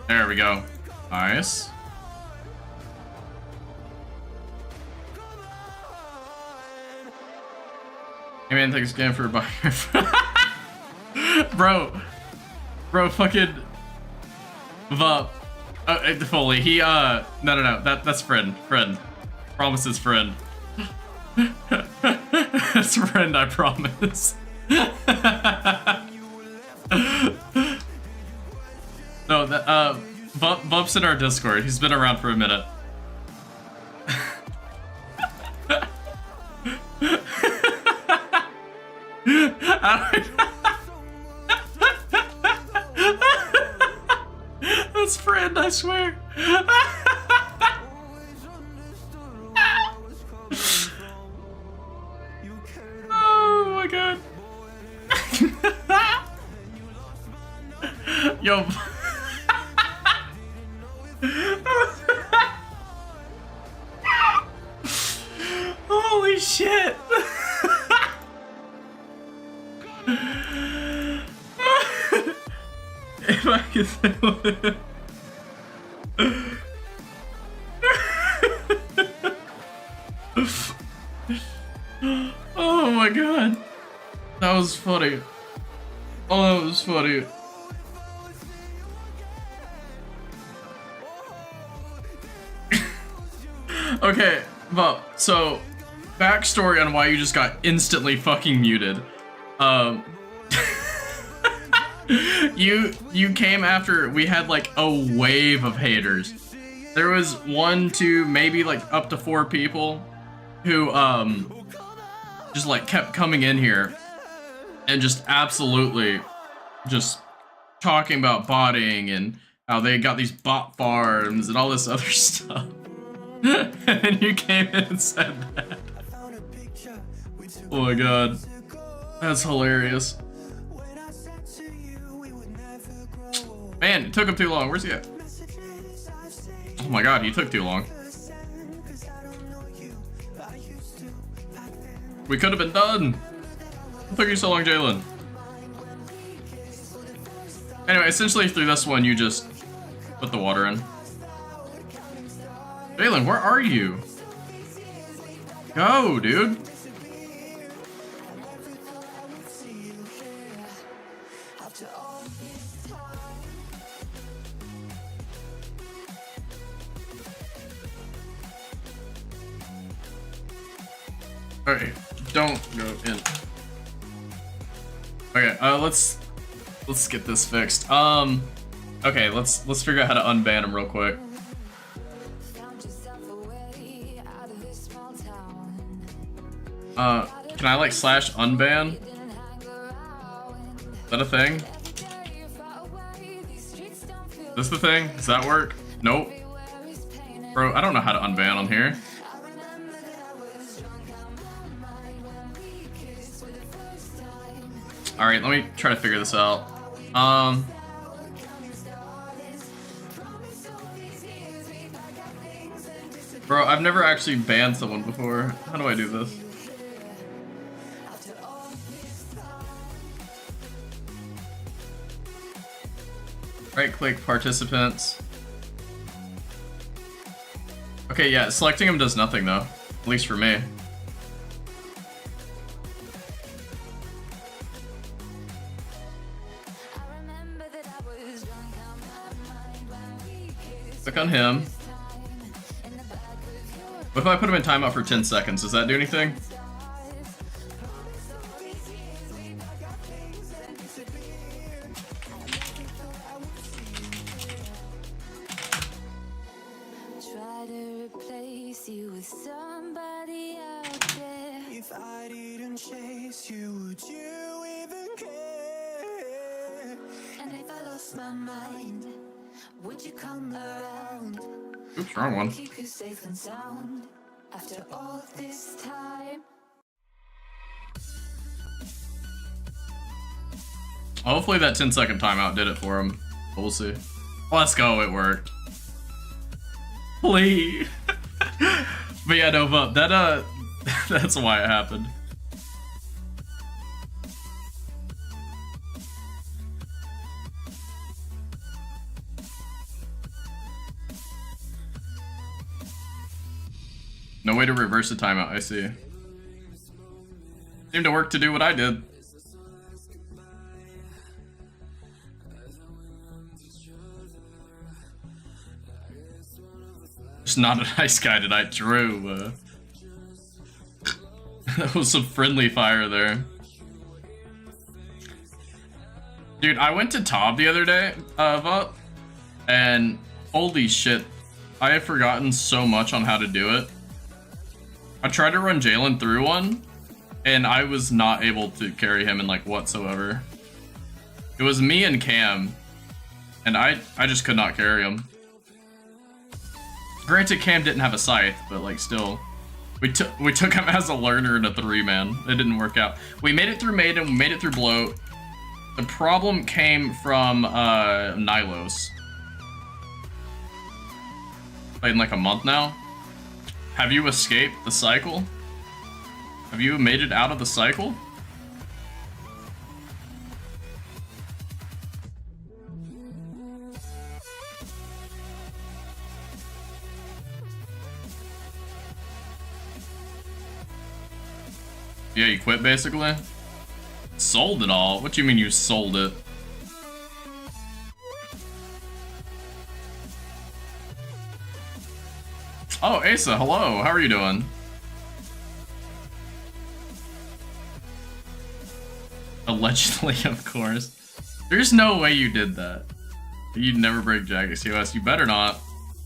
There we go. Nice. Hey man, thanks again for buying. bro, fucking Vup. Foley, he no, that's Fred. Promise his friend. His friend, I promise. No, that Bub's in our Discord. He's been around for a minute. That's friend, I swear. Oh my god. Yo. Holy shit. If I could say it. Oh my god. That was funny. Oh, that was funny. Okay, but so backstory on why you just got instantly fucking muted. You came after we had like a wave of haters. There was 1, 2, maybe like up to 4 people who just like kept coming in here and just absolutely just talking about botting and how they got these bot farms and all this other stuff. And then you came in and said that. Oh my god. That's hilarious. Man, it took him too long. Where's he at? Oh my god, he took too long. We could have been done. What took you so long, Jalen? Anyway, essentially through this one, you just put the water in. Jalen, where are you? Go, dude. Okay, don't go in. Okay, let's get this fixed. Okay, let's figure out how to unban him real quick. Can I like slash unban? Is that a thing? Is this the thing? Does that work? Nope. Bro, I don't know how to unban on here. Alright, let me try to figure this out. Bro, I've never actually banned someone before. How do I do this? Right-click participants. Okay, yeah, selecting them does nothing though. At least for me. Click on him. What if I put him in timeout for 10 seconds? Does that do anything? Try to replace you with somebody out there. If I didn't chase you, would you even care? And if I lost my mind, would you come around? Oops, wrong one. Keep you safe and sound after all this time. Hopefully that 10-second timeout did it for him. But we'll see. Let's go, it worked. Please. But yeah, no, but that that's why it happened. No way to reverse the timeout, I see. Seemed to work to do what I did. Just not a nice guy tonight, Drew. That was some friendly fire there. Dude, I went to Tob the other day, and holy shit, I have forgotten so much on how to do it. I tried to run Jalen through one, and I was not able to carry him in like whatsoever. It was me and Cam, and I just could not carry him. Granted, Cam didn't have a scythe, but like still. We took him as a learner in a 3-man. It didn't work out. We made it through Maiden, we made it through Bloat. The problem came from Nylos. Played in like a month now. Have you escaped the cycle? Have you made it out of the cycle? Yeah, you quit basically? Sold it all? What do you mean you sold it? Oh, Asa, hello. How are you doing? Allegedly, of course. There's no way you did that. You'd never break Jagex COS. You better not.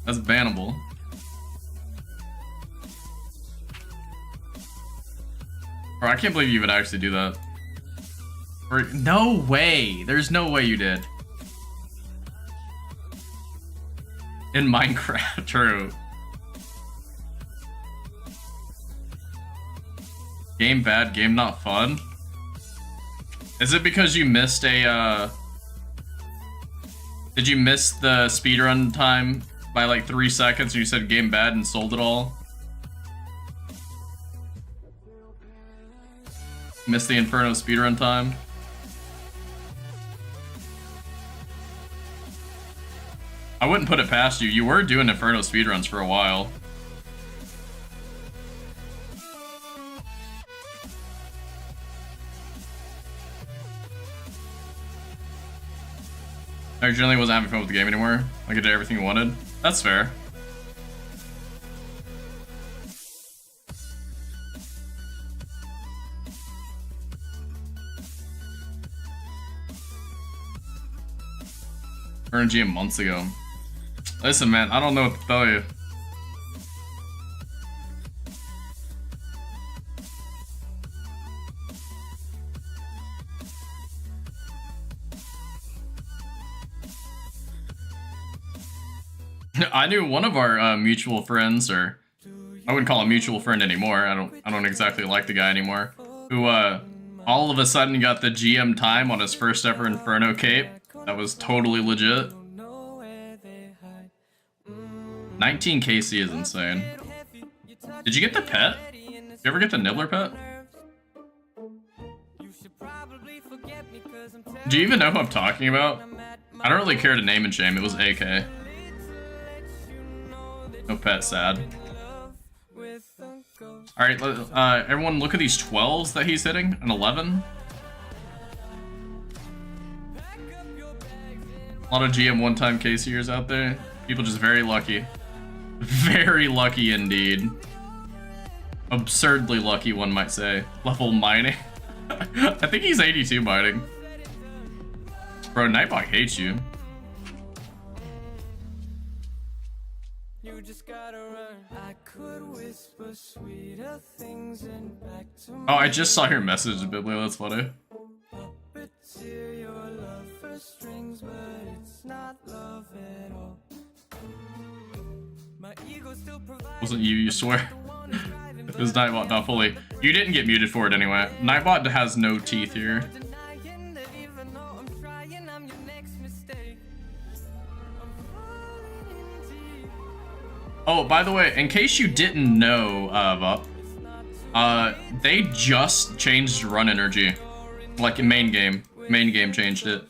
That's bannable. Bro, I can't believe you would actually do that. Or, no way. There's no way you did. In Minecraft, true. Game bad, game not fun? Is it because you missed a, Did you miss the speedrun time by like 3 seconds and you said game bad and sold it all? Missed the Inferno speedrun time? I wouldn't put it past you. You were doing Inferno speedruns for a while. I generally wasn't having fun with the game anymore. Like I did everything you wanted. That's fair. RNG months ago. Listen, man, I don't know what to tell you. I knew one of our mutual friends, or I wouldn't call him a mutual friend anymore. I don't exactly like the guy anymore. Who all of a sudden got the GM time on his first ever Inferno cape. That was totally legit. 19 KC is insane. Did you get the pet? Did you ever get the Nibbler pet? Do you even know who I'm talking about? I don't really care to name and shame. It was AK. No pet, sad. Alright, everyone look at these 12s that he's hitting. An 11. A lot of GM one-time KCers out there. People just very lucky. Very lucky indeed. Absurdly lucky, one might say. Level mining. I think he's 82 mining. Bro, Nightbot hates you. Oh, I just saw your message, Biblio. That's funny. Wasn't you, you swear? It was Nightbot, not fully. You didn't get muted for it anyway. Nightbot has no teeth here. Oh, by the way, in case you didn't know, they just changed run energy. Like in main game. Main game changed it.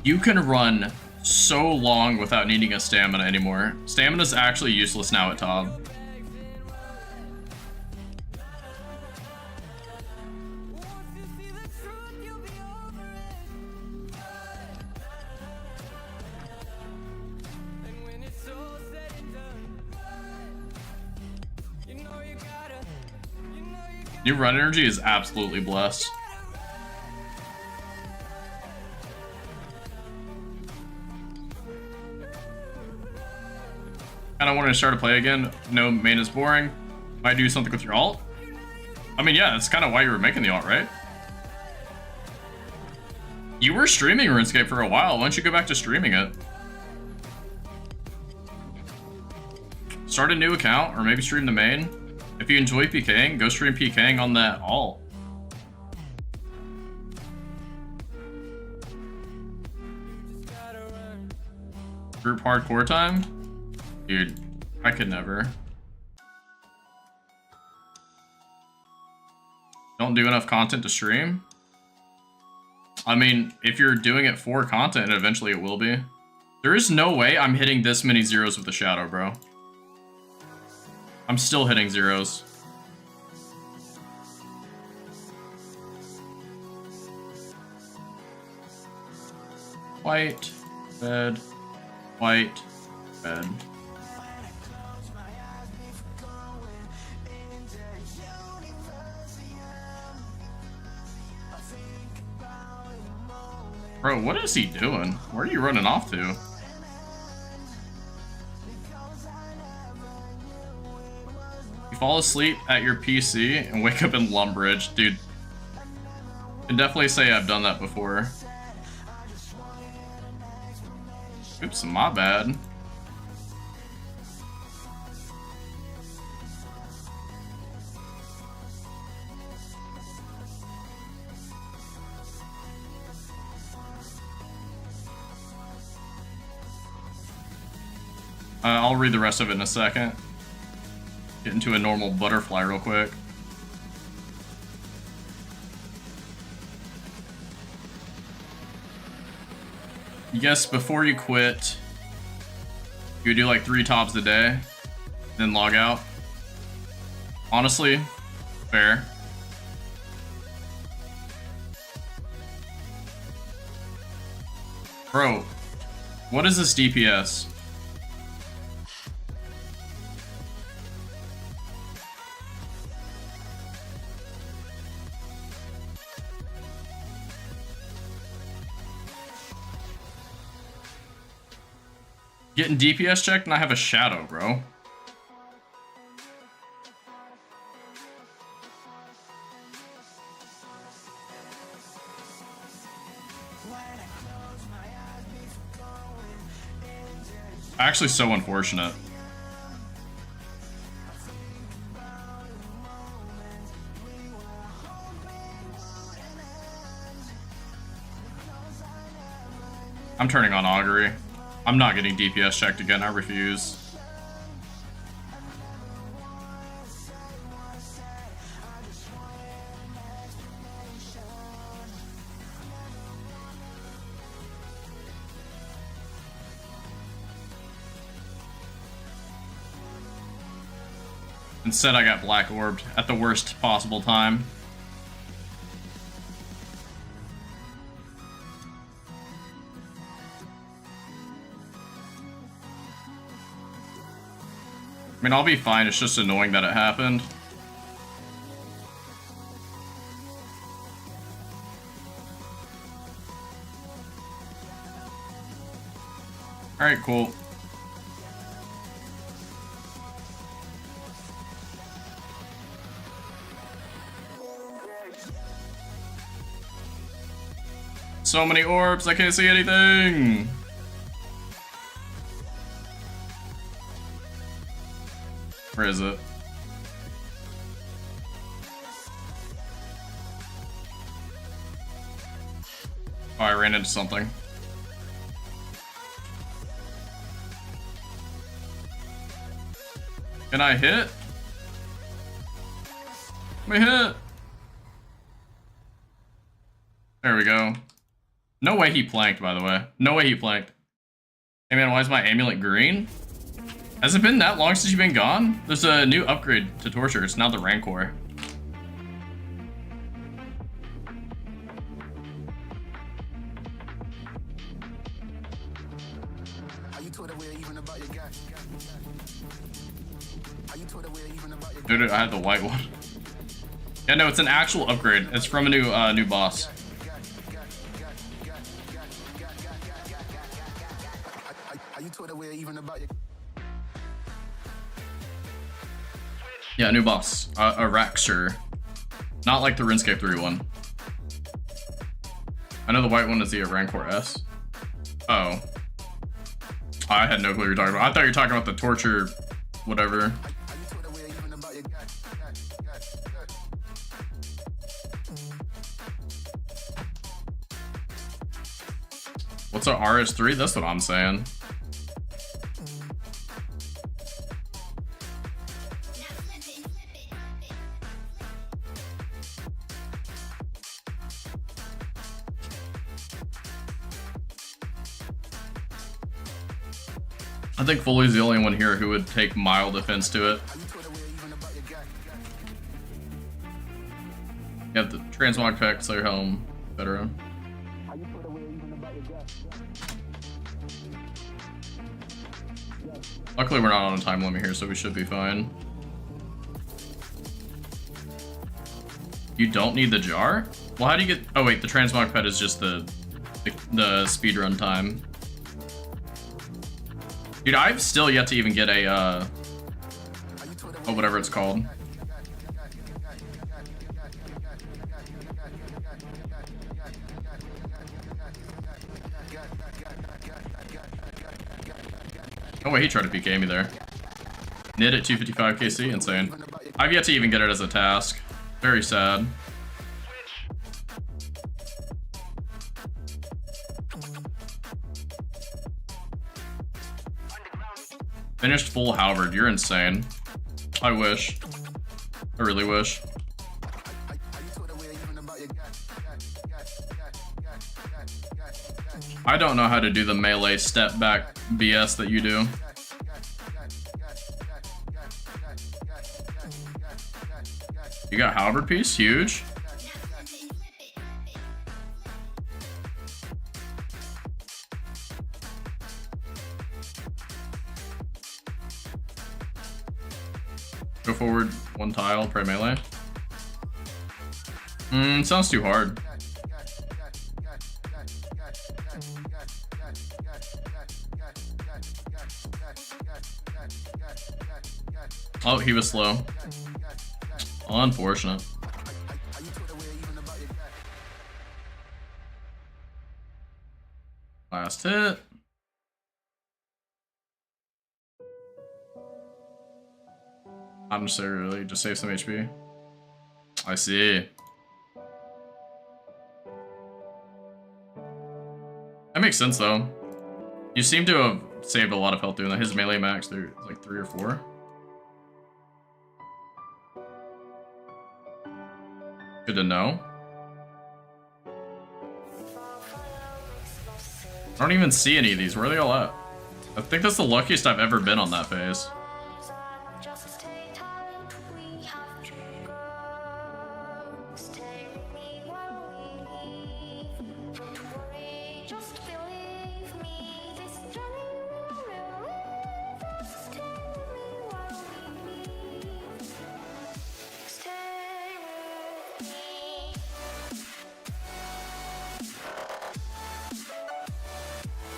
You can run so long without needing a stamina anymore. Stamina's actually useless now at top. Your run energy is absolutely blessed. Kinda wanted to start a play again. No, main is boring. Might do something with your alt. I mean, yeah, that's kind of why you were making the alt, right? You were streaming RuneScape for a while. Why don't you go back to streaming it? Start a new account, or maybe stream the main. If you enjoy PKing, go stream PKing on that alt. Group hardcore time? Dude, I could never. Don't do enough content to stream? I mean, if you're doing it for content, eventually it will be. There is no way I'm hitting this many zeros with the shadow, bro. I'm still hitting zeros. White, red, white, red. Bro, what is he doing? Where are you running off to? You fall asleep at your PC and wake up in Lumbridge. Dude, I can definitely say I've done that before. Oops, my bad. I'll read the rest of it in a second. Get into a normal butterfly real quick. Yes, before you quit, you do like 3 tops a day, then log out. Honestly, fair. Bro, what is this DPS? Getting DPS checked and I have a shadow, bro. Actually, so unfortunate. I'm turning on Augury. I'm not getting DPS checked again, I refuse. Instead, I got black orbed at the worst possible time. I mean, I'll be fine, it's just annoying that it happened. Alright, cool. So many orbs, I can't see anything! Where is it? Oh, I ran into something. Can I hit? Let me hit! There we go. No way he planked, by the way. No way he planked. Hey man, why is my amulet green? Has it been that long since you've been gone? There's a new upgrade to Torture. It's now the Rancor. Dude, I had the white one. Yeah, no, it's an actual upgrade. It's from a new boss. Yeah, new boss. A Raxer. Not like the RuneScape 3 one. I know the white one is the Rancor S. Oh. I had no clue what you were talking about. I thought you were talking about the torture, whatever. What's our RS3? That's what I'm saying. I think Foley's the only one here who would take mild offense to it. You have the transmog pack, Slayer Helm, etc. Luckily we're not on a time limit here, so we should be fine. You don't need the jar? Well, how do you get... Oh wait, the transmog pet is just the speedrun time. Dude, I've still yet to even get a, oh, whatever it's called. Oh wait, he tried to PK me there. Nid at 255 KC, insane. I've yet to even get it as a task. Very sad. Finished full halberd, you're insane. I wish. I really wish. I don't know how to do the melee step back BS that you do. You got halberd piece, huge. Go forward, one tile, pray melee. Sounds too hard. Oh, he was slow. Unfortunate. Last hit. Not necessarily, just save some HP. I see. That makes sense though. You seem to have saved a lot of health doing that. His melee max, there's like 3 or 4. Good to know. I don't even see any of these. Where are they all at? I think that's the luckiest I've ever been on that phase.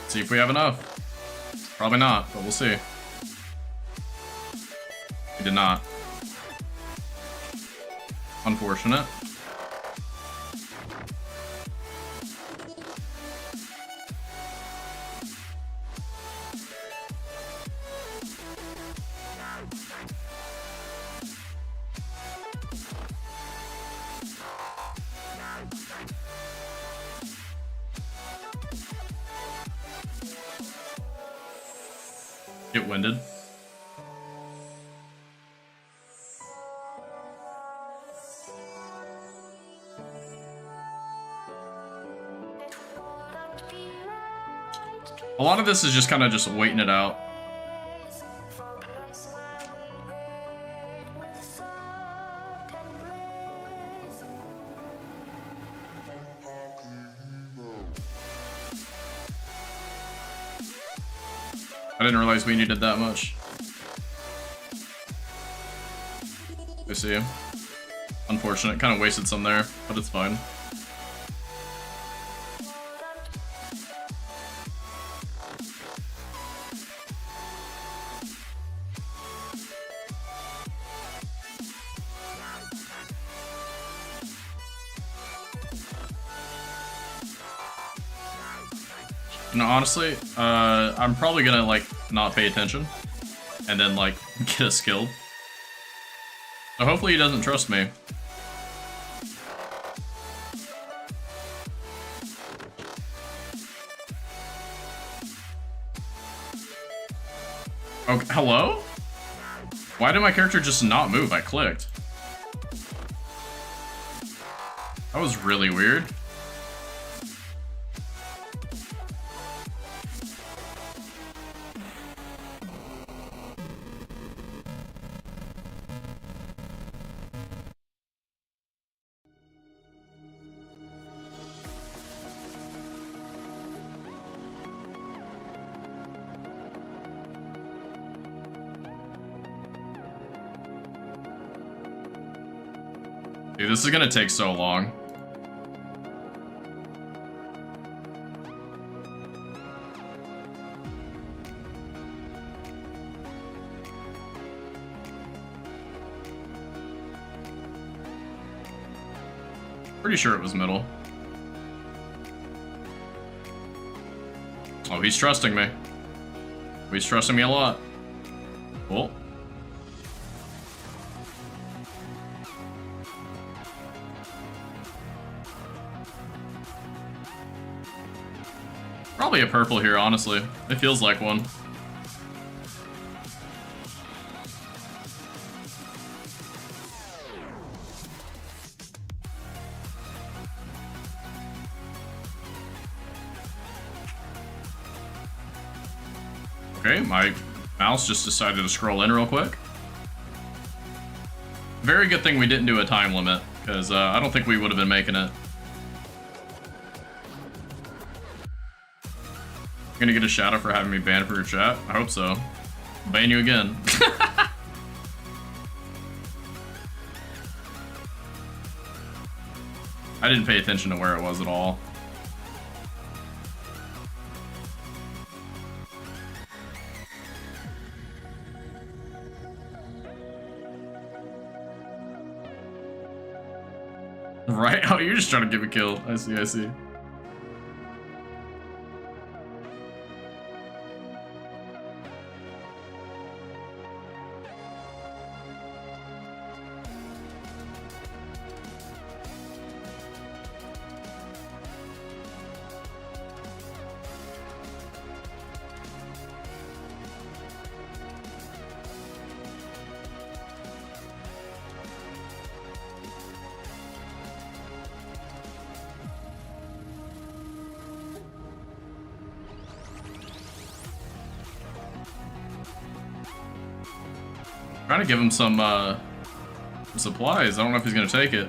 See if we have enough. Probably not, but we'll see. We did not. Unfortunate. Get winded. A lot of this is just kind of just waiting it out. I didn't realize we needed that much. I see him. Unfortunate. Kind of wasted some there, but it's fine. No, honestly, I'm probably gonna, like, not pay attention. And then, like, get us killed. So hopefully he doesn't trust me. Okay, hello? Why did my character just not move? I clicked. That was really weird. Dude, this is gonna take so long. Pretty sure it was middle. Oh, he's trusting me. He's trusting me a lot. Cool. Probably a purple here, honestly. It feels like one. Okay, my mouse just decided to scroll in real quick. Very good thing we didn't do a time limit, because I don't think we would have been making it. Gonna get a shout out for having me banned for your chat? I hope so. I'll ban you again. I didn't pay attention to where it was at all. Right? Oh, you're just trying to give a kill. I see, I see. Trying to give him some supplies. I don't know if he's gonna take it.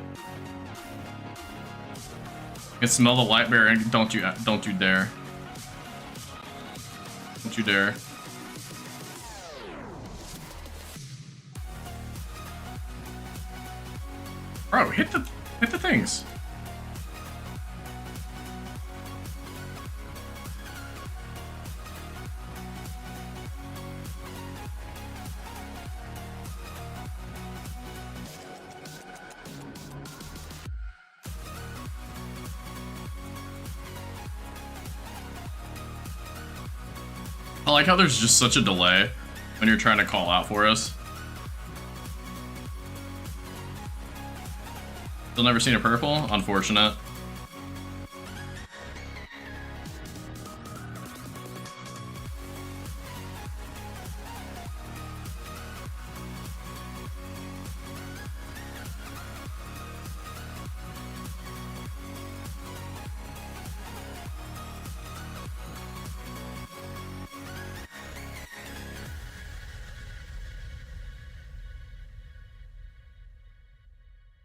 I can smell the light bear, and don't you dare. Don't you dare. Bro, hit the things. I like how there's just such a delay when you're trying to call out for us. Still never seen a purple? Unfortunate.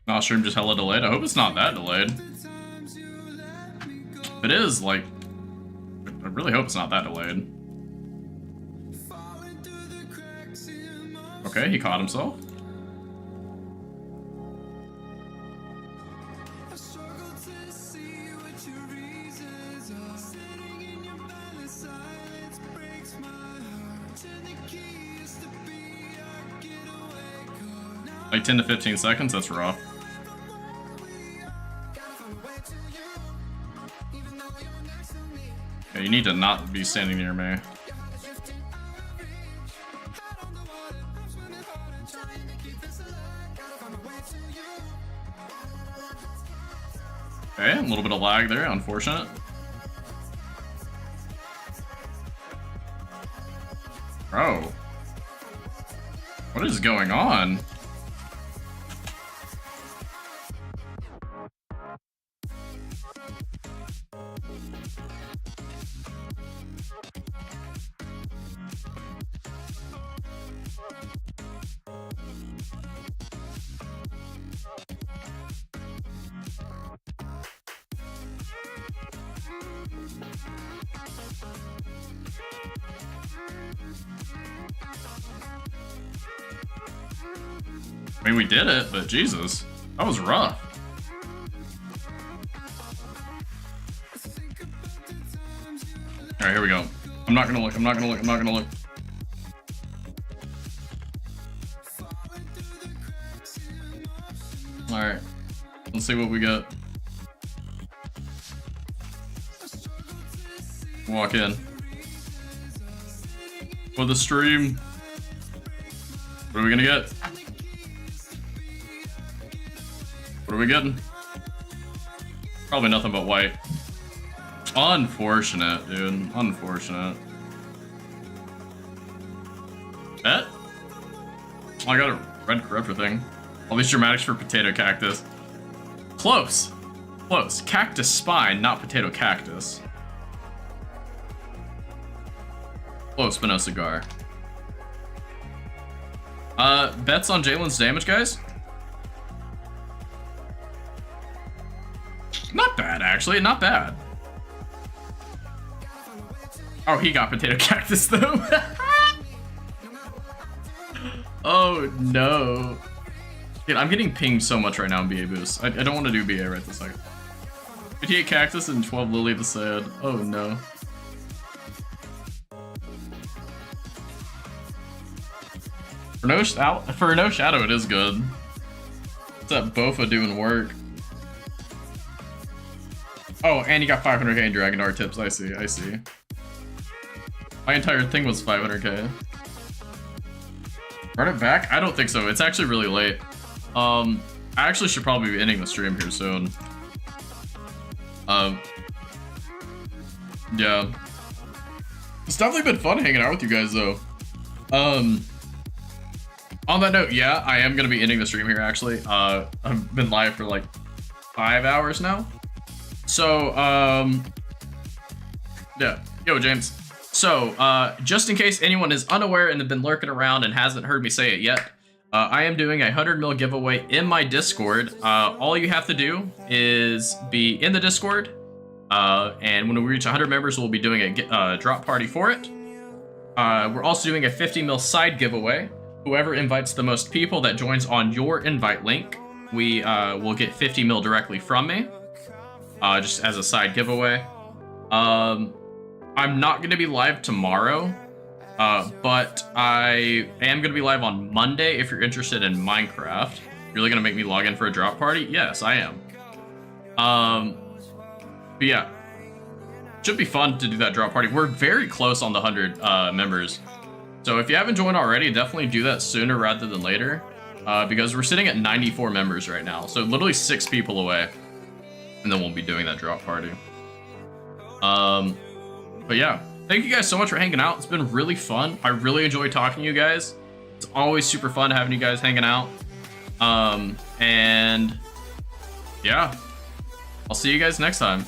Not sure I'm just hella delayed. I hope it's not that delayed. If it is, like, I really hope it's not that delayed. Okay, he caught himself. Like 10 to 15 seconds, that's rough. Yeah, you need to not be standing near me. Okay, a little bit of lag there, unfortunate. Bro. What is going on? I mean, we did it, but Jesus, that was rough. All right, here we go. I'm not gonna look. I'm not gonna look. I'm not gonna look. All right, let's see what we got. Walk in. For the stream. What are we gonna get? What are we getting? Probably nothing but white. Unfortunate, dude. Unfortunate. Bet? Oh, I got a red corruptor thing. All these dramatics for potato cactus. Close. Close. Cactus spine, not potato cactus. Close, but no cigar. Bets on Jalen's damage, guys? Not bad, actually. Not bad. Oh, he got potato cactus, though. Oh, no. Dude, I'm getting pinged so much right now in BA boost. I don't want to do BA right this second. 58 cactus and 12 lily the sad. Oh, no. For no shadow, it is good. What's that Bofa doing work? Oh, and you got 500k in Dragon Art tips. I see, I see. My entire thing was 500k. Run it back? I don't think so. It's actually really late. I actually should probably be ending the stream here soon. Yeah. It's definitely been fun hanging out with you guys, though. On that note, yeah, I am gonna be ending the stream here, actually. I've been live for like 5 hours now. So, yeah. Yo, James. So, just in case anyone is unaware and have been lurking around and hasn't heard me say it yet, I am doing a 100 mil giveaway in my Discord. All you have to do is be in the Discord, and when we reach 100 members, we'll be doing a drop party for it. We're also doing a 50 mil side giveaway. Whoever invites the most people that joins on your invite link, we will get 50 mil directly from me, just as a side giveaway. I'm not going to be live tomorrow, but I am going to be live on Monday if you're interested in Minecraft. Really going to make me log in for a drop party? Yes, I am. But yeah, should be fun to do that drop party. We're very close on the 100 members. So if you haven't joined already, definitely do that sooner rather than later, because we're sitting at 94 members right now. So literally 6 people away, and then we'll be doing that drop party. But yeah, thank you guys so much for hanging out. It's been really fun. I really enjoy talking to you guys. It's always super fun having you guys hanging out. And yeah, I'll see you guys next time.